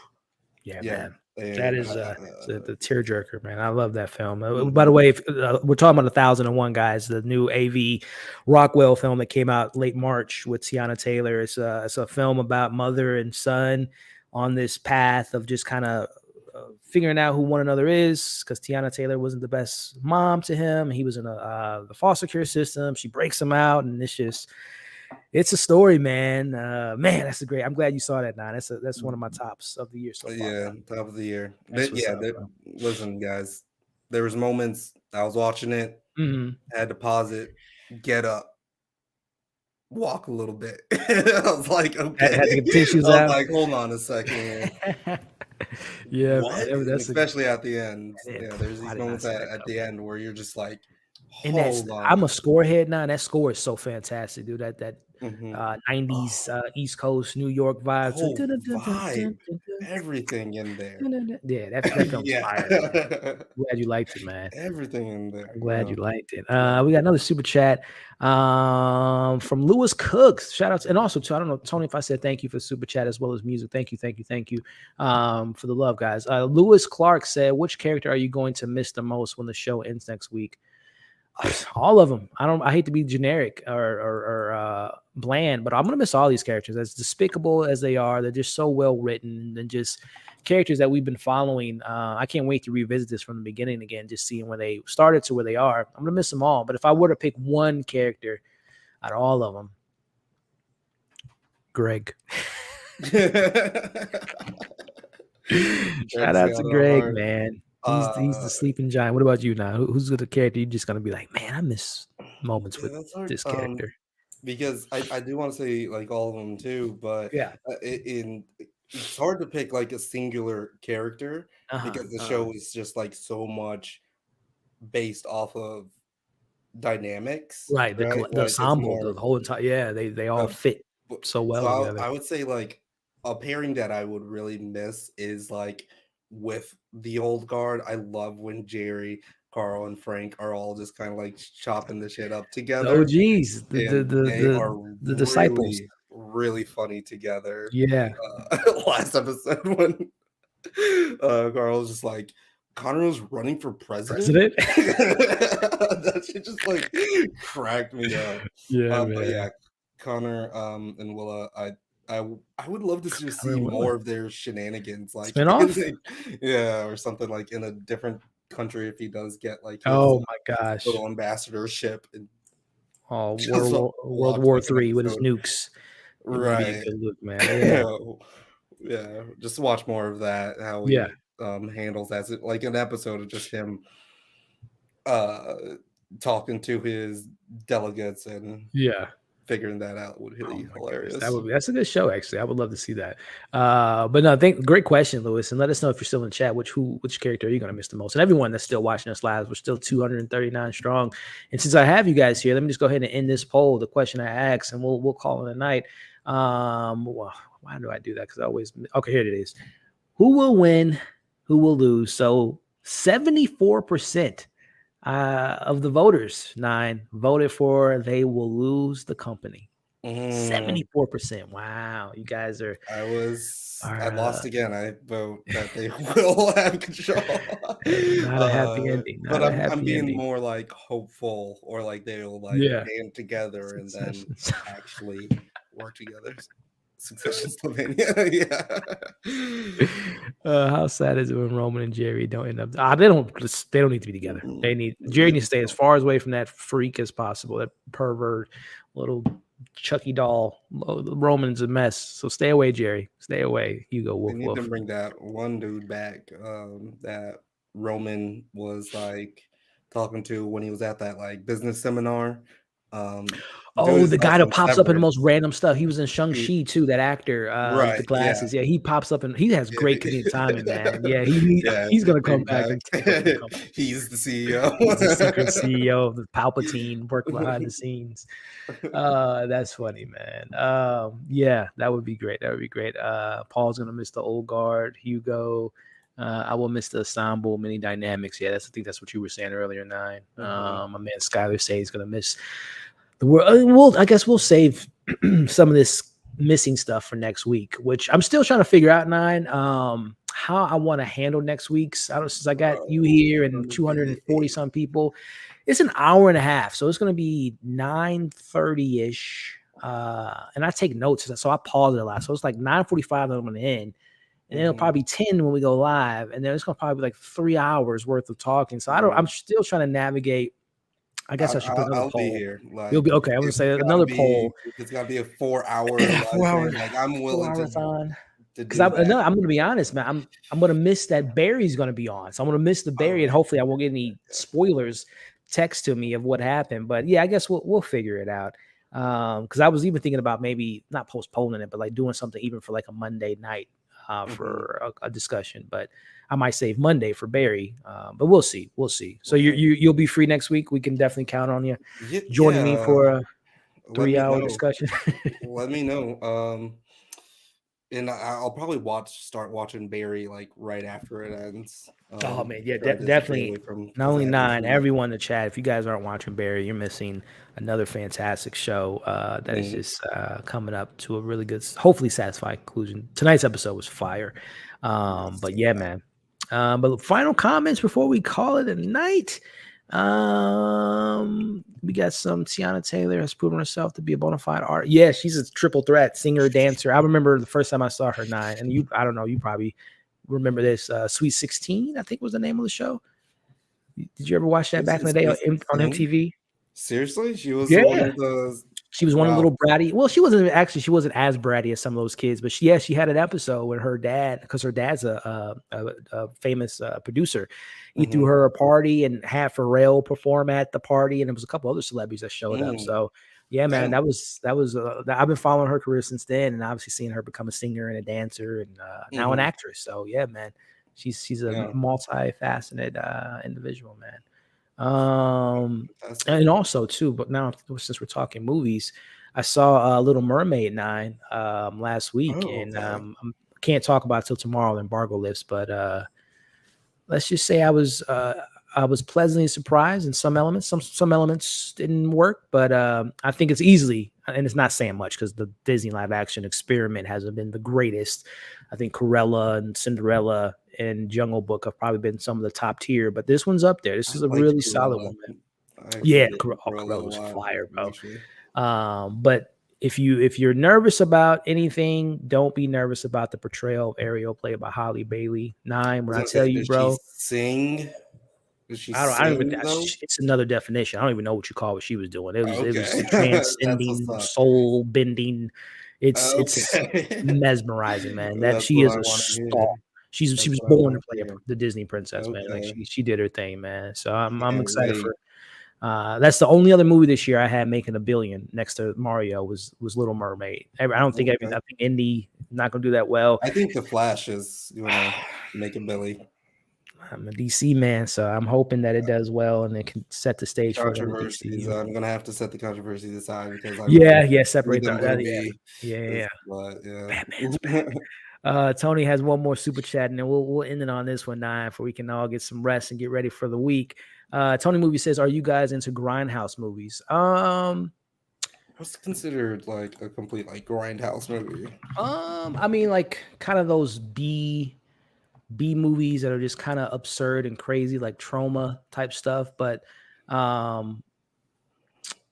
Yeah, Yeah, man. That and is the tearjerker, man. I love that film. By the mhm. way, if, we're talking about 1001 guys, the new AV Rockwell film that came out late March with Tiana Taylor. It's a film about mother and son on this path of just kind of figuring out who one another is, because Tiana Taylor wasn't the best mom to him. He was in the foster care system. She breaks him out, and it's a story, man. Man, that's a great. I'm glad you saw that, Nine. That's one of my tops of the year so far, Yeah, man. top of the year. That's what's Yeah, up, bro. listen, guys. There was moments I was watching it, Mhm. had to pause it, get up, walk a little bit. I was like, okay. Had to get the tissues I was out. like, hold on a second here. Yeah, What? man. And That's a especially at the end. man, Yeah, there's I these did not moments see that at the coming. end where you're just like, And hold I'm a on. score head now. And that score is so fantastic, dude. That Hmm. 90s Oh, East Coast New York the vibe. whole vibe, everything in there. Yeah, that film's Yeah. fire, man. Glad you liked it, man. Everything in there. I'm glad you liked it. Yeah. We got another super chat from Lewis Cooks. Shout out and also to, I don't know, Tony, if I said thank you for super chat as well as music. Thank you for the love, guys. Lewis Clark said, which character are you going to miss the most when the show ends next week? All of them. I hate to be generic or bland, but I'm gonna miss all these characters. As despicable as they are, they're just so well written and just characters that we've been following. I can't wait to revisit this from the beginning again, just seeing where they started to where they are. I'm gonna miss them all. But if I were to pick one character out of all of them, Greg. Shout out to Greg, man. He's the sleeping giant. What about you now? Who's the character you're just gonna be like, man, I miss moments with That's hard. this character? Because I do want to say like all of them too, but Yeah. it's hard to pick like a singular character because the show is just like so much based off of dynamics, Right. right? The Like it's ensemble, the more whole entire, yeah, they all uh, fit so well so together. I would say like a pairing that I would really miss is like with the old guard. I love when Jerry, Carl, and Frank are all just kind of like chopping the shit up The together, OGs, and they are the disciples. really funny together. Yeah. Last episode when Carl was just like, Connor was running for president. President? That shit just like cracked me up. Yeah, But yeah, man. Connor and Willa, I would love to just Connor see and Willa. more of their shenanigans, like Spinoff? yeah, or something like in a different country if he does get like his Oh my gosh. little ambassadorship and Oh, just World watch War like an III with his episode. nukes. It would be a Right. good look, man. Yeah. Yeah, just watch more of that, how Yeah. he handles that. Like an episode of just him uh talking to his delegates and Yeah. figuring that out would Oh be my goodness, hilarious. that's a good show. Actually, I would love to see that. But no, great question, Lewis, and let us know if you're still in chat. Which character are you going to miss the most? And everyone that's still watching us live, we're still 239 strong. And since I have you guys here, let me just go ahead and end this poll. The question I asked, and we'll call it a night. Well, why do I do that? Because I always here it is. Who will win? Who will lose? So 74%. Of the voters, 9 voted for they will lose the company. 74%. Wow, you guys are. I lost again. I vote that they will have control. Not a happy ending. But Not a I'm happy being ending. more like hopeful, or like they'll like Yeah. band together and then Succession. actually work together. Succession Slovenia. Yeah. How sad is it when Roman and Jerry don't end up? They don't need to be together. Jerry needs to stay as far away from that freak as possible. That pervert, little Chucky doll. Roman's a mess. So stay away, Jerry. Stay away. You go, They woof need to woof. bring that one dude back that Roman was like talking to when he was at that like business seminar. Dude The is guy that from pops up in the most random stuff. He was in Shang-Chi too, that actor with the right, yeah. glasses. Yeah, he pops up and he has great comedic timing, man. Yeah, Yeah, he's gonna come bring back and take over the company. He's the CEO. He's the secret CEO of the Palpatine, working behind the scenes. That's funny, man. Yeah, that would be great. That would be great. Paul's gonna miss the old guard, Hugo. I will miss the ensemble, many dynamics. Yeah, I think that's what you were saying earlier, 9. My man Skylar say he's gonna miss the world. I guess we'll save some of this missing stuff for next week, which I'm still trying to figure out, Nine. How I want to handle next week's. I don't since I got you here and 240 some people. It's an hour and a half, so it's going to be 9:30-ish. And I take notes, so I pause it a lot. So it's like 9:45 that I'm going to end, and then it'll probably be 10 when we go live, and then it's going to probably be like 3 hours worth of talking. So I'm still trying to navigate. I guess I should put another I'll poll. be here. You'll be okay. I'm gonna say another poll. It's got to be a 4-hour 4 hours. like I'm willing to because do I'm that. I'm gonna be honest, man. I'm gonna miss that Barry's gonna be on, so I'm gonna miss the Barry, and hopefully I won't get any spoilers text to me of what happened. But yeah, I guess we'll figure it out. Because I was even thinking about maybe not postponing it, but like doing something even for like a Monday night for a discussion. But I might save Monday for Barry. But we'll see. We'll see. So you'll be free next week. We can definitely count on you joining me for a 3-hour discussion. Let me know. And I'll probably start watching Barry like right after it ends. Oh man, yeah, definitely. Not only Nine, everyone in the chat. If you guys aren't watching Barry, you're missing another fantastic show that is just coming up to a really good, hopefully satisfying conclusion. Tonight's episode was fire. But yeah, man. But final comments before we call it a night. We got some Tiana Taylor has proven herself to be a bona fide artist. Yeah, she's a triple threat singer, dancer. I remember the first time I saw her, Nine, and I don't know, you probably remember this. Sweet 16, I think was the name of the show. Did you ever watch that back in the day on MTV? Seriously, she was one of those. She was one of the little bratty. Well, she wasn't as bratty as some of those kids, but she had an episode with her dad, because her dad's a famous producer. He threw her a party and had Pharrell perform at the party, and there was a couple other celebrities that showed up. So yeah, man, that was I've been following her career since then, and obviously seeing her become a singer and a dancer and now an actress. So yeah, man, she's a multifaceted individual, man. And also too, but now since we're talking movies, I saw Little Mermaid 9 last week, and I can't talk about it till tomorrow, the embargo lifts, but let's just say I was pleasantly surprised in some elements. Some elements didn't work, but I think it's easily, and it's not saying much because the Disney live action experiment hasn't been the greatest. I think Cruella and Cinderella and Jungle Book have probably been some of the top tier, but this one's up there. This is a really solid one. Yeah, Cruella was fire, bro. But if you're nervous about anything, don't be nervous about the portrayal of Ariel played by Holly Bailey. 9, when I tell you, bro, sing. I don't even. It's another definition. I don't even know what you call what she was doing. It was transcending, soul bending. It's mesmerizing, man. That she is a star. She was born to play the Disney princess, man. Like she did her thing, man. So I'm excited for. That's the only other movie this year I had making $1 billion next to Mario was Little Mermaid. I don't think I think Indy not gonna do that well. I think The Flash is gonna make $1 billion. I'm a DC man, so I'm hoping that it does well and it can set the stage for controversies. I'm gonna have to set the controversies aside because separate them. Batman's back. Tony has one more super chat, and then we'll end it on this one, 9, for we can all get some rest and get ready for the week. Tony Movie says, "Are you guys into grindhouse movies?" What's considered like a complete like grindhouse movie? I mean, like kind of those B movies that are just kind of absurd and crazy, like Trauma type stuff. But I'm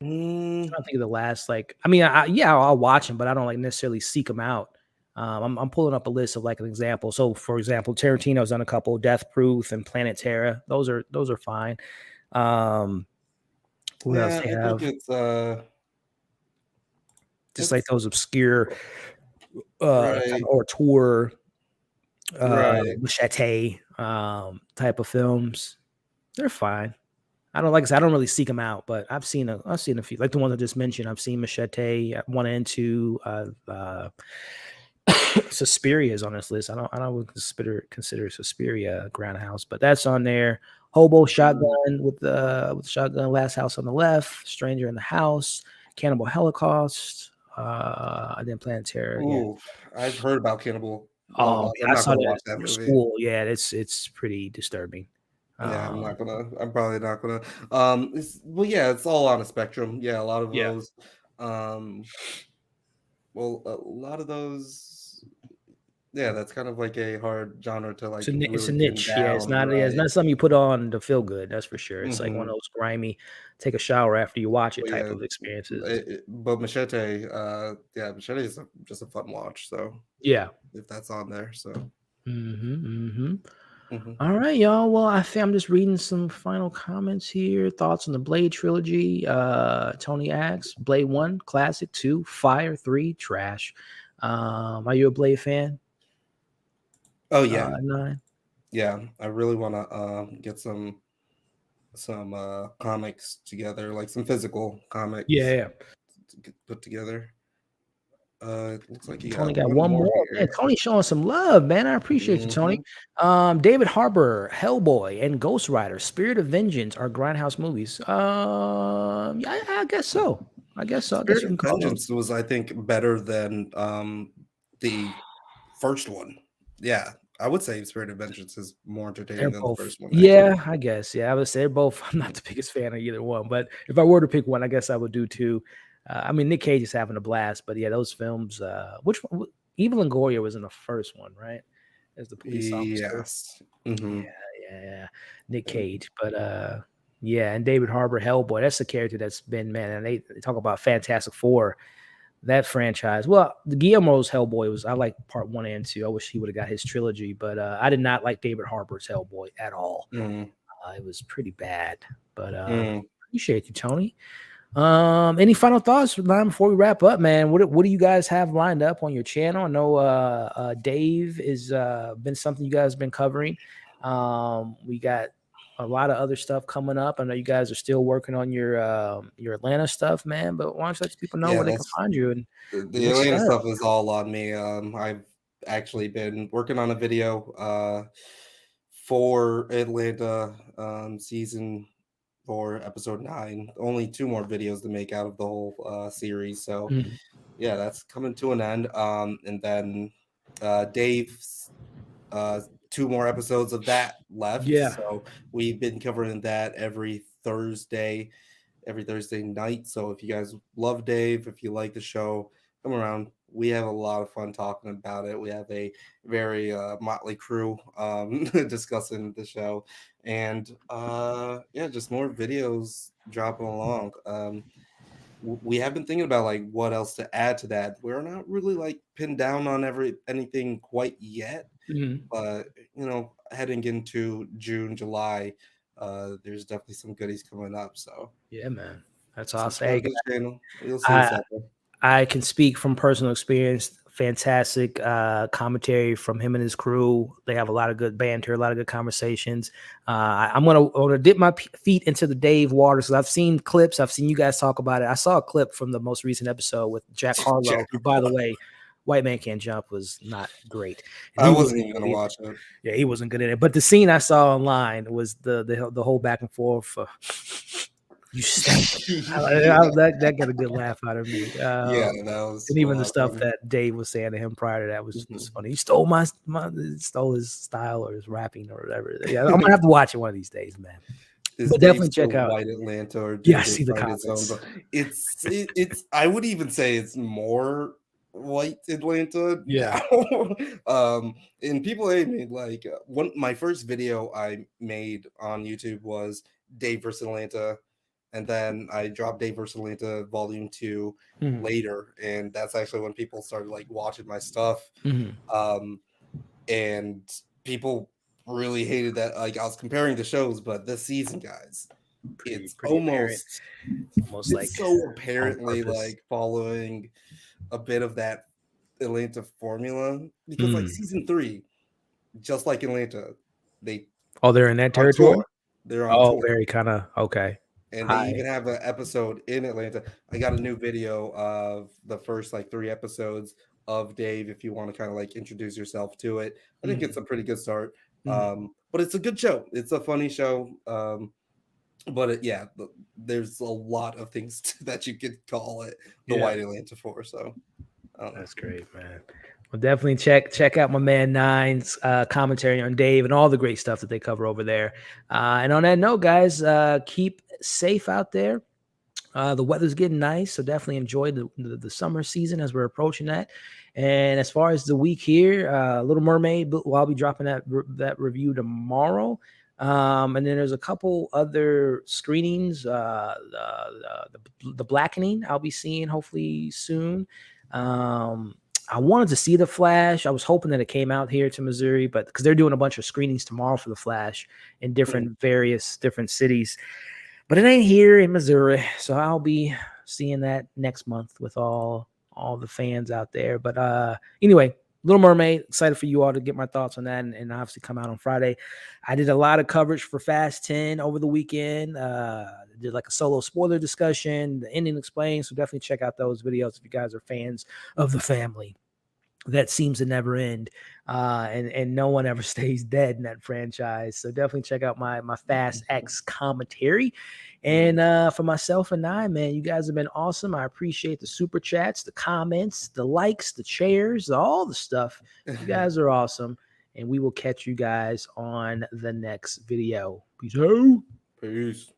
trying to think of the last, like, I mean, I'll watch them, but I don't like necessarily seek them out. I'm pulling up a list of like an example. So for example, Tarantino's done a couple, Death Proof and Planet Terror. Those are fine. What else they have? I think just like those obscure auteur machete type of films. They're fine. I don't really seek them out, but I've seen a few, like the ones I just mentioned. I've seen Machete 1 and 2. Suspiria is on this list. I don't consider Suspiria Groundhouse, but that's on there. Hobo Shotgun with the shotgun, Last House on the Left, Stranger in the House, Cannibal Holocaust, then Planet Terror. Ooh, I've heard about Cannibal. Oh, I saw that in school. Yeah, it's pretty disturbing. Yeah, I'm probably not gonna. It's all on a spectrum. Yeah, a lot of those. Well, a lot of those, yeah, that's kind of like a hard genre to like It's a really pin niche. Yeah, down, it's right? not something you put on to feel good. That's for sure. It's like one of Hmm. those grimy, take a shower after you watch it But type yeah, of experiences. but Machete, yeah, Machete is just a fun watch. So Yeah. if that's on there, so Mm-hmm. hmm. All right, y'all. Well, I think I'm just reading some final comments here. Thoughts on the Blade trilogy. Tony asks, Blade 1, classic, 2, fire, 3, trash. Are you a Blade fan? Oh yeah, 9. yeah. I really want to get some comics together, like some physical Yeah, comics yeah. to get put together. It looks like you Tony got got one one more more. Man, here. Tony showing some love, man. I appreciate you, Tony. Hmm. David Harbour, Hellboy, and Ghost Rider, Spirit of Vengeance are Grindhouse movies. Yeah, I guess so. I guess so. I guess Spirit you of can call those. Vengeance was, I think, better than the first one. Yeah, I would say Spirit of Vengeance is more They're entertaining than the both, first one, actually. yeah, I guess. Yeah, I would say they're both. I'm not the biggest fan of either one, but if I were to pick one, I guess I would do two. I mean, Nick Cage is having a blast, but yeah, those films. Which one? Eva Longoria was in the first one, right? As the police officer. Yes. Yeah, Hmm. yeah. Nick And Cage, but yeah, and David Harbour, Hellboy. That's the character that's been, man. And they talk about Fantastic Four. That franchise. Well, the Guillermo's Hellboy was, I like part 1 and 2. I wish he would have got his trilogy, but I did not like David Harbour's Hellboy at all. mm, It was pretty bad, but mm. appreciate you, Tony. Any final thoughts, Ryan, before we wrap up, man? What do you guys have lined up on your channel? I know Dave is been something you guys have been covering. We got a lot of other stuff coming up. I know you guys are still working on your Atlanta stuff, man. But why don't you let people know Yeah, where they can that's find you and the what you Atlanta got? stuff is all on me. I've actually been working on a video for Atlanta season 4, episode 9. Only 2 more videos to make out of the whole series. So Mhm. yeah, that's coming to an end. And then Dave's 2 more episodes of that left. Yeah. So we've been covering that every Thursday night. So if you guys love Dave, if you like the show, come around. We have a lot of fun talking about it. We have a very motley crew discussing the show, and yeah, just more videos dropping along. We have been thinking about like what else to add to that. We're not really like pinned down on anything quite yet, Mhm. but heading into June, July, there's definitely some goodies coming up. So Yeah, man. That's awesome. subscribe Hey, to the channel. You'll see what's I up there. I can speak from personal experience. Fantastic commentary from him and his crew. They have a lot of good banter, a lot of good conversations. I'm gonna dip my feet into the Dave waters. I've seen clips. I've seen you guys talk about it. I saw a clip from the most recent episode with Jack Harlow, Jack, who, by the way, White Man Can't Jump was not great, and I he wasn't wasn't even good gonna either. watch it. Yeah, he wasn't good in it. But the scene I saw online was the whole back and forth. You stank. That got a good laugh out of me. Yeah, that was And a even the lot of stuff fun. that Dave was saying to him prior to that was Mhm. funny. He stole stole his style or his rapping or whatever. Yeah, I'm gonna have to watch it one of these days, man. Is But Dave definitely still check out. White Atlanta, or Yeah, I did see it the find its own? comments. It's. I would even say it's more White Atlanta Yeah. now. And people hate me. Like one, my first video I made on YouTube was Dave versus Atlanta, and then I dropped Dave versus Atlanta Volume 2 Mhm. later, and that's actually when people started like watching my stuff. Mhm. Um, and people really hated that like I was comparing the shows, but this season, guys, it's Pretty apparent. Almost like it's so on apparently purpose. like following a bit of that Atlanta formula, because like Mm. season 3, just like Atlanta, they Oh, they're in that on tour. territory? They're on Oh, tour. very kind of okay. And they Hi. even have an episode in Atlanta. I got a new video of the first like 3 episodes of Dave if you want to kind of like introduce yourself to it. I think it's Mhm. a pretty good start. Mhm. But it's a good show. It's a funny show. But yeah, there's a lot of things that you could call it the Yeah. White Atlanta for. So I don't know. That's great, man. Well, definitely check out my man Nine's commentary on Dave and all the great stuff that they cover over there. And on that note, guys, keep safe out there. The weather's getting nice, so definitely enjoy the summer season as we're approaching that. And as far as the week here, Little Mermaid, well, I'll be dropping that review tomorrow. And then there's a couple other screenings. The Blackening I'll be seeing hopefully soon. I wanted to see The Flash. I was hoping that it came out here to Missouri, but because they're doing a bunch of screenings tomorrow for The Flash in various different cities. But it ain't here in Missouri, so I'll be seeing that next month with all the fans out there. But anyway, Little Mermaid, excited for you all to get my thoughts on that and obviously come out on Friday. I did a lot of coverage for Fast 10 over the weekend. Did like a solo spoiler discussion, the ending explained. So definitely check out those videos if you guys are fans of the family that seems to never end, and no one ever stays dead in that franchise. So definitely check out my Fast X commentary. And for myself and I, man, you guys have been awesome. I appreciate the super chats, the comments, the likes, the shares, all the stuff. You guys are awesome. And we will catch you guys on the next video. Peace out. Peace.